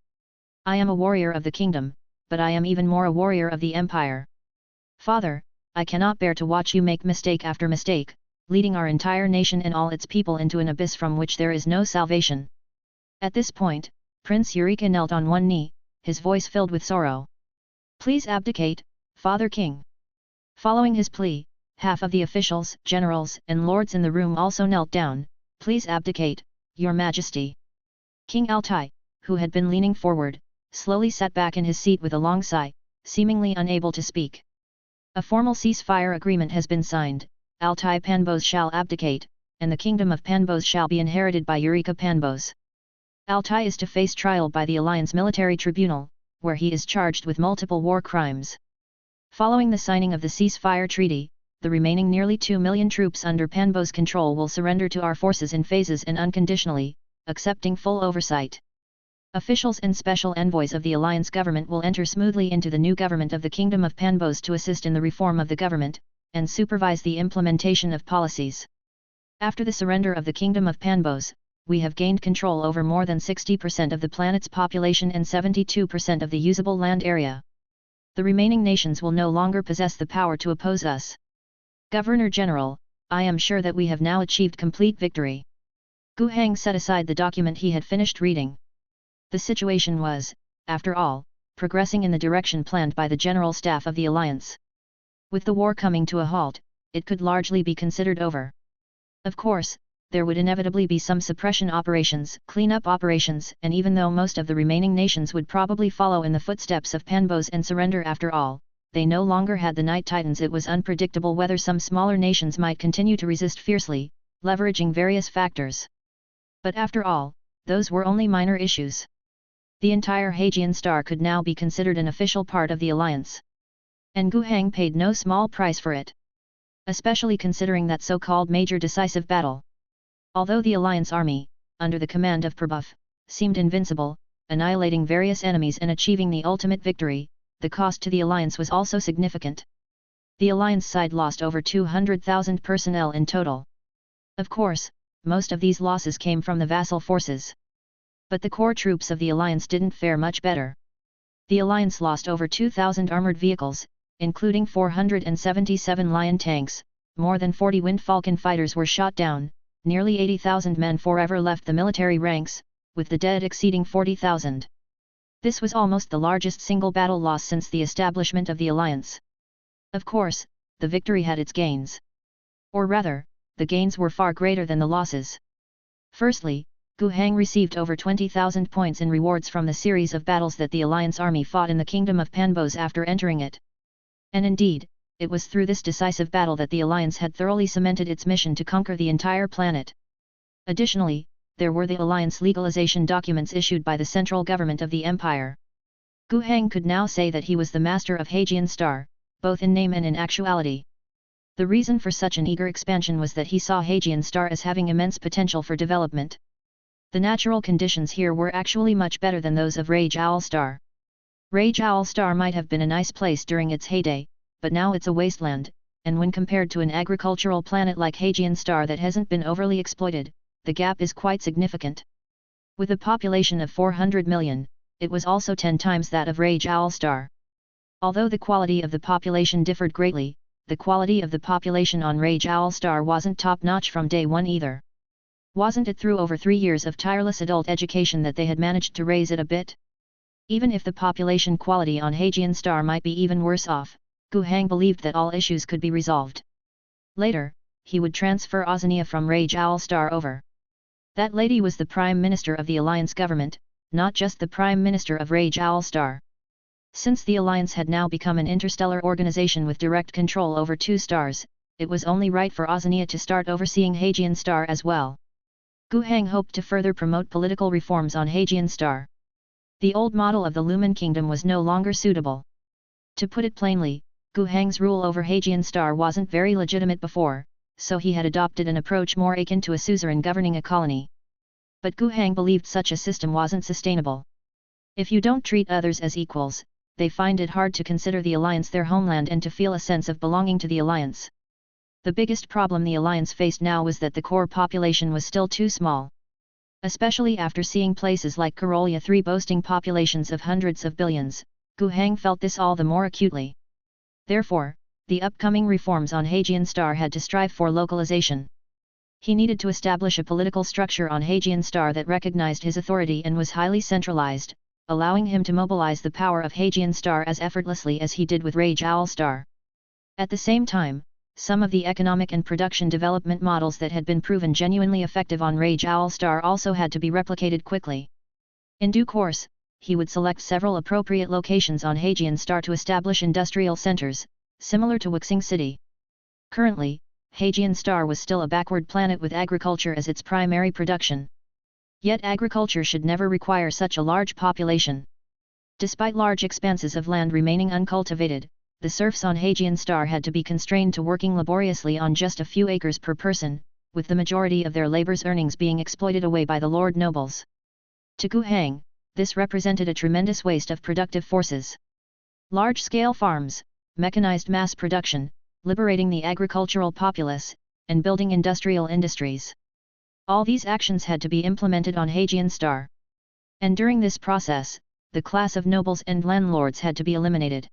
I am a warrior of the kingdom, but I am even more a warrior of the empire. Father, I cannot bear to watch you make mistake after mistake, leading our entire nation and all its people into an abyss from which there is no salvation. At this point, Prince Eureka knelt on one knee, his voice filled with sorrow. Please abdicate, Father King. Following his plea, half of the officials, generals, and lords in the room also knelt down. Please abdicate, Your Majesty. King Altai, who had been leaning forward, slowly sat back in his seat with a long sigh, seemingly unable to speak. A formal ceasefire agreement has been signed. Altai Panbos shall abdicate, and the kingdom of Panbos shall be inherited by Eureka Panbos. Altai is to face trial by the Alliance Military Tribunal, where he is charged with multiple war crimes. Following the signing of the ceasefire treaty, the remaining nearly 2 million troops under Panbos control will surrender to our forces in phases and unconditionally, accepting full oversight. Officials and special envoys of the alliance government will enter smoothly into the new government of the Kingdom of Panbos to assist in the reform of the government, and supervise the implementation of policies. After the surrender of the Kingdom of Panbos, we have gained control over more than 60% of the planet's population and 72% of the usable land area. The remaining nations will no longer possess the power to oppose us. Governor General, I am sure that we have now achieved complete victory. Gu Heng set aside the document he had finished reading. The situation was, after all, progressing in the direction planned by the General Staff of the Alliance. With the war coming to a halt, it could largely be considered over. Of course, there would inevitably be some suppression operations, cleanup operations, and even though most of the remaining nations would probably follow in the footsteps of Panbos and surrender after all, they no longer had the Night Titans. It was unpredictable whether some smaller nations might continue to resist fiercely, leveraging various factors. But after all, those were only minor issues. The entire Hagian Star could now be considered an official part of the Alliance. And Gu Heng paid no small price for it. Especially considering that so-called major decisive battle. Although the Alliance army, under the command of Prabhuv, seemed invincible, annihilating various enemies and achieving the ultimate victory, the cost to the Alliance was also significant. The Alliance side lost over 200,000 personnel in total. Of course, most of these losses came from the vassal forces. But the core troops of the Alliance didn't fare much better. The Alliance lost over 2,000 armored vehicles, including 477 Lion tanks, more than 40 Wind Falcon fighters were shot down, nearly 80,000 men forever left the military ranks, with the dead exceeding 40,000. This was almost the largest single battle loss since the establishment of the Alliance. Of course, the victory had its gains. Or rather, the gains were far greater than the losses. Firstly, Gu Heng received over 20,000 points in rewards from the series of battles that the Alliance army fought in the kingdom of Panbos after entering it. And indeed, it was through this decisive battle that the Alliance had thoroughly cemented its mission to conquer the entire planet. Additionally, there were the Alliance legalization documents issued by the central government of the Empire. Gu Heng could now say that he was the master of Hagian Star, both in name and in actuality. The reason for such an eager expansion was that he saw Hagian Star as having immense potential for development. The natural conditions here were actually much better than those of Rage Owl Star. Rage Owl Star might have been a nice place during its heyday, but now it's a wasteland, and when compared to an agricultural planet like Hagian Star that hasn't been overly exploited, the gap is quite significant. With a population of 400 million, it was also 10 times that of Rage Owl Star. Although the quality of the population differed greatly, the quality of the population on Rage Owl Star wasn't top-notch from day one either. Wasn't it through over 3 years of tireless adult education that they had managed to raise it a bit? Even if the population quality on Hagian Star might be even worse off, Gu Heng believed that all issues could be resolved. Later, he would transfer Ozania from Rage Owl Star over. That lady was the Prime Minister of the Alliance government, not just the Prime Minister of Rage Owl Star. Since the Alliance had now become an interstellar organization with direct control over 2 stars, it was only right for Ozania to start overseeing Hagian Star as well. Gu Heng hoped to further promote political reforms on Hagian Star. The old model of the Lumen Kingdom was no longer suitable. To put it plainly, Gu Heng's rule over Hagian Star wasn't very legitimate before, so he had adopted an approach more akin to a suzerain governing a colony. But Gu Heng believed such a system wasn't sustainable. If you don't treat others as equals, they find it hard to consider the Alliance their homeland and to feel a sense of belonging to the Alliance. The biggest problem the Alliance faced now was that the core population was still too small. Especially after seeing places like Karolia 3 boasting populations of hundreds of billions, Gu Heng felt this all the more acutely. Therefore, the upcoming reforms on Hagian Star had to strive for localization. He needed to establish a political structure on Hagian Star that recognized his authority and was highly centralized, allowing him to mobilize the power of Hagian Star as effortlessly as he did with Rage Owl Star. At the same time, some of the economic and production development models that had been proven genuinely effective on Rage Owl Star also had to be replicated quickly. In due course, he would select several appropriate locations on Hagian Star to establish industrial centers, similar to Wuxing City. Currently, Hagian Star was still a backward planet with agriculture as its primary production. Yet agriculture should never require such a large population. Despite large expanses of land remaining uncultivated, the serfs on Hagian Star had to be constrained to working laboriously on just a few acres per person, with the majority of their labor's earnings being exploited away by the lord nobles. To Gu Heng, this represented a tremendous waste of productive forces. Large-scale farms, mechanized mass production, liberating the agricultural populace, and building industrial industries. All these actions had to be implemented on Hagian Star. And during this process, the class of nobles and landlords had to be eliminated.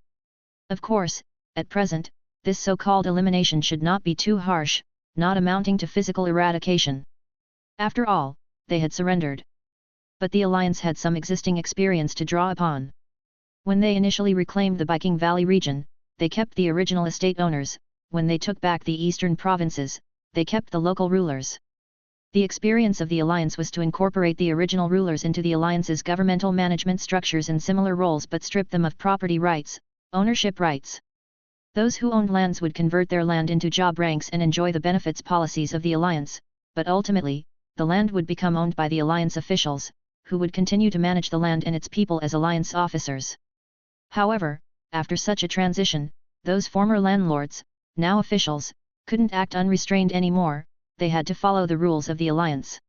Of course, at present, this so-called elimination should not be too harsh, not amounting to physical eradication. After all, they had surrendered. But the Alliance had some existing experience to draw upon. When they initially reclaimed the Viking Valley region, they kept the original estate owners. When they took back the eastern provinces, they kept the local rulers. The experience of the Alliance was to incorporate the original rulers into the Alliance's governmental management structures and similar roles but strip them of property rights, ownership rights. Those who owned lands would convert their land into job ranks and enjoy the benefits policies of the Alliance, but ultimately, the land would become owned by the Alliance officials, who would continue to manage the land and its people as Alliance officers. However, after such a transition, those former landlords, now officials, couldn't act unrestrained anymore. They had to follow the rules of the Alliance.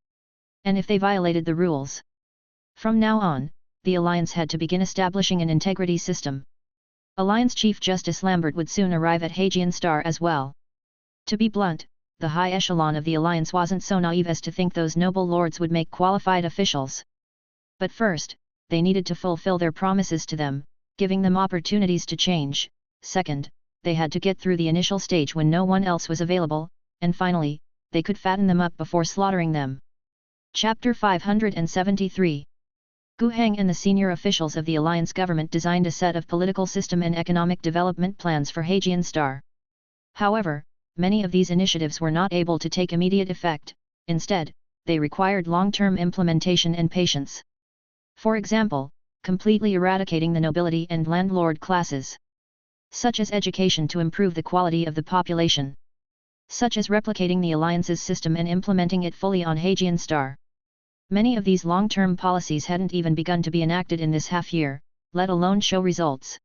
And if they violated the rules, from now on, the Alliance had to begin establishing an integrity system. Alliance Chief Justice Lambert would soon arrive at Hagian Star as well. To be blunt, the high echelon of the Alliance wasn't so naive as to think those noble lords would make qualified officials. But first, they needed to fulfill their promises to them, giving them opportunities to change. Second, they had to get through the initial stage when no one else was available, and finally, they could fatten them up before slaughtering them. Chapter 573. Gu Heng and the senior officials of the Alliance government designed a set of political system and economic development plans for Hagian Star. However, many of these initiatives were not able to take immediate effect. Instead, they required long-term implementation and patience. For example, completely eradicating the nobility and landlord classes. Such as education to improve the quality of the population. Such as replicating the Alliance's system and implementing it fully on Hagian Star. Many of these long-term policies hadn't even begun to be enacted in this half-year, let alone show results.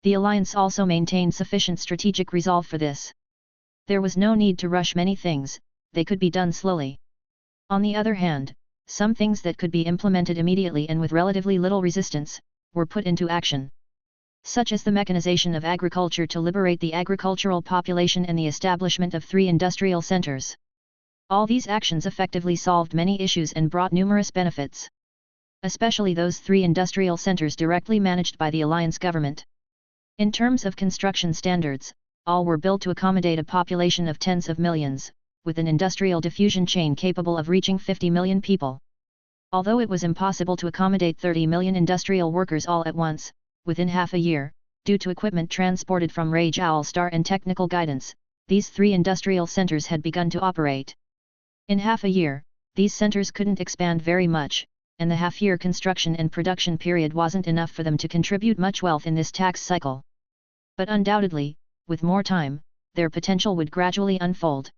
The Alliance also maintained sufficient strategic resolve for this. There was no need to rush many things, they could be done slowly. On the other hand, some things that could be implemented immediately and with relatively little resistance, were put into action. Such as the mechanization of agriculture to liberate the agricultural population and the establishment of 3 industrial centers. All these actions effectively solved many issues and brought numerous benefits. Especially those 3 industrial centers directly managed by the Alliance government. In terms of construction standards, all were built to accommodate a population of tens of millions, with an industrial diffusion chain capable of reaching 50 million people. Although it was impossible to accommodate 30 million industrial workers all at once, within half a year, due to equipment transported from Rage Owl Star and technical guidance, these 3 industrial centers had begun to operate. In half a year, these centers couldn't expand very much, and the half-year construction and production period wasn't enough for them to contribute much wealth in this tax cycle. But undoubtedly, with more time, their potential would gradually unfold.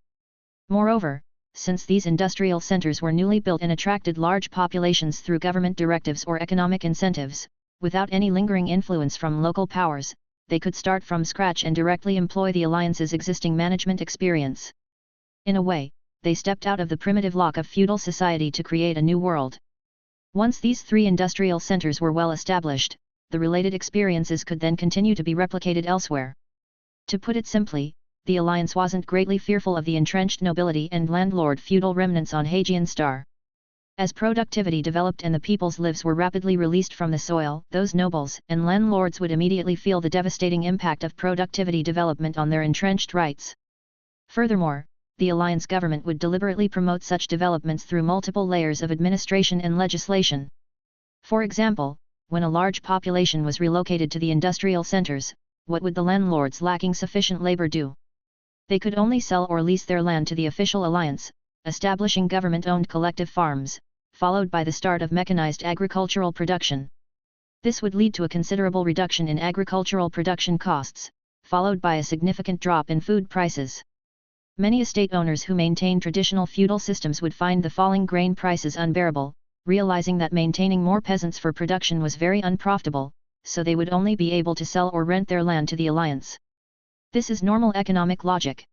Moreover, since these industrial centers were newly built and attracted large populations through government directives or economic incentives, without any lingering influence from local powers, they could start from scratch and directly employ the Alliance's existing management experience. In a way, they stepped out of the primitive lock of feudal society to create a new world. Once these 3 industrial centers were well established, the related experiences could then continue to be replicated elsewhere. To put it simply, the Alliance wasn't greatly fearful of the entrenched nobility and landlord feudal remnants on Hagian Star. As productivity developed and the people's lives were rapidly released from the soil, those nobles and landlords would immediately feel the devastating impact of productivity development on their entrenched rights. Furthermore, the Alliance government would deliberately promote such developments through multiple layers of administration and legislation. For example, when a large population was relocated to the industrial centers, what would the landlords lacking sufficient labor do? They could only sell or lease their land to the official Alliance, establishing government-owned collective farms, followed by the start of mechanized agricultural production. This would lead to a considerable reduction in agricultural production costs, followed by a significant drop in food prices. Many estate owners who maintained traditional feudal systems would find the falling grain prices unbearable, realizing that maintaining more peasants for production was very unprofitable, so they would only be able to sell or rent their land to the Alliance. This is normal economic logic.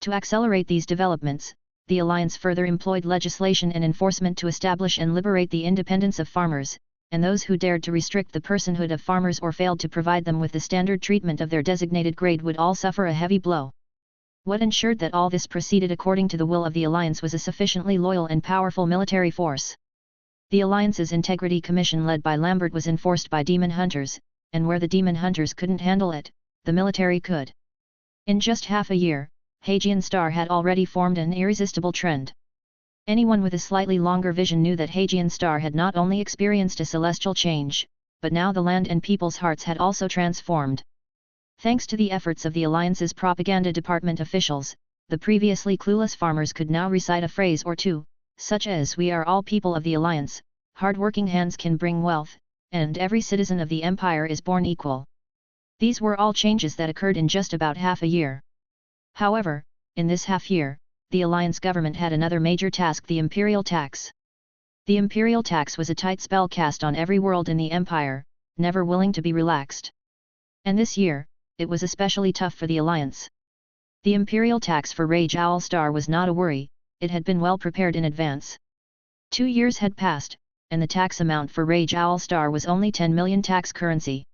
To accelerate these developments, the Alliance further employed legislation and enforcement to establish and liberate the independence of farmers, and those who dared to restrict the personhood of farmers or failed to provide them with the standard treatment of their designated grade would all suffer a heavy blow. What ensured that all this proceeded according to the will of the Alliance was a sufficiently loyal and powerful military force. The Alliance's Integrity Commission led by Lambert was enforced by demon hunters, and where the demon hunters couldn't handle it, the military could. In just half a year, Hagian Star had already formed an irresistible trend. Anyone with a slightly longer vision knew that Hagian Star had not only experienced a celestial change, but now the land and people's hearts had also transformed. Thanks to the efforts of the Alliance's propaganda department officials, the previously clueless farmers could now recite a phrase or two, such as "We are all people of the Alliance, hard-working hands can bring wealth, and every citizen of the Empire is born equal." These were all changes that occurred in just about half a year. However, in this half year, the Alliance government had another major task: the Imperial Tax. The Imperial Tax was a tight spell cast on every world in the Empire, never willing to be relaxed. And this year, it was especially tough for the Alliance. The Imperial Tax for Rage Owl Star was not a worry, it had been well prepared in advance. 2 years had passed, and the tax amount for Rage Owl Star was only 10 million tax currency.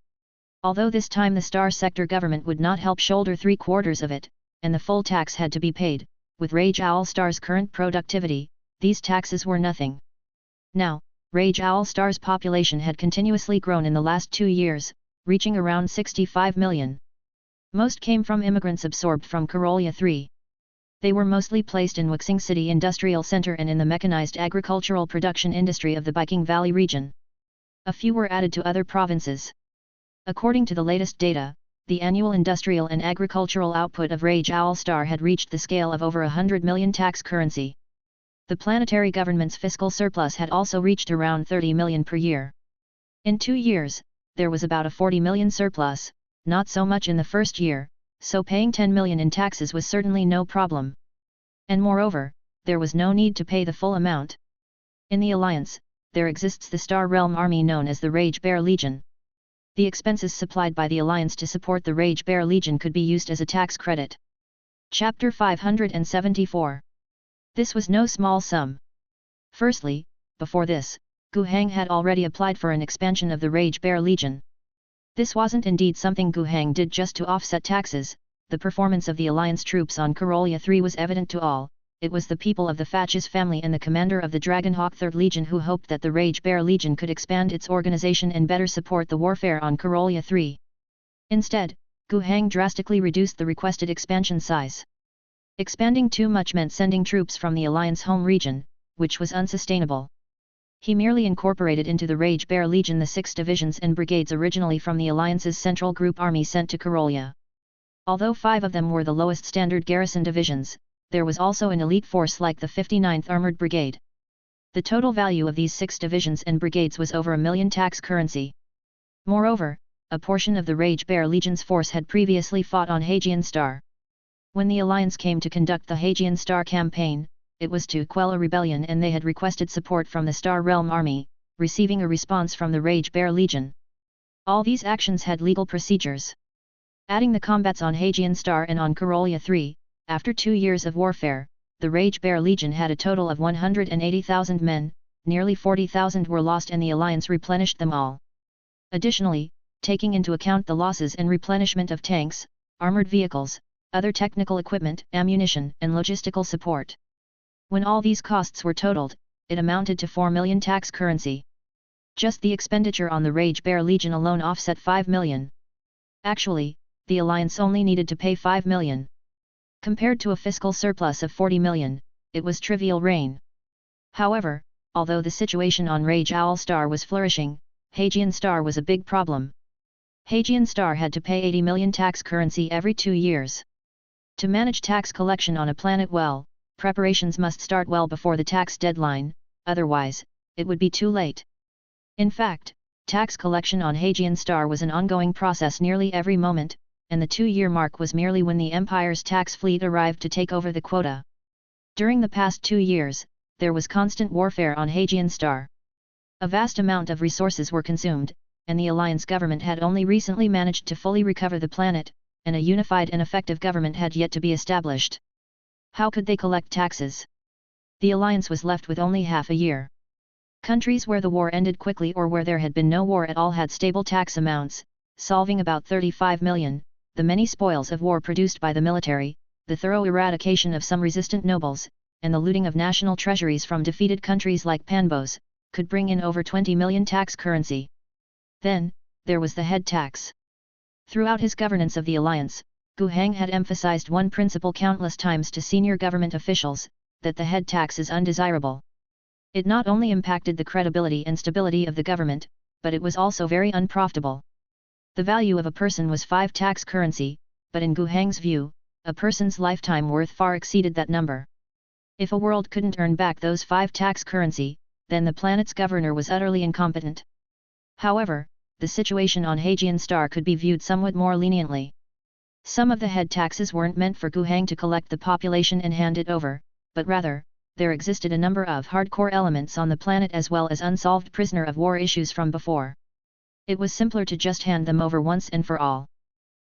Although this time the Star Sector government would not help shoulder 3/4 of it, and the full tax had to be paid, with Rage Owl Star's current productivity, these taxes were nothing. Now, Rage Owl Star's population had continuously grown in the last 2 years, reaching around 65 million. Most came from immigrants absorbed from Karolia 3. They were mostly placed in Wuxing City Industrial Center and in the mechanized agricultural production industry of the Biking Valley region. A few were added to other provinces. According to the latest data, the annual industrial and agricultural output of Rage Owl Star had reached the scale of over 100 million tax currency. The planetary government's fiscal surplus had also reached around 30 million per year. In 2 years, there was about a 40 million surplus, not so much in the first year, so paying 10 million in taxes was certainly no problem. And moreover, there was no need to pay the full amount. In the Alliance, there exists the Star Realm Army known as the Rage Bear Legion. The expenses supplied by the Alliance to support the Rage Bear Legion could be used as a tax credit. Chapter 574. This was no small sum. Firstly, before this, Gu Hang had already applied for an expansion of the Rage Bear Legion. This wasn't indeed something Gu Hang did just to offset taxes. The performance of the Alliance troops on Karolia 3 was evident to all. It was the people of the Fatches family and the commander of the Dragonhawk 3rd Legion who hoped that the Rage Bear Legion could expand its organization and better support the warfare on Karolia 3. Instead, Gu Hang drastically reduced the requested expansion size. Expanding too much meant sending troops from the Alliance home region, which was unsustainable. He merely incorporated into the Rage Bear Legion the 6 divisions and brigades originally from the Alliance's Central Group Army sent to Karolia. Although 5 of them were the lowest standard garrison divisions, there was also an elite force like the 59th Armored Brigade. The total value of these 6 divisions and brigades was over 1 million tax currency. Moreover, a portion of the Rage Bear Legion's force had previously fought on Hagian Star. When the Alliance came to conduct the Hagian Star campaign, it was to quell a rebellion and they had requested support from the Star Realm Army, receiving a response from the Rage Bear Legion. All these actions had legal procedures. Adding the combats on Hagian Star and on Karolia 3, after 2 years of warfare, the Rage Bear Legion had a total of 180,000 men, nearly 40,000 were lost and the Alliance replenished them all. Additionally, taking into account the losses and replenishment of tanks, armored vehicles, other technical equipment, ammunition, and logistical support. When all these costs were totaled, it amounted to 4 million tax currency. Just the expenditure on the Rage Bear Legion alone offset 5 million. Actually, the Alliance only needed to pay 5 million. Compared to a fiscal surplus of 40 million, it was trivial rain. However, although the situation on Rage Owl Star was flourishing, Hagian Star was a big problem. Hagian Star had to pay 80 million tax currency every 2 years. To manage tax collection on a planet well, preparations must start well before the tax deadline, otherwise, it would be too late. In fact, tax collection on Hagian Star was an ongoing process nearly every moment, and the 2-year mark was merely when the Empire's tax fleet arrived to take over the quota. During the past 2 years, there was constant warfare on Hagian Star. A vast amount of resources were consumed, and the Alliance government had only recently managed to fully recover the planet, and a unified and effective government had yet to be established. How could they collect taxes? The Alliance was left with only half a year. Countries where the war ended quickly or where there had been no war at all had stable tax amounts, solving about 35 million, the many spoils of war produced by the military, the thorough eradication of some resistant nobles, and the looting of national treasuries from defeated countries like Panbos, could bring in over 20 million tax currency. Then, there was the head tax. Throughout his governance of the alliance, Gu Heng had emphasized one principle countless times to senior government officials, that the head tax is undesirable. It not only impacted the credibility and stability of the government, but it was also very unprofitable. The value of a person was 5 tax currency, but in Gu Heng's view, a person's lifetime worth far exceeded that number. If a world couldn't earn back those 5 tax currency, then the planet's governor was utterly incompetent. However, the situation on Hajian Star could be viewed somewhat more leniently. Some of the head taxes weren't meant for Gu Heng to collect the population and hand it over, but rather, there existed a number of hardcore elements on the planet as well as unsolved prisoner of war issues from before. It was simpler to just hand them over once and for all.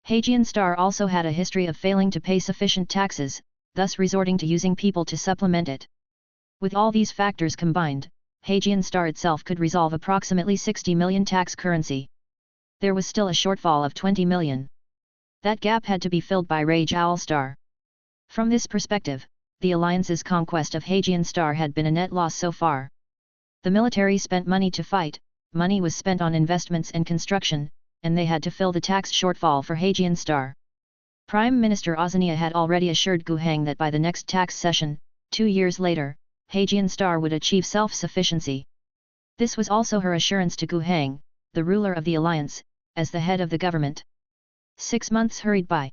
Hajian Star also had a history of failing to pay sufficient taxes, thus resorting to using people to supplement it. With all these factors combined, Hajian Star itself could resolve approximately 60 million tax currency. There was still a shortfall of 20 million. That gap had to be filled by Rage Owl Star. From this perspective, the Alliance's conquest of Hajian Star had been a net loss so far. The military spent money to fight, money was spent on investments and construction, and they had to fill the tax shortfall for Hajian Star. Prime Minister Ozania had already assured Gu Heng that by the next tax session, 2 years later, Hajian Star would achieve self-sufficiency. This was also her assurance to Gu Heng, the ruler of the alliance, as the head of the government. 6 months hurried by.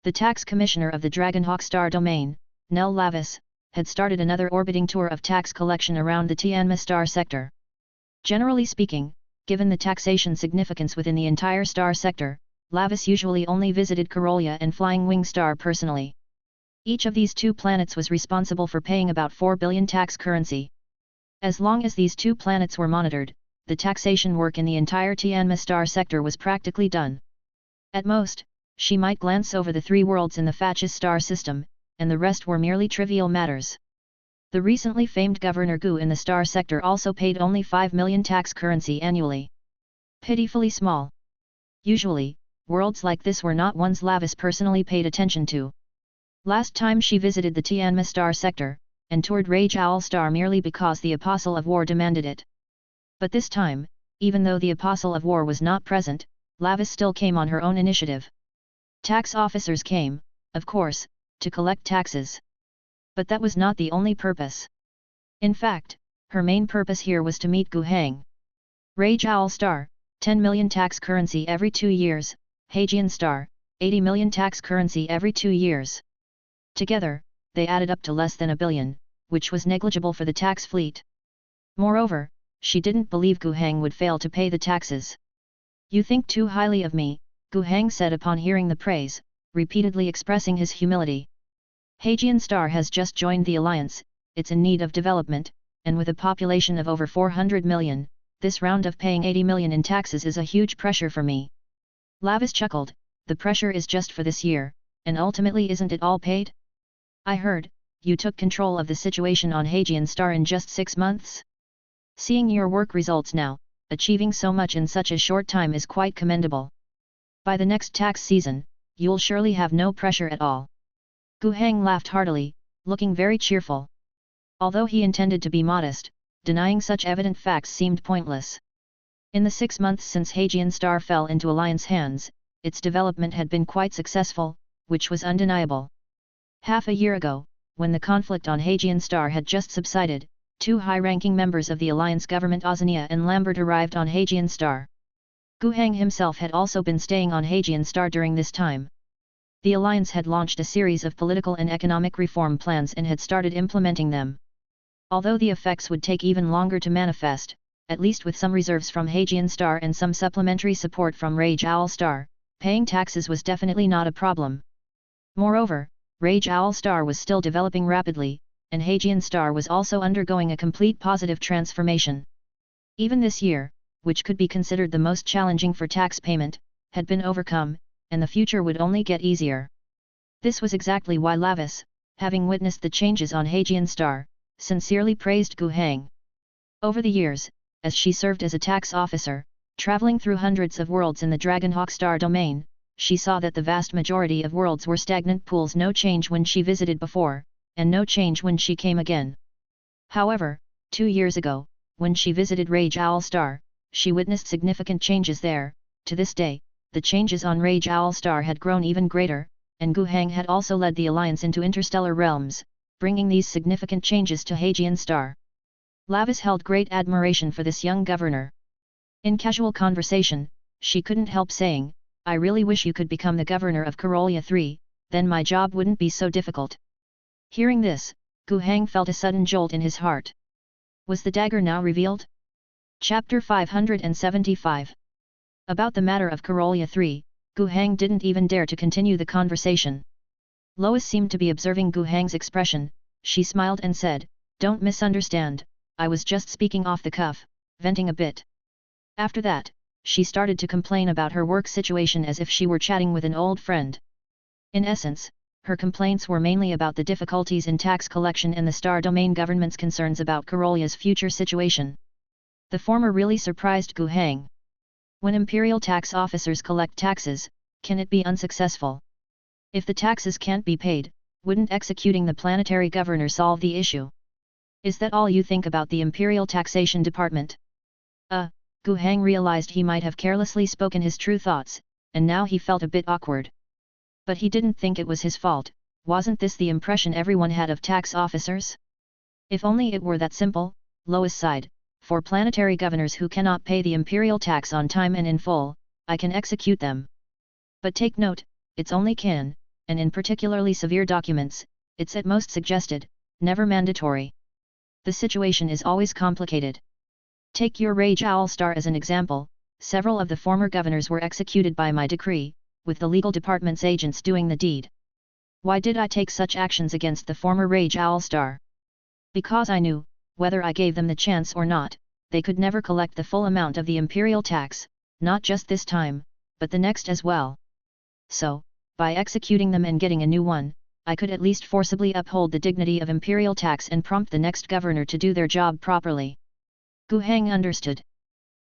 The tax commissioner of the Dragonhawk Star domain, Nell Lavis, had started another orbiting tour of tax collection around the Tianma Star sector. Generally speaking, given the taxation significance within the entire star sector, Lavis usually only visited Corollia and Flying Wing Star personally. Each of these 2 planets was responsible for paying about 4 billion tax currency. As long as these 2 planets were monitored, the taxation work in the entire Tianma Star sector was practically done. At most, she might glance over the 3 worlds in the Fatches star system, and the rest were merely trivial matters. The recently famed Governor Gu in the star sector also paid only 5 million tax currency annually. Pitifully small. Usually, worlds like this were not ones Lavis personally paid attention to. Last time she visited the Tianma Star sector, and toured Rage Owl Star merely because the Apostle of War demanded it. But this time, even though the Apostle of War was not present, Lavis still came on her own initiative. Tax officers came, of course, to collect taxes. But that was not the only purpose. In fact, her main purpose here was to meet Gu Heng. Rage Owl Star, 10 million tax currency every 2 years, Hajian Star, 80 million tax currency every 2 years. Together, they added up to less than 1 billion, which was negligible for the tax fleet. Moreover, she didn't believe Gu Heng would fail to pay the taxes. "You think too highly of me," Gu Heng said upon hearing the praise, repeatedly expressing his humility. Hajian Star has just joined the alliance, it's in need of development, and with a population of over 400 million, this round of paying 80 million in taxes is a huge pressure for me. Lavis chuckled, "The pressure is just for this year, and ultimately isn't it all paid? I heard, you took control of the situation on Hajian Star in just 6 months? Seeing your work results now, achieving so much in such a short time is quite commendable. By the next tax season, you'll surely have no pressure at all." Gu Heng laughed heartily, looking very cheerful. Although he intended to be modest, denying such evident facts seemed pointless. In the 6 months since Hajian Star fell into Alliance hands, its development had been quite successful, which was undeniable. Half a year ago, when the conflict on Hajian Star had just subsided, 2 high-ranking members of the Alliance government Ozania and Lambert arrived on Hajian Star. Gu Heng himself had also been staying on Hajian Star during this time. The Alliance had launched a series of political and economic reform plans and had started implementing them. Although the effects would take even longer to manifest, at least with some reserves from Hajian Star and some supplementary support from Rage Owl Star, paying taxes was definitely not a problem. Moreover, Rage Owl Star was still developing rapidly, and Hajian Star was also undergoing a complete positive transformation. Even this year, which could be considered the most challenging for tax payment, had been overcome, and the future would only get easier. This was exactly why Lavis, having witnessed the changes on Hajian Star, sincerely praised Gu Heng. Over the years, as she served as a tax officer, traveling through hundreds of worlds in the Dragonhawk Star domain, she saw that the vast majority of worlds were stagnant pools, no change when she visited before, and no change when she came again. However, 2 years ago, when she visited Rage Owl Star, she witnessed significant changes there. To this day, the changes on Rage Owl Star had grown even greater, and Gu Hang had also led the alliance into interstellar realms, bringing these significant changes to Heijian Star. Lavis held great admiration for this young governor. In casual conversation, she couldn't help saying, "I really wish you could become the governor of Karolia 3, then my job wouldn't be so difficult." Hearing this, Gu Hang felt a sudden jolt in his heart. Was the dagger now revealed? Chapter 575. About the matter of Karolia 3, Gu Hang didn't even dare to continue the conversation. Lois seemed to be observing Gu Hang's expression. She smiled and said, "Don't misunderstand, I was just speaking off the cuff, venting a bit." After that, she started to complain about her work situation as if she were chatting with an old friend. In essence, her complaints were mainly about the difficulties in tax collection and the Star Domain government's concerns about Karolia's future situation. The former really surprised Gu Hang. When imperial tax officers collect taxes, can it be unsuccessful? If the taxes can't be paid, wouldn't executing the planetary governor solve the issue? Is that all you think about the Imperial Taxation Department? Gu Hang realized he might have carelessly spoken his true thoughts, and now he felt a bit awkward. But he didn't think it was his fault. Wasn't this the impression everyone had of tax officers? If only it were that simple, Lois sighed. For planetary governors who cannot pay the imperial tax on time and in full, I can execute them. But take note, it's only can, and in particularly severe documents, it's at most suggested, never mandatory. The situation is always complicated. Take your Rage Owl Star as an example. Several of the former governors were executed by my decree, with the legal department's agents doing the deed. Why did I take such actions against the former Rage Owl Star? Because I knew, whether I gave them the chance or not, they could never collect the full amount of the imperial tax, not just this time, but the next as well. So, by executing them and getting a new one, I could at least forcibly uphold the dignity of imperial tax and prompt the next governor to do their job properly. Gu Hang understood.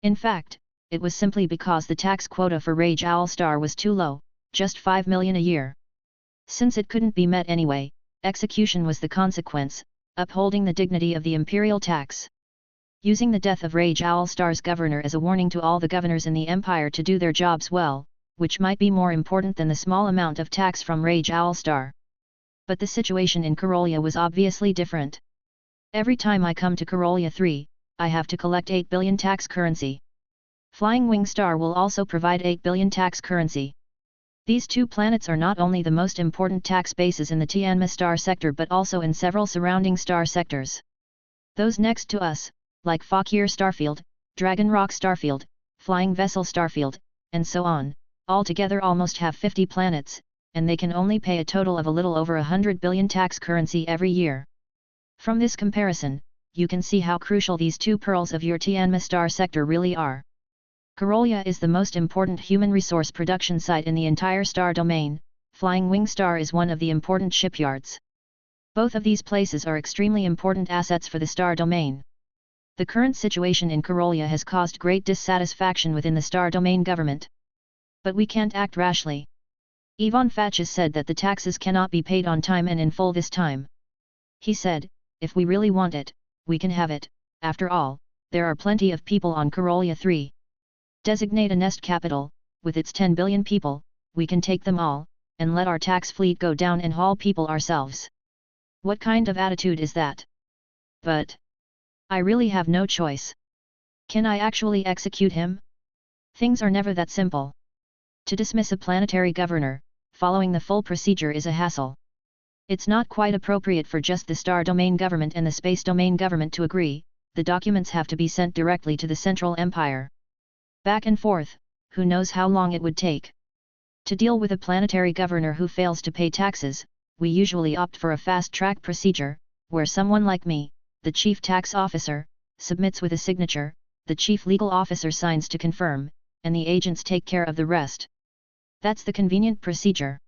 In fact, it was simply because the tax quota for Rage Owl Star was too low, just 5 million a year. Since it couldn't be met anyway, execution was the consequence, upholding the dignity of the imperial tax. Using the death of Rage Owl Star's governor as a warning to all the governors in the empire to do their jobs well, which might be more important than the small amount of tax from Rage Owl Star. But the situation in Karolia was obviously different. Every time I come to Karolia 3, I have to collect 8 billion tax currency. Flying Wing Star will also provide 8 billion tax currency. These two planets are not only the most important tax bases in the Tianma star sector but also in several surrounding star sectors. Those next to us, like Fakir Starfield, Dragon Rock Starfield, Flying Vessel Starfield, and so on, altogether almost have 50 planets, and they can only pay a total of a little over 100 billion tax currency every year. From this comparison, you can see how crucial these two pearls of your Tianma star sector really are. Karolia is the most important human resource production site in the entire star domain. Flying Wing Star is one of the important shipyards. Both of these places are extremely important assets for the star domain. The current situation in Karolia has caused great dissatisfaction within the star domain government. But we can't act rashly. Ivan Fatches said that the taxes cannot be paid on time and in full this time. He said, if we really want it, we can have it. After all, there are plenty of people on Karolia 3. Designate a nest capital, with its 10 billion people, we can take them all, and let our tax fleet go down and haul people ourselves. What kind of attitude is that? But I really have no choice. Can I actually execute him? Things are never that simple. To dismiss a planetary governor, following the full procedure is a hassle. It's not quite appropriate for just the star domain government and the space domain government to agree. The documents have to be sent directly to the Central Empire. Back and forth, who knows how long it would take. To deal with a planetary governor who fails to pay taxes, we usually opt for a fast-track procedure, where someone like me, the chief tax officer, submits with a signature, the chief legal officer signs to confirm, and the agents take care of the rest. That's the convenient procedure.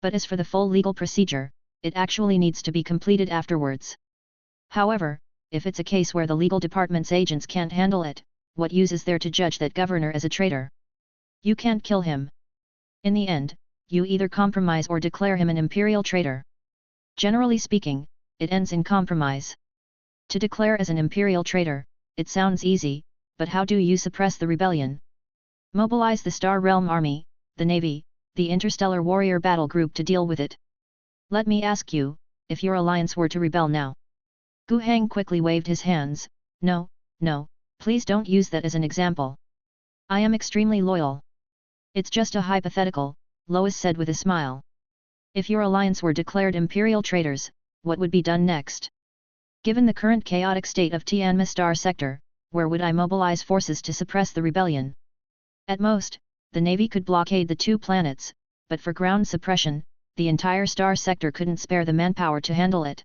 But as for the full legal procedure, it actually needs to be completed afterwards. However, if it's a case where the legal department's agents can't handle it, what use is there to judge that governor as a traitor? You can't kill him. In the end, you either compromise or declare him an imperial traitor. Generally speaking, it ends in compromise. To declare as an imperial traitor, it sounds easy, but how do you suppress the rebellion? Mobilize the Star Realm Army, the Navy, the Interstellar Warrior Battle Group to deal with it. Let me ask you, if your alliance were to rebel now. Gu Heng quickly waved his hands. No, no, please don't use that as an example. I am extremely loyal. It's just a hypothetical, Lois said with a smile. If your alliance were declared imperial traitors, what would be done next? Given the current chaotic state of Tianma Star Sector, where would I mobilize forces to suppress the rebellion? At most, the Navy could blockade the 2 planets, but for ground suppression, the entire star sector couldn't spare the manpower to handle it.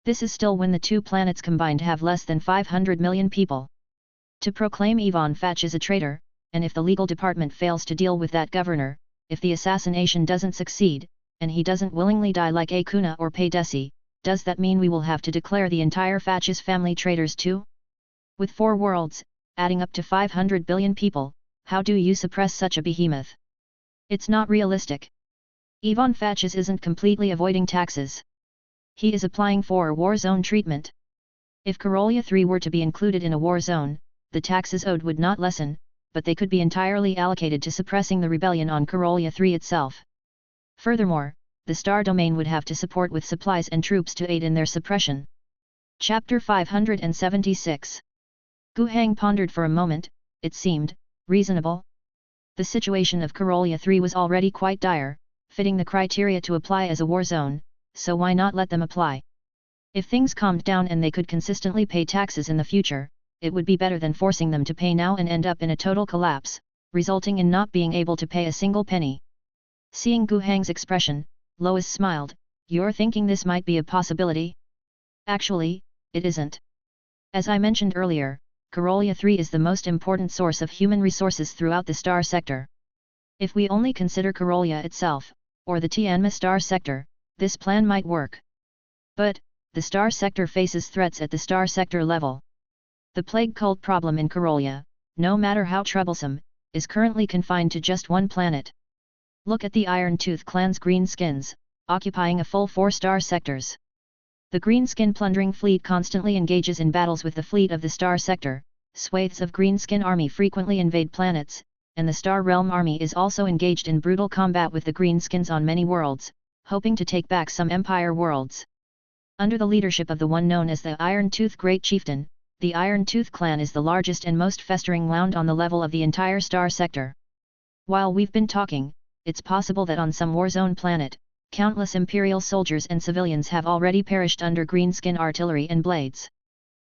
This is still when the 2 planets combined have less than 500 million people. To proclaim Ivan Fach as a traitor, and if the legal department fails to deal with that governor, if the assassination doesn't succeed, and he doesn't willingly die like Akuna or Paydesi, does that mean we will have to declare the entire Fach's family traitors too? With 4 worlds, adding up to 500 billion people, how do you suppress such a behemoth? It's not realistic. Ivan Fach's isn't completely avoiding taxes. He is applying for a war zone treatment. If Karolia 3 were to be included in a war zone, the taxes owed would not lessen, but they could be entirely allocated to suppressing the rebellion on Karolia 3 itself. Furthermore, the star domain would have to support with supplies and troops to aid in their suppression. Chapter 576. Gu Heng pondered for a moment. It seemed reasonable. The situation of Karolia 3 was already quite dire, fitting the criteria to apply as a war zone, so why not let them apply? If things calmed down and they could consistently pay taxes in the future, it would be better than forcing them to pay now and end up in a total collapse, resulting in not being able to pay a single penny. Seeing Gu Heng's expression, Lois smiled. You're thinking this might be a possibility? Actually, it isn't. As I mentioned earlier, Karolia 3 is the most important source of human resources throughout the star sector. If we only consider Karolia itself, or the Tianma star sector, this plan might work. But, the star sector faces threats at the star sector level. The plague cult problem in Karolia, no matter how troublesome, is currently confined to just one planet. Look at the Iron Tooth clan's greenskins, occupying a full 4 star sectors. The greenskin plundering fleet constantly engages in battles with the fleet of the star sector, swathes of greenskin army frequently invade planets, and the Star Realm army is also engaged in brutal combat with the greenskins on many worlds, hoping to take back some empire worlds. Under the leadership of the one known as the Iron Tooth Great Chieftain, the Iron Tooth clan is the largest and most festering wound on the level of the entire star sector. While we've been talking, it's possible that on some warzone planet, countless imperial soldiers and civilians have already perished under greenskin artillery and blades.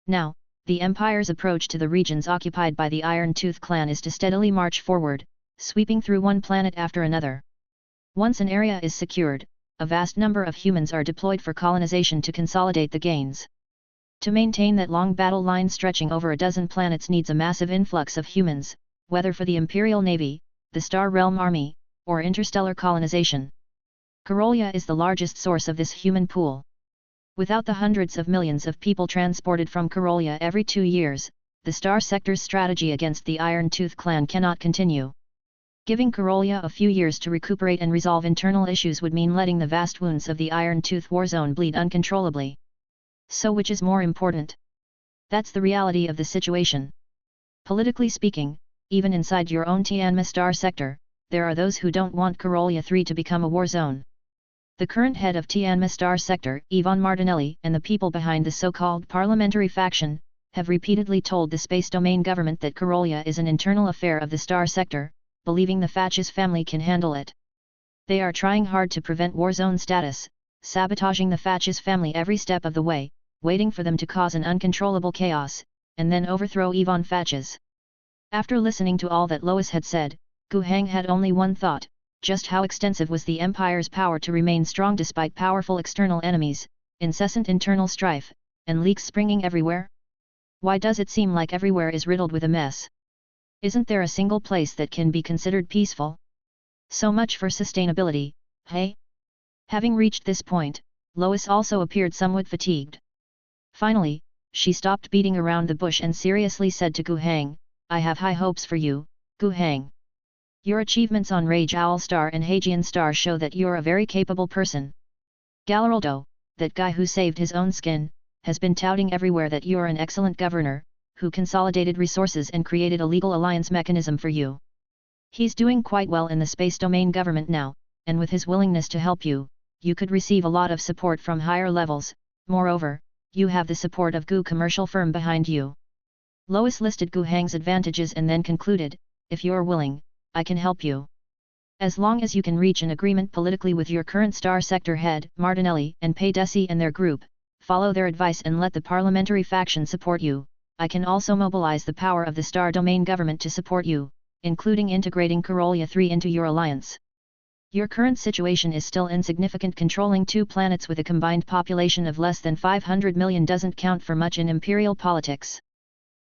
Now, the Empire's approach to the regions occupied by the Iron Tooth clan is to steadily march forward, sweeping through one planet after another. Once an area is secured, a vast number of humans are deployed for colonization to consolidate the gains. To maintain that long battle line stretching over a dozen planets needs a massive influx of humans, whether for the Imperial Navy, the Star Realm Army, or interstellar colonization. Karolia is the largest source of this human pool. Without the hundreds of millions of people transported from Karolia every 2 years, the star sector's strategy against the Iron Tooth clan cannot continue. Giving Karolia a few years to recuperate and resolve internal issues would mean letting the vast wounds of the Iron Tooth war zone bleed uncontrollably. So which is more important? That's the reality of the situation. Politically speaking, even inside your own Tianma star sector, there are those who don't want Karolia 3 to become a war zone. The current head of Tianma Star Sector, Ivan Martinelli, and the people behind the so-called parliamentary faction, have repeatedly told the space domain government that Karolia is an internal affair of the Star Sector, believing the Fach's family can handle it. They are trying hard to prevent war zone status, sabotaging the Fach's family every step of the way, waiting for them to cause an uncontrollable chaos, and then overthrow Ivan Fach's. After listening to all that Lois had said, Gu Heng had only one thought. Just how extensive was the Empire's power to remain strong despite powerful external enemies, incessant internal strife, and leaks springing everywhere? Why does it seem like everywhere is riddled with a mess? Isn't there a single place that can be considered peaceful? So much for sustainability, hey? Having reached this point, Lois also appeared somewhat fatigued. Finally, she stopped beating around the bush and seriously said to Gu Heng, I have high hopes for you, Gu Heng. Your achievements on Rage Owl Star and Hagian Star show that you're a very capable person. Galaraldo, that guy who saved his own skin, has been touting everywhere that you're an excellent governor, who consolidated resources and created a legal alliance mechanism for you. He's doing quite well in the space domain government now, and with his willingness to help you, you could receive a lot of support from higher levels. Moreover, you have the support of Gu commercial firm behind you. Lois listed Gu Hang's advantages and then concluded, if you're willing, I can help you. As long as you can reach an agreement politically with your current Star Sector head, Martinelli, and pay Desi and their group, follow their advice and let the parliamentary faction support you, I can also mobilize the power of the Star Domain government to support you, including integrating Corollia 3 into your alliance. Your current situation is still insignificant. Controlling 2 planets with a combined population of less than 500 million doesn't count for much in imperial politics.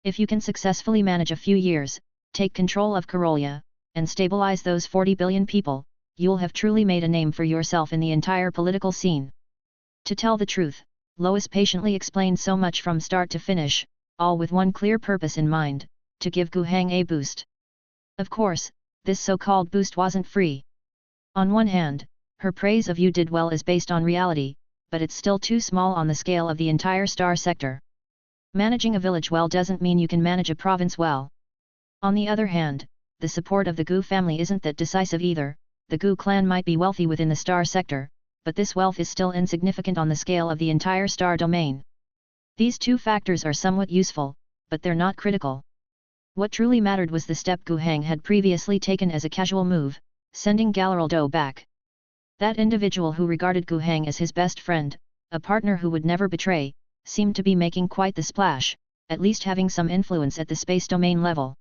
If you can successfully manage a few years, take control of Corollia, and stabilize those 40 billion people, you'll have truly made a name for yourself in the entire political scene. To tell the truth, Lois patiently explained so much from start to finish, all with one clear purpose in mind, to give Gu Hang a boost. Of course, this so-called boost wasn't free. On one hand, her praise of you did well is based on reality, but it's still too small on the scale of the entire Star Sector. Managing a village well doesn't mean you can manage a province well. On the other hand, the support of the Gu family isn't that decisive either. The Gu clan might be wealthy within the Star Sector, but this wealth is still insignificant on the scale of the entire Star Domain. These 2 factors are somewhat useful, but they're not critical. What truly mattered was the step Gu Hang had previously taken as a casual move, sending Galaraldo back. That individual who regarded Gu Hang as his best friend, a partner who would never betray, seemed to be making quite the splash, at least having some influence at the space domain level.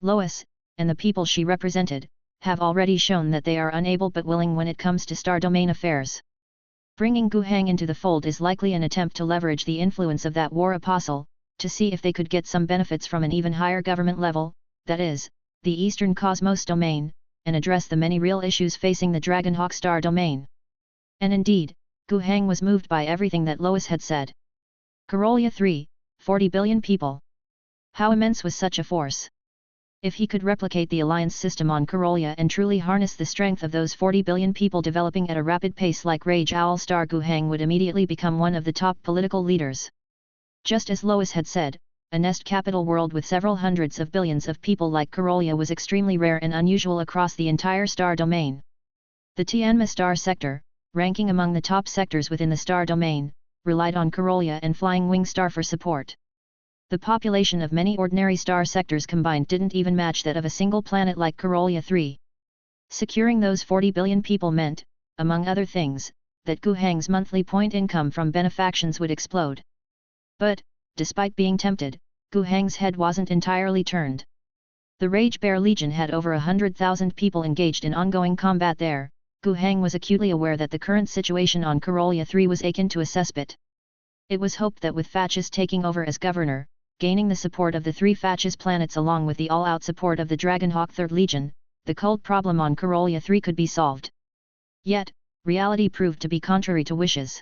Lois, and the people she represented, have already shown that they are unable but willing when it comes to Star Domain affairs. Bringing Gu Hang into the fold is likely an attempt to leverage the influence of that war apostle, to see if they could get some benefits from an even higher government level, that is, the Eastern Cosmos Domain, and address the many real issues facing the Dragonhawk Star Domain. And indeed, Gu Hang was moved by everything that Lois had said. Corollia 3, 40 billion people. How immense was such a force? If he could replicate the alliance system on Corollia and truly harness the strength of those 40 billion people developing at a rapid pace like Rage Owl Star, Gu Hang would immediately become one of the top political leaders. Just as Lois had said, a nest capital world with several hundreds of billions of people like Corollia was extremely rare and unusual across the entire Star Domain. The Tianma Star Sector, ranking among the top sectors within the Star Domain, relied on Corollia and Flying Wing Star for support. The population of many ordinary star sectors combined didn't even match that of a single planet like Corollia 3. Securing those 40 billion people meant, among other things, that Gu Hang's monthly point income from benefactions would explode. But, despite being tempted, Gu Hang's head wasn't entirely turned. The Rage Bear Legion had over 100,000 people engaged in ongoing combat there. Gu Hang was acutely aware that the current situation on Corollia 3 was akin to a cesspit. It was hoped that with Fatches taking over as governor, gaining the support of the 3 Fatches planets along with the all-out support of the Dragonhawk 3rd Legion, the cult problem on Corollia 3 could be solved. Yet, reality proved to be contrary to wishes.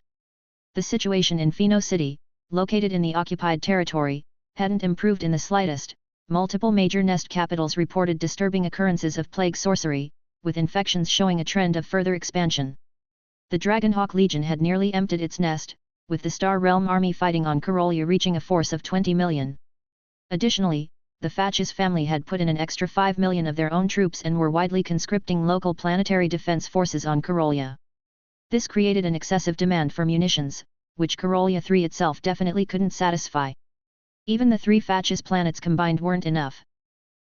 The situation in Pheno City, located in the occupied territory, hadn't improved in the slightest. Multiple major nest capitals reported disturbing occurrences of plague sorcery, with infections showing a trend of further expansion. The Dragonhawk Legion had nearly emptied its nest, with the Star Realm army fighting on Corollia reaching a force of 20 million. Additionally, the Fatches family had put in an extra 5 million of their own troops and were widely conscripting local planetary defense forces on Corollia. This created an excessive demand for munitions, which Corollia 3 itself definitely couldn't satisfy. Even the 3 Fatches planets combined weren't enough.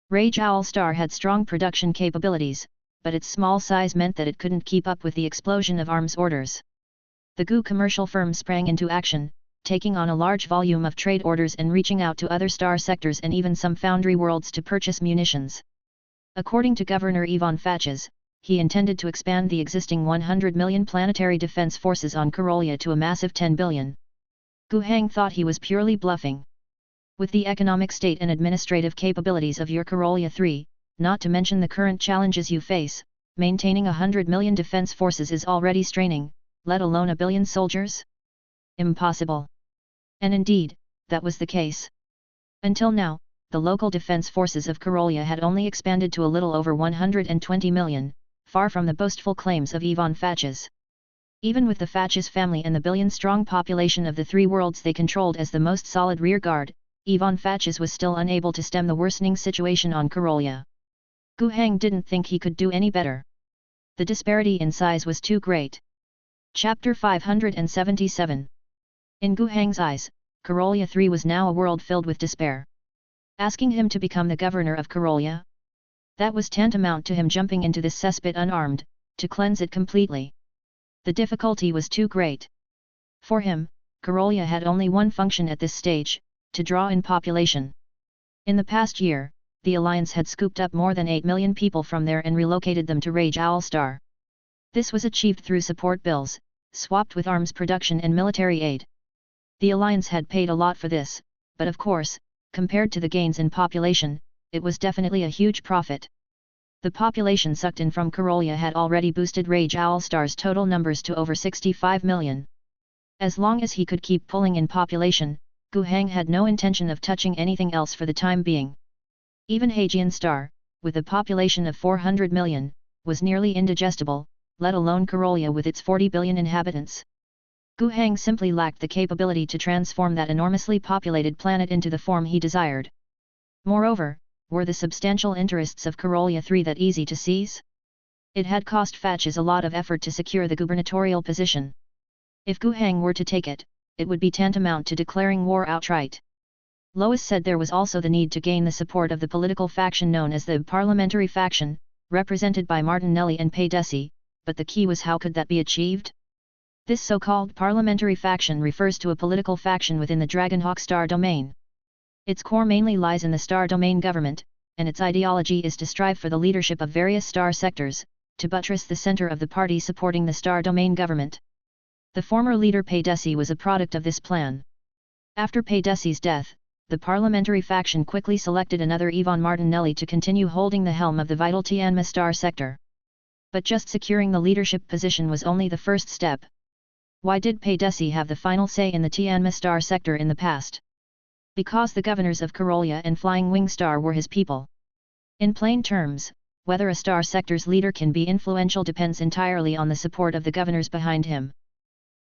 Rage Owl Star had strong production capabilities, but its small size meant that it couldn't keep up with the explosion of arms orders. The Gu commercial firm sprang into action, taking on a large volume of trade orders and reaching out to other star sectors and even some foundry worlds to purchase munitions. According to Governor Ivan Fatches, he intended to expand the existing 100 million planetary defense forces on Corollia to a massive 10 billion. Gu Hang thought he was purely bluffing. With the economic state and administrative capabilities of your Corollia 3, not to mention the current challenges you face, maintaining 100 million defense forces is already straining, let alone a billion soldiers? Impossible. And indeed, that was the case. Until now, the local defense forces of Corollia had only expanded to a little over 120 million, far from the boastful claims of Ivan Fatches. Even with the Fatches family and the billion-strong population of the 3 worlds they controlled as the most solid rearguard, Ivan Fatches was still unable to stem the worsening situation on Corollia. Gu Heng didn't think he could do any better. The disparity in size was too great. Chapter 577. In Gu Heng's eyes, Karolia III was now a world filled with despair. Asking him to become the governor of Karolia? That was tantamount to him jumping into this cesspit unarmed, to cleanse it completely. The difficulty was too great. For him, Karolia had only one function at this stage, to draw in population. In the past year, the alliance had scooped up more than 8 million people from there and relocated them to Rage Owl Star. This was achieved through support bills, swapped with arms production and military aid. The alliance had paid a lot for this, but of course, compared to the gains in population, it was definitely a huge profit. The population sucked in from Karolia had already boosted Rage Owl Star's total numbers to over 65 million. As long as he could keep pulling in population, Gu Heng had no intention of touching anything else for the time being. Even Hajian Star, with a population of 400 million, was nearly indigestible, let alone Karolia with its 40 billion inhabitants. Gu Heng simply lacked the capability to transform that enormously populated planet into the form he desired. Moreover, were the substantial interests of Karolia III that easy to seize? It had cost Fatches a lot of effort to secure the gubernatorial position. If Gu Heng were to take it, it would be tantamount to declaring war outright. Lois said there was also the need to gain the support of the political faction known as the parliamentary faction, represented by Martinelli and Paydesi, but the key was how could that be achieved? This so-called parliamentary faction refers to a political faction within the Dragonhawk star domain. Its core mainly lies in the star domain government, and its ideology is to strive for the leadership of various star sectors, to buttress the center of the party supporting the star domain government. The former leader Paydesi was a product of this plan. After Paydesi's death, the parliamentary faction quickly selected another Ivan Martinelli to continue holding the helm of the vital Tianma star sector. But just securing the leadership position was only the first step. Why did Paydesi have the final say in the Tianma star sector in the past? Because the governors of Karolia and Flying Wing Star were his people. In plain terms, whether a star sector's leader can be influential depends entirely on the support of the governors behind him.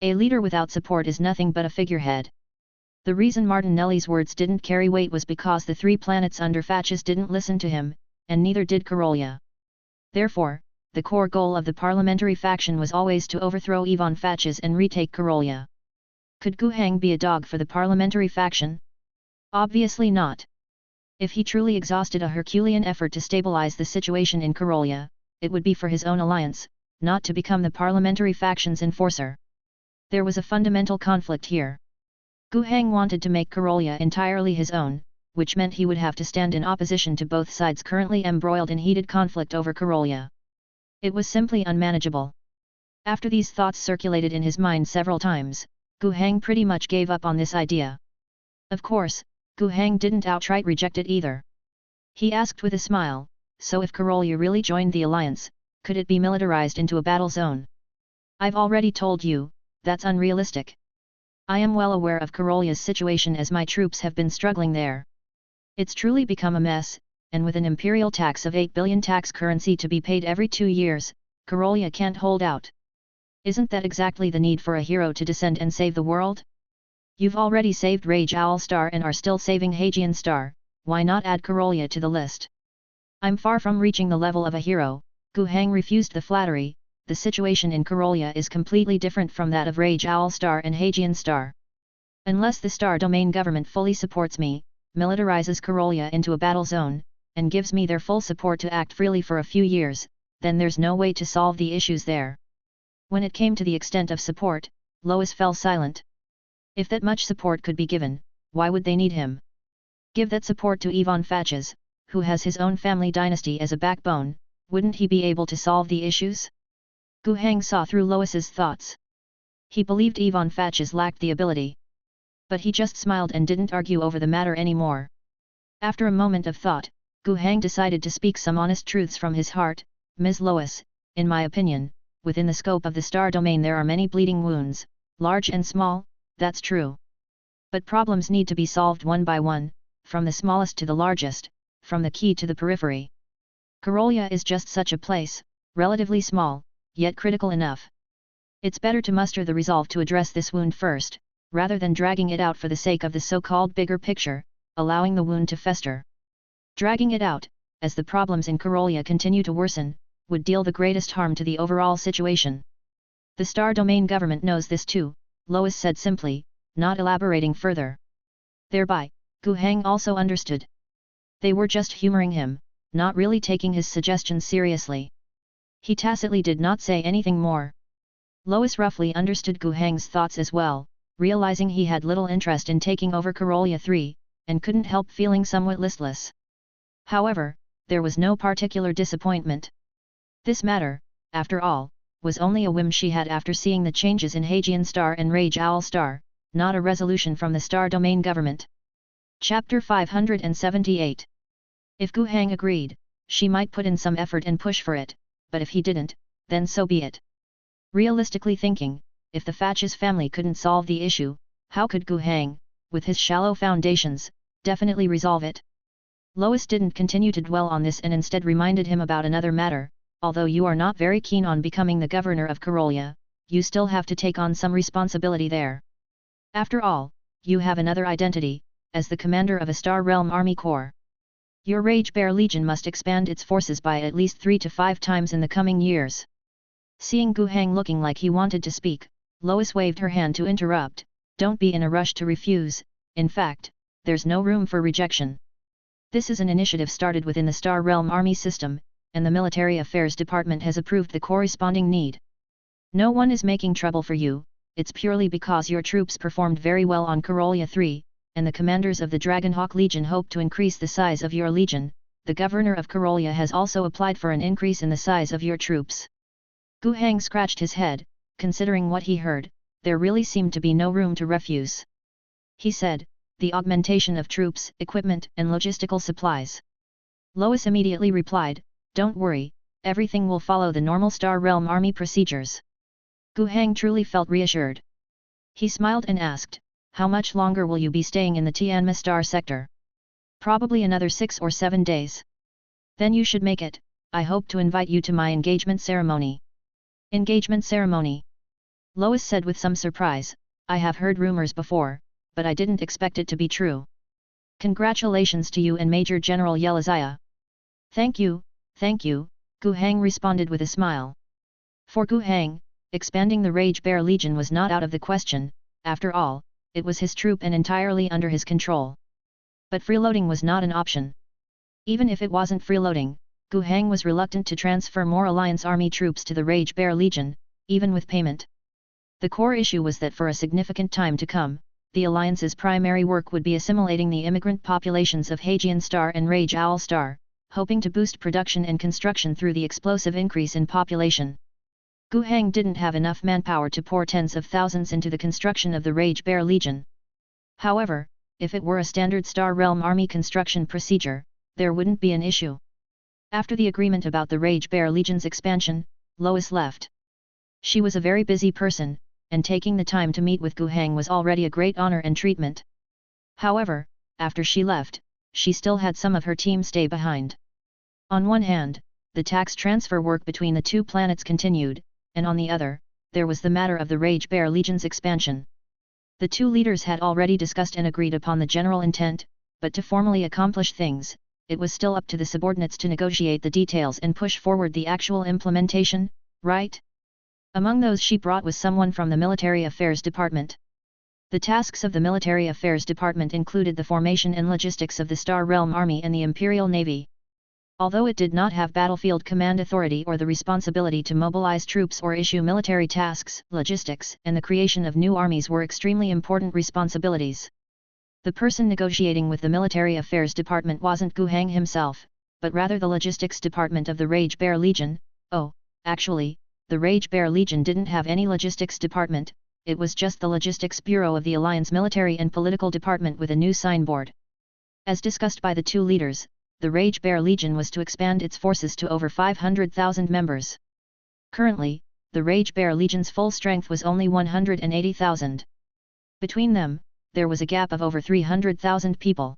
A leader without support is nothing but a figurehead. The reason Martinelli's words didn't carry weight was because the 3 planets under Fatches didn't listen to him, and neither did Karolia. Therefore, the core goal of the parliamentary faction was always to overthrow Ivan Fatches and retake Karolia. Could Gu Heng be a dog for the parliamentary faction? Obviously not. If he truly exhausted a Herculean effort to stabilize the situation in Karolia, it would be for his own alliance, not to become the parliamentary faction's enforcer. There was a fundamental conflict here. Gu Heng wanted to make Karolia entirely his own, which meant he would have to stand in opposition to both sides currently embroiled in heated conflict over Karolia. It was simply unmanageable. After these thoughts circulated in his mind several times, Gu Heng pretty much gave up on this idea. Of course, Gu Heng didn't outright reject it either. He asked with a smile, so if Karolia really joined the alliance, could it be militarized into a battle zone? I've already told you, that's unrealistic. I am well aware of Karolia's situation as my troops have been struggling there. It's truly become a mess, and with an imperial tax of 8 billion tax currency to be paid every 2 years, Karolia can't hold out. Isn't that exactly the need for a hero to descend and save the world? You've already saved Rage Owl Star and are still saving Hajian Star, why not add Karolia to the list? I'm far from reaching the level of a hero, Gu Heng refused the flattery. The situation in Karolia is completely different from that of Rage Owl Star and Hajian Star. Unless the star domain government fully supports me, militarizes Karolia into a battle zone, and gives me their full support to act freely for a few years, then there's no way to solve the issues there. When it came to the extent of support, Lois fell silent. If that much support could be given, why would they need him? Give that support to Ivan Fatches, who has his own family dynasty as a backbone, wouldn't he be able to solve the issues? Gu Heng saw through Lois's thoughts. He believed Ivan Fatches lacked the ability. But he just smiled and didn't argue over the matter anymore. After a moment of thought, Gu Heng decided to speak some honest truths from his heart. Ms. Lois, in my opinion, within the scope of the star domain there are many bleeding wounds, large and small, that's true. But problems need to be solved one by one, from the smallest to the largest, from the key to the periphery. Karolia is just such a place, relatively small, yet critical enough. It's better to muster the resolve to address this wound first, rather than dragging it out for the sake of the so-called bigger picture, allowing the wound to fester. Dragging it out, as the problems in Karolia continue to worsen, would deal the greatest harm to the overall situation. The Star Domain government knows this too, Lois said simply, not elaborating further. Thereby, Gu Heng also understood. They were just humoring him, not really taking his suggestions seriously. He tacitly did not say anything more. Lois roughly understood Gu Heng's thoughts as well, realizing he had little interest in taking over Karolia 3, and couldn't help feeling somewhat listless. However, there was no particular disappointment. This matter, after all, was only a whim she had after seeing the changes in Hagian Star and Rage Owl Star, not a resolution from the Star Domain government. Chapter 578. If Gu Heng agreed, she might put in some effort and push for it, but if he didn't, then so be it. Realistically thinking, if the Fatches family couldn't solve the issue, how could Gu Heng, with his shallow foundations, definitely resolve it? Lois didn't continue to dwell on this and instead reminded him about another matter. Although you are not very keen on becoming the governor of Karolia, you still have to take on some responsibility there. After all, you have another identity, as the commander of a Star Realm Army Corps. Your Rage Bear Legion must expand its forces by at least 3 to 5 times in the coming years. Seeing Gu Heng looking like he wanted to speak, Lois waved her hand to interrupt. Don't be in a rush to refuse, in fact, there's no room for rejection. This is an initiative started within the Star Realm Army system, and the Military Affairs Department has approved the corresponding need. No one is making trouble for you, it's purely because your troops performed very well on Karolia 3, and the commanders of the Dragonhawk Legion hope to increase the size of your legion. The governor of Karolia has also applied for an increase in the size of your troops. Gu Heng scratched his head, considering what he heard, there really seemed to be no room to refuse. He said, the augmentation of troops, equipment and logistical supplies. Lois immediately replied, don't worry, everything will follow the normal Star Realm Army procedures. Gu Heng truly felt reassured. He smiled and asked, how much longer will you be staying in the Tianma Star sector? Probably another 6 or 7 days. Then you should make it. I hope to invite you to my engagement ceremony. Engagement ceremony? Lois said with some surprise, I have heard rumors before, but I didn't expect it to be true. Congratulations to you and Major General Yeliziah. Thank you, Gu Heng responded with a smile. For Gu Heng, expanding the Rage Bear Legion was not out of the question, after all, it was his troop and entirely under his control. But freeloading was not an option. Even if it wasn't freeloading, Gu Heng was reluctant to transfer more Alliance Army troops to the Rage Bear Legion, even with payment. The core issue was that for a significant time to come, the Alliance's primary work would be assimilating the immigrant populations of Hagian Star and Rage Owl Star, hoping to boost production and construction through the explosive increase in population. Gu Heng didn't have enough manpower to pour tens of thousands into the construction of the Rage Bear Legion. However, if it were a standard Star Realm Army construction procedure, there wouldn't be an issue. After the agreement about the Rage Bear Legion's expansion, Lois left. She was a very busy person, and taking the time to meet with Gu Heng was already a great honor and treatment. However, after she left, she still had some of her team stay behind. On one hand, the tax transfer work between the two planets continued, and on the other, there was the matter of the Rage Bear Legion's expansion. The two leaders had already discussed and agreed upon the general intent, but to formally accomplish things, it was still up to the subordinates to negotiate the details and push forward the actual implementation, right? Among those she brought was someone from the Military Affairs Department. The tasks of the Military Affairs Department included the formation and logistics of the Star Realm Army and the Imperial Navy. Although it did not have battlefield command authority or the responsibility to mobilize troops or issue military tasks, logistics and the creation of new armies were extremely important responsibilities. The person negotiating with the Military Affairs Department wasn't Gu Heng himself, but rather the Logistics Department of the Rage Bear Legion. Oh, actually, the Rage Bear Legion didn't have any logistics department, it was just the Logistics Bureau of the Alliance Military and Political Department with a new signboard. As discussed by the two leaders, the Rage Bear Legion was to expand its forces to over 500,000 members. Currently, the Rage Bear Legion's full strength was only 180,000. Between them, there was a gap of over 300,000 people.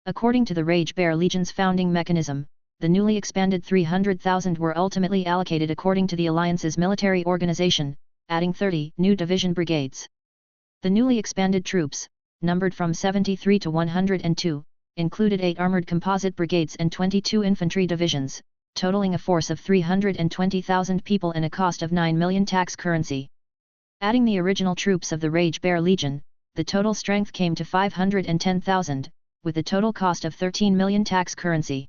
According to the Rage Bear Legion's founding mechanism, the newly expanded 300,000 were ultimately allocated according to the Alliance's military organization, adding 30 new division brigades. The newly expanded troops, numbered from 73 to 102, included 8 armored composite brigades and 22 infantry divisions, totaling a force of 320,000 people and a cost of 9 million tax currency. Adding the original troops of the Rage Bear Legion, the total strength came to 510,000, with a total cost of 13 million tax currency.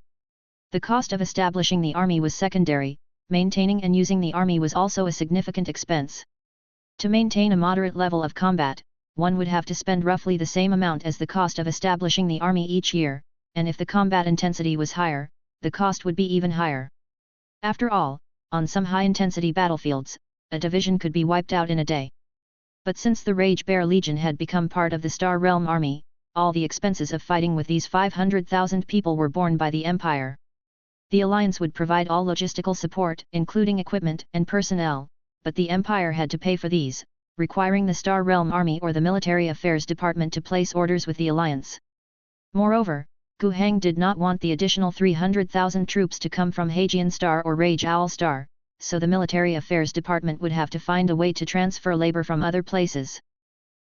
The cost of establishing the army was secondary, maintaining and using the army was also a significant expense. To maintain a moderate level of combat, one would have to spend roughly the same amount as the cost of establishing the army each year, and if the combat intensity was higher, the cost would be even higher. After all, on some high-intensity battlefields, a division could be wiped out in a day. But since the Rage Bear Legion had become part of the Star Realm army, all the expenses of fighting with these 500,000 people were borne by the Empire. The Alliance would provide all logistical support, including equipment and personnel, but the Empire had to pay for these, requiring the Star Realm Army or the Military Affairs Department to place orders with the Alliance. Moreover, Gu Heng did not want the additional 300,000 troops to come from Hajian Star or Rage Owl Star, so the Military Affairs Department would have to find a way to transfer labor from other places.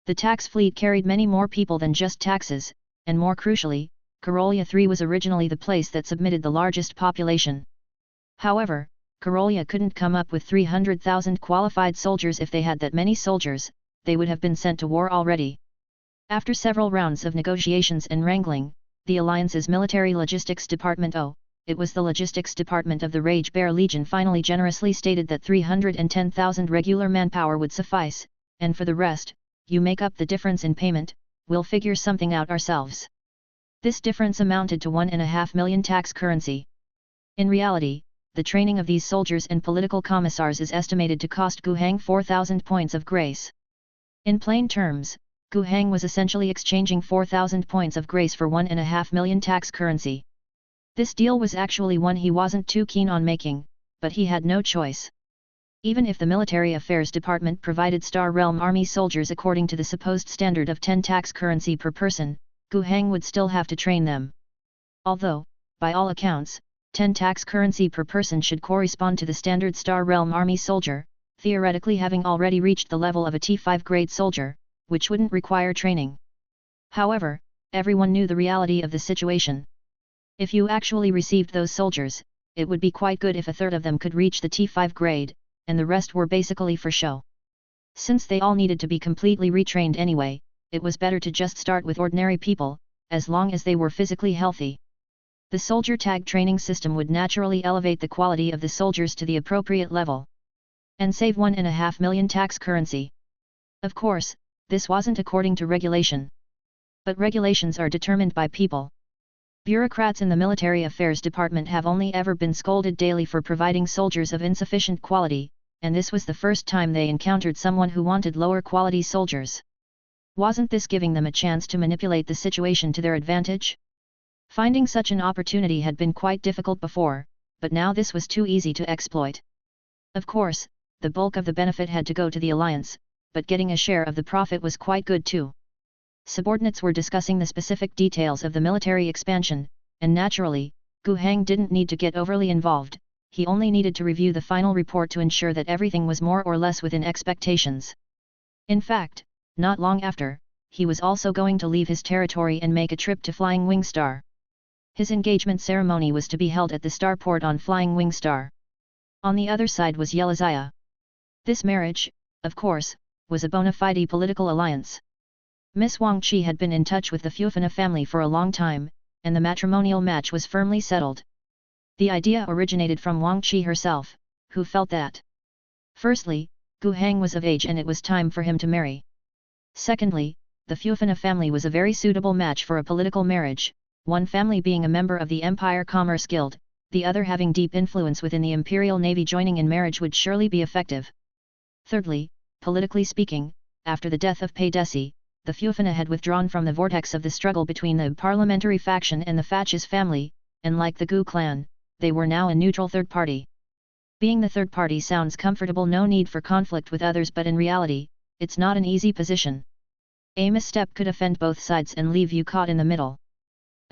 The tax fleet carried many more people than just taxes, and more crucially, Karolia III was originally the place that submitted the largest population. However, Karolia couldn't come up with 300,000 qualified soldiers. If they had that many soldiers, they would have been sent to war already. After several rounds of negotiations and wrangling, the Alliance's Military Logistics Department it was the Logistics Department of the Rage Bear Legion finally generously stated that 310,000 regular manpower would suffice, and for the rest, you make up the difference in payment, we'll figure something out ourselves. This difference amounted to 1.5 million tax currency. In reality, the training of these soldiers and political commissars is estimated to cost Gu Heng 4,000 points of grace. In plain terms, Gu Heng was essentially exchanging 4,000 points of grace for 1.5 million tax currency. This deal was actually one he wasn't too keen on making, but he had no choice. Even if the Military Affairs Department provided Star Realm Army soldiers according to the supposed standard of 10 tax currency per person, Gu Heng would still have to train them. Although, by all accounts, 10 tax currency per person should correspond to the standard Star Realm Army soldier, theoretically having already reached the level of a T5 grade soldier, which wouldn't require training. However, everyone knew the reality of the situation. If you actually received those soldiers, it would be quite good if a third of them could reach the T5 grade, and the rest were basically for show. Since they all needed to be completely retrained anyway, it was better to just start with ordinary people, as long as they were physically healthy. The soldier tag training system would naturally elevate the quality of the soldiers to the appropriate level, and save 1.5 million tax currency. Of course, this wasn't according to regulation. But regulations are determined by people. Bureaucrats in the Military Affairs Department have only ever been scolded daily for providing soldiers of insufficient quality, and this was the first time they encountered someone who wanted lower quality soldiers. Wasn't this giving them a chance to manipulate the situation to their advantage? Finding such an opportunity had been quite difficult before, but now this was too easy to exploit. Of course, the bulk of the benefit had to go to the Alliance, but getting a share of the profit was quite good too. Subordinates were discussing the specific details of the military expansion, and naturally, Gu Heng didn't need to get overly involved, he only needed to review the final report to ensure that everything was more or less within expectations. In fact, not long after, he was also going to leave his territory and make a trip to Flying Wing Star. His engagement ceremony was to be held at the starport on Flying Wing Star. On the other side was Yelazaya. This marriage, of course, was a bona fide political alliance. Miss Wang Qi had been in touch with the Fufana family for a long time, and the matrimonial match was firmly settled. The idea originated from Wang Qi herself, who felt that, firstly, Gu Heng was of age and it was time for him to marry. Secondly, the Fufana family was a very suitable match for a political marriage, one family being a member of the Empire Commerce Guild, the other having deep influence within the Imperial Navy. Joining in marriage would surely be effective. Thirdly, politically speaking, after the death of Pei Desi, the Fufana had withdrawn from the vortex of the struggle between the parliamentary faction and the Fatches family, and like the Gu clan, they were now a neutral third party. Being the third party sounds comfortable, no need for conflict with others, but in reality, it's not an easy position. A misstep could offend both sides and leave you caught in the middle.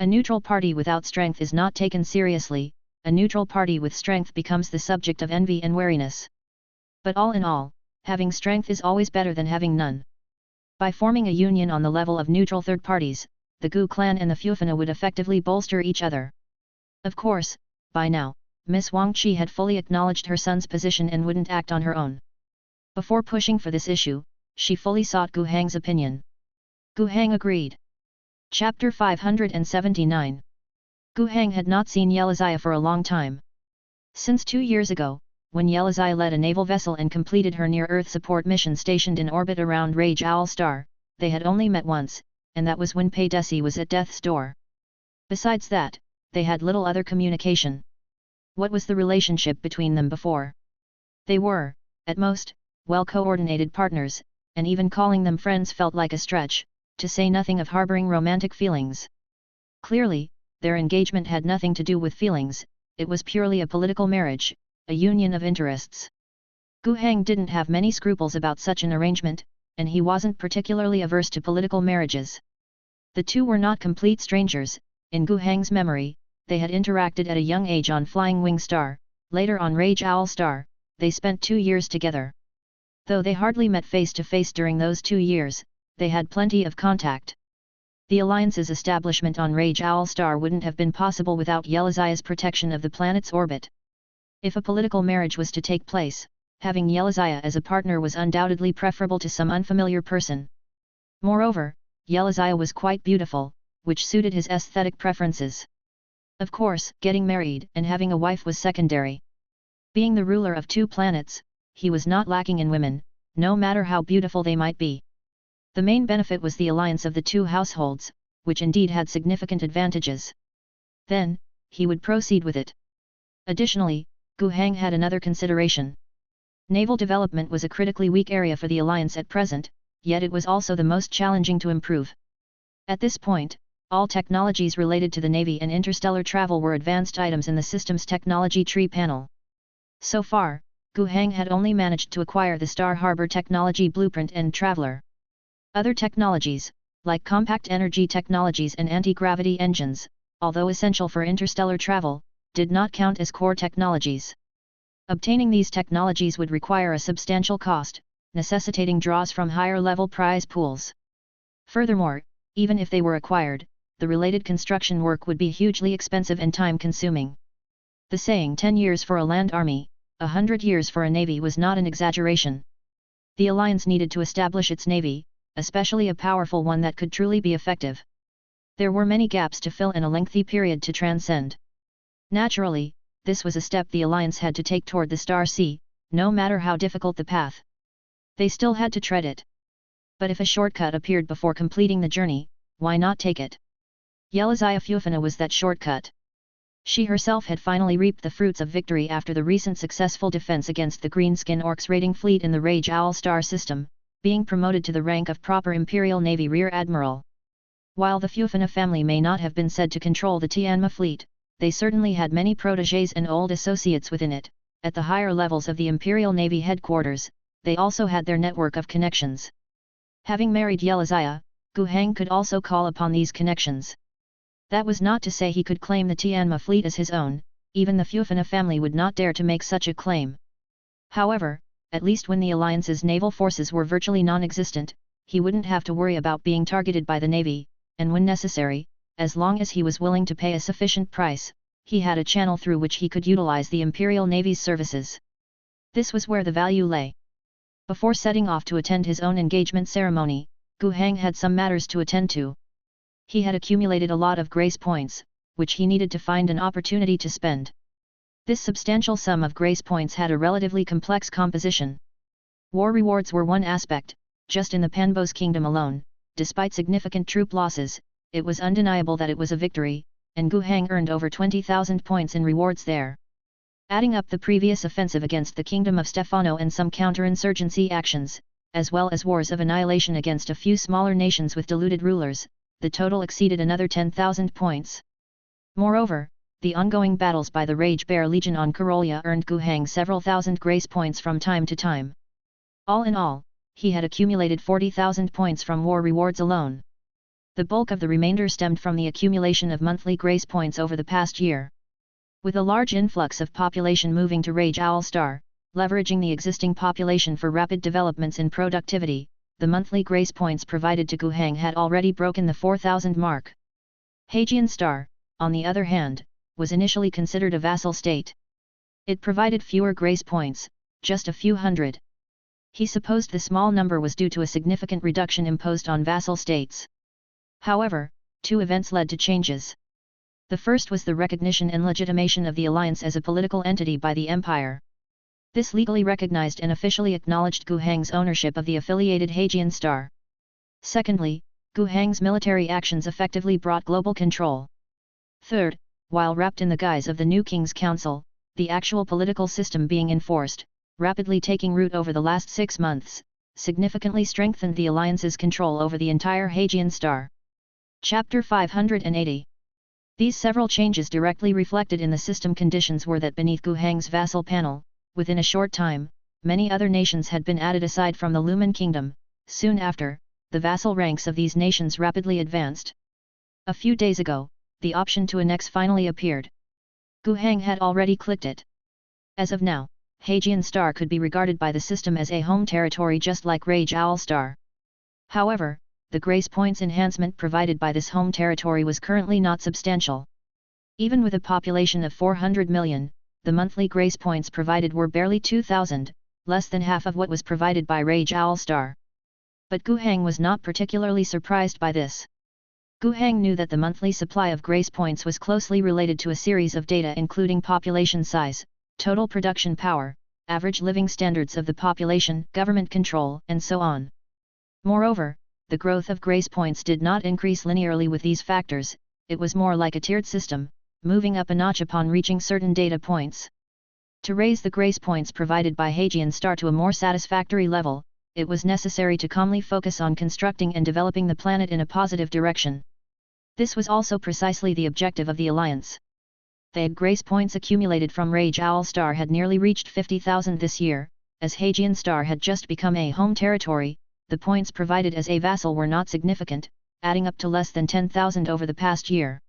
A neutral party without strength is not taken seriously, a neutral party with strength becomes the subject of envy and wariness. But all in all, having strength is always better than having none. By forming a union on the level of neutral third parties, the Gu clan and the Fufana would effectively bolster each other. Of course, by now, Miss Wang Qi had fully acknowledged her son's position and wouldn't act on her own. Before pushing for this issue, she fully sought Gu Hang's opinion. Gu Hang agreed. Chapter 579. Gu Hang had not seen Yelizaya for a long time. Since 2 years ago, when Yelizaya led a naval vessel and completed her near-Earth support mission stationed in orbit around Rage Owl Star, they had only met once, and that was when Pei Desi was at death's door. Besides that, they had little other communication. What was the relationship between them before? They were, at most, well-coordinated partners, and even calling them friends felt like a stretch, to say nothing of harboring romantic feelings. Clearly, their engagement had nothing to do with feelings, it was purely a political marriage, a union of interests. Gu Hang didn't have many scruples about such an arrangement, and he wasn't particularly averse to political marriages. The two were not complete strangers. In Gu Hang's memory, they had interacted at a young age on Flying Wing Star, later on Rage Owl Star. They spent 2 years together. Though they hardly met face to face during those 2 years, they had plenty of contact. The Alliance's establishment on Rage Owl Star wouldn't have been possible without Yelizaya's protection of the planet's orbit. If a political marriage was to take place, having Yelizaya as a partner was undoubtedly preferable to some unfamiliar person. Moreover, Yelizaya was quite beautiful, which suited his aesthetic preferences. Of course, getting married and having a wife was secondary. Being the ruler of 2 planets, he was not lacking in women, no matter how beautiful they might be. The main benefit was the alliance of the 2 households, which indeed had significant advantages. Then, he would proceed with it. Additionally, Gu Hang had another consideration. Naval development was a critically weak area for the alliance at present, yet it was also the most challenging to improve. At this point, all technologies related to the Navy and interstellar travel were advanced items in the system's technology tree panel. So far, Gu Hang had only managed to acquire the Star Harbor Technology Blueprint and Traveler. Other technologies, like compact energy technologies and anti-gravity engines, although essential for interstellar travel, did not count as core technologies. Obtaining these technologies would require a substantial cost, necessitating draws from higher-level prize pools. Furthermore, even if they were acquired, the related construction work would be hugely expensive and time-consuming. The saying 10 years for a land army, 100 years for a navy was not an exaggeration. The alliance needed to establish its navy, especially a powerful one that could truly be effective. There were many gaps to fill and a lengthy period to transcend. Naturally, this was a step the alliance had to take toward the Star Sea, no matter how difficult the path. They still had to tread it. But if a shortcut appeared before completing the journey, why not take it? Yelizaya Fufana was that shortcut. She herself had finally reaped the fruits of victory after the recent successful defense against the green Skin Orcs raiding fleet in the Rage Owl Star system, being promoted to the rank of proper Imperial Navy Rear Admiral. While the Fufana family may not have been said to control the Tianma fleet, they certainly had many protégés and old associates within it. At the higher levels of the Imperial Navy headquarters, they also had their network of connections. Having married Yelizaya, Gu Hang could also call upon these connections. That was not to say he could claim the Tianma fleet as his own, even the Fufana family would not dare to make such a claim. However, at least when the alliance's naval forces were virtually non-existent, he wouldn't have to worry about being targeted by the Navy, and when necessary, as long as he was willing to pay a sufficient price, he had a channel through which he could utilize the Imperial Navy's services. This was where the value lay. Before setting off to attend his own engagement ceremony, Gu Hang had some matters to attend to. He had accumulated a lot of grace points, which he needed to find an opportunity to spend. This substantial sum of grace points had a relatively complex composition. War rewards were one aspect. Just in the Panbos kingdom alone, despite significant troop losses, it was undeniable that it was a victory, and Gu Hang earned over 20,000 points in rewards there. Adding up the previous offensive against the kingdom of Stefano and some counterinsurgency actions, as well as wars of annihilation against a few smaller nations with deluded rulers, the total exceeded another 10,000 points. Moreover, the ongoing battles by the Rage Bear Legion on Karolia earned Gu Hang several thousand grace points from time to time. All in all, he had accumulated 40,000 points from war rewards alone. The bulk of the remainder stemmed from the accumulation of monthly grace points over the past year. With a large influx of population moving to Rage Owl Star, leveraging the existing population for rapid developments in productivity, the monthly grace points provided to Guhang had already broken the 4,000 mark. Hajian Star, on the other hand, was initially considered a vassal state. It provided fewer grace points, just a few hundred. He supposed the small number was due to a significant reduction imposed on vassal states. However, two events led to changes. The first was the recognition and legitimation of the alliance as a political entity by the empire. This legally recognized and officially acknowledged Guhang's ownership of the affiliated Hajian Star. Secondly, Guhang's military actions effectively brought global control. Third, while wrapped in the guise of the new King's Council, the actual political system being enforced, rapidly taking root over the last 6 months, significantly strengthened the alliance's control over the entire Hajian Star. Chapter 580. These several changes directly reflected in the system conditions were that beneath Guhang's vassal panel, within a short time, many other nations had been added aside from the Lumen Kingdom. Soon after, the vassal ranks of these nations rapidly advanced. A few days ago, the option to annex finally appeared. Guhang had already clicked it. As of now, Hajian Star could be regarded by the system as a home territory just like Rage Owl Star. However, the grace points enhancement provided by this home territory was currently not substantial. Even with a population of 400 million, the monthly grace points provided were barely 2,000, less than half of what was provided by Rage Owl Star. But Guhang was not particularly surprised by this. Guhang knew that the monthly supply of grace points was closely related to a series of data including population size, total production power, average living standards of the population, government control, and so on. Moreover, the growth of grace points did not increase linearly with these factors, it was more like a tiered system, moving up a notch upon reaching certain data points. To raise the grace points provided by Hajian Star to a more satisfactory level, it was necessary to calmly focus on constructing and developing the planet in a positive direction. This was also precisely the objective of the alliance. The grace points accumulated from Rage Owl Star had nearly reached 50,000 this year. As Hajian Star had just become a home territory, the points provided as a vassal were not significant, adding up to less than 10,000 over the past year.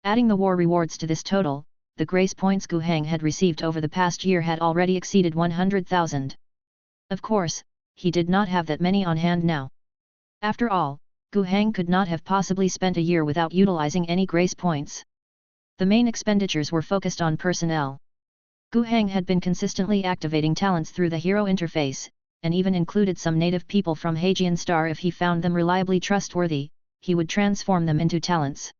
Adding the war rewards to this total, the grace points Guhang had received over the past year had already exceeded 100,000. Of course, he did not have that many on hand now. After all, Guhang could not have possibly spent a year without utilizing any grace points. The main expenditures were focused on personnel. Guhang had been consistently activating talents through the hero interface, and even included some native people from Hajian Star. If he found them reliably trustworthy, he would transform them into talents.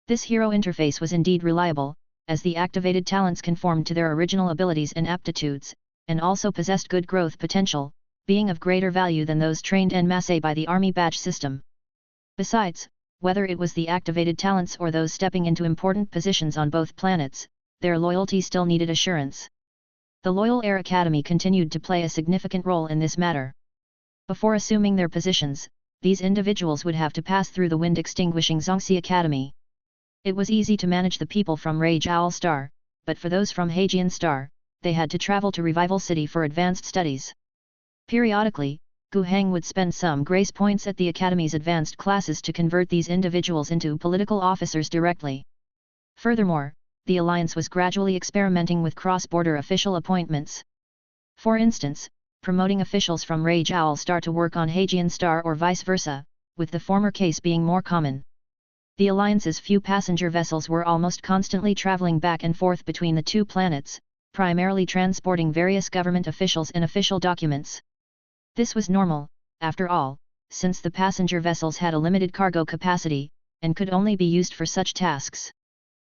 This hero interface was indeed reliable, as the activated talents conformed to their original abilities and aptitudes, and also possessed good growth potential, being of greater value than those trained en masse by the army badge system. Besides, whether it was the activated talents or those stepping into important positions on both planets, their loyalty still needed assurance. The Loyal Air Academy continued to play a significant role in this matter. Before assuming their positions, these individuals would have to pass through the wind-extinguishing Zongxi Academy. It was easy to manage the people from Rage Owl Star, but for those from Hajian Star, they had to travel to Revival City for advanced studies. Periodically, Guhang would spend some grace points at the Academy's advanced classes to convert these individuals into political officers directly. Furthermore, the alliance was gradually experimenting with cross-border official appointments. For instance, promoting officials from Rage Owl Star to work on Hajian Star or vice versa, with the former case being more common. The alliance's few passenger vessels were almost constantly traveling back and forth between the two planets, primarily transporting various government officials and official documents. This was normal, after all, since the passenger vessels had a limited cargo capacity, and could only be used for such tasks.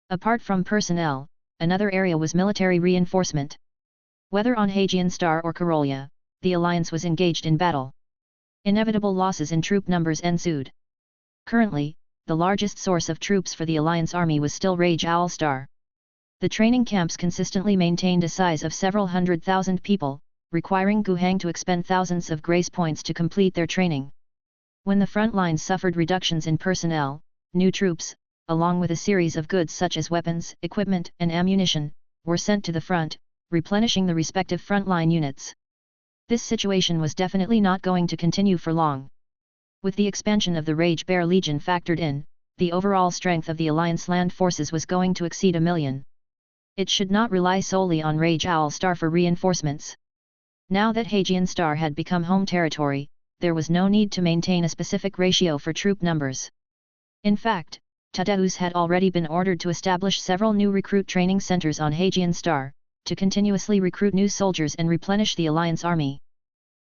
Apart from personnel, another area was military reinforcement. Whether on Hajian Star or Karolia, the alliance was engaged in battle. Inevitable losses in troop numbers ensued. Currently, the largest source of troops for the alliance army was still Rage Owl Star. The training camps consistently maintained a size of several 100,000 people, requiring Guhang to expend thousands of grace points to complete their training. When the front lines suffered reductions in personnel, new troops, along with a series of goods such as weapons, equipment, and ammunition, were sent to the front, replenishing the respective frontline units. This situation was definitely not going to continue for long. With the expansion of the Rage Bear Legion factored in, the overall strength of the Alliance land forces was going to exceed 1 million. It should not rely solely on Rage Owl Star for reinforcements. Now that Hajian Star had become home territory, there was no need to maintain a specific ratio for troop numbers. In fact, Tadeusz had already been ordered to establish several new recruit training centers on Hagian Star, to continuously recruit new soldiers and replenish the Alliance army.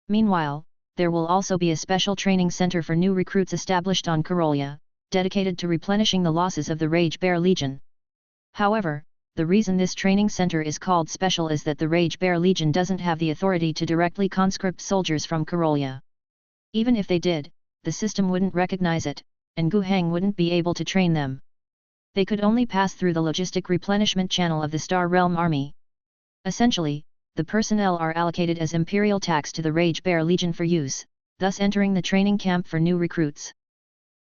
Meanwhile, there will also be a special training center for new recruits established on Karolia, dedicated to replenishing the losses of the Rage Bear Legion. However, the reason this training center is called special is that the Rage Bear Legion doesn't have the authority to directly conscript soldiers from Karolia. Even if they did, the system wouldn't recognize it, and Gu Heng wouldn't be able to train them. They could only pass through the logistic replenishment channel of the Star Realm Army. Essentially, the personnel are allocated as imperial tax to the Rage Bear Legion for use, thus entering the training camp for new recruits.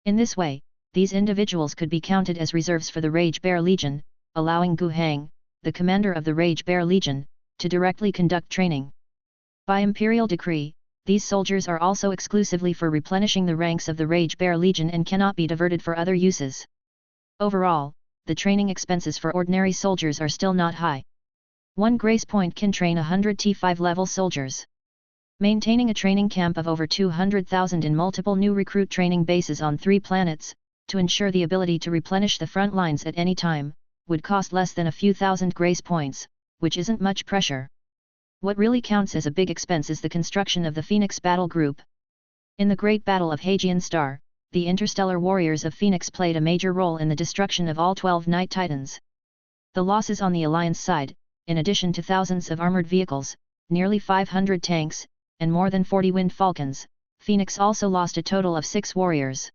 In this way, these individuals could be counted as reserves for the Rage Bear Legion, allowing Gu Heng, the commander of the Rage Bear Legion, to directly conduct training. By imperial decree, these soldiers are also exclusively for replenishing the ranks of the Rage Bear Legion and cannot be diverted for other uses. Overall, the training expenses for ordinary soldiers are still not high. One grace point can train 100 T5 level soldiers. Maintaining a training camp of over 200,000 in multiple new recruit training bases on 3 planets, to ensure the ability to replenish the front lines at any time, would cost less than a few thousand grace points, which isn't much pressure. What really counts as a big expense is the construction of the Phoenix Battle Group. In the Great Battle of Hagian Star, the interstellar warriors of Phoenix played a major role in the destruction of all 12 Night Titans. The losses on the Alliance side, in addition to thousands of armored vehicles, nearly 500 tanks, and more than 40 Wind Falcons, Phoenix also lost a total of 6 warriors.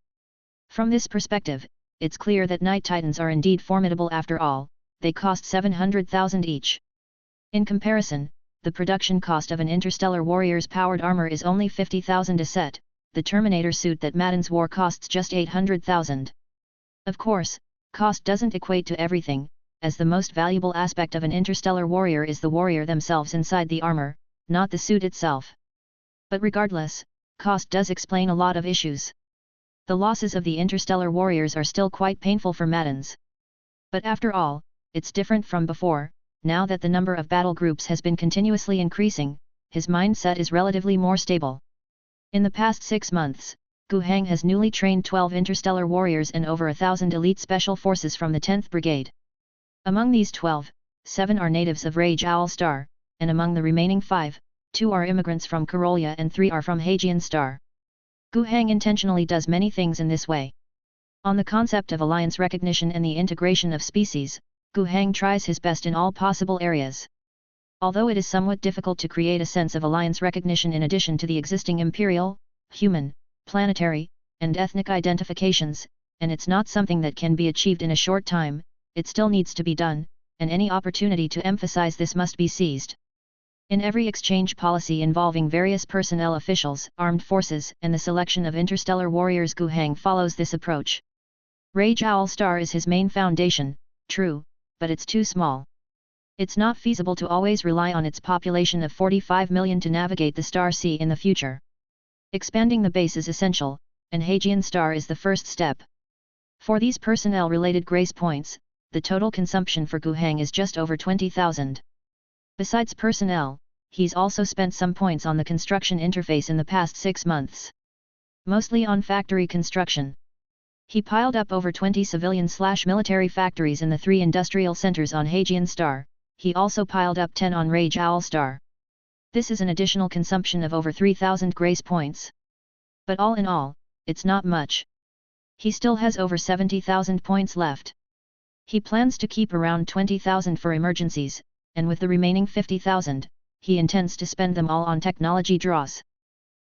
From this perspective, it's clear that Night Titans are indeed formidable after all. They cost 700,000 each. In comparison, the production cost of an interstellar warrior's powered armor is only 50,000 a set. The Terminator suit that Madden's wore costs just 800,000. Of course, cost doesn't equate to everything, as the most valuable aspect of an interstellar warrior is the warrior themselves inside the armor, not the suit itself. But regardless, cost does explain a lot of issues. The losses of the interstellar warriors are still quite painful for Madden's. But after all, it's different from before. Now that the number of battle groups has been continuously increasing, his mindset is relatively more stable. In the past 6 months, Gu Heng has newly trained 12 interstellar warriors and over 1,000 elite special forces from the 10th Brigade. Among these 12, 7 are natives of Rage Owl Star, and among the remaining 5, 2 are immigrants from Karolia and 3 are from Hagian Star. Gu Heng intentionally does many things in this way. On the concept of alliance recognition and the integration of species, Gu Heng tries his best in all possible areas. Although it is somewhat difficult to create a sense of alliance recognition in addition to the existing imperial, human, planetary, and ethnic identifications, and it's not something that can be achieved in a short time, it still needs to be done, and any opportunity to emphasize this must be seized. In every exchange policy involving various personnel officials, armed forces, and the selection of interstellar warriors, Gu Heng follows this approach. Rage Owl Star is his main foundation, true, but it's too small. It's not feasible to always rely on its population of 45 million to navigate the Star Sea in the future. Expanding the base is essential, and Hagian Star is the first step. For these personnel-related grace points, the total consumption for Gu Heng is just over 20,000. Besides personnel, he's also spent some points on the construction interface in the past 6 months. Mostly on factory construction. He piled up over 20 civilian/military factories in the 3 industrial centers on Hagian Star. He also piled up 10 on Rage Owl Star. This is an additional consumption of over 3,000 grace points. But all in all, it's not much. He still has over 70,000 points left. He plans to keep around 20,000 for emergencies, and with the remaining 50,000, he intends to spend them all on technology draws.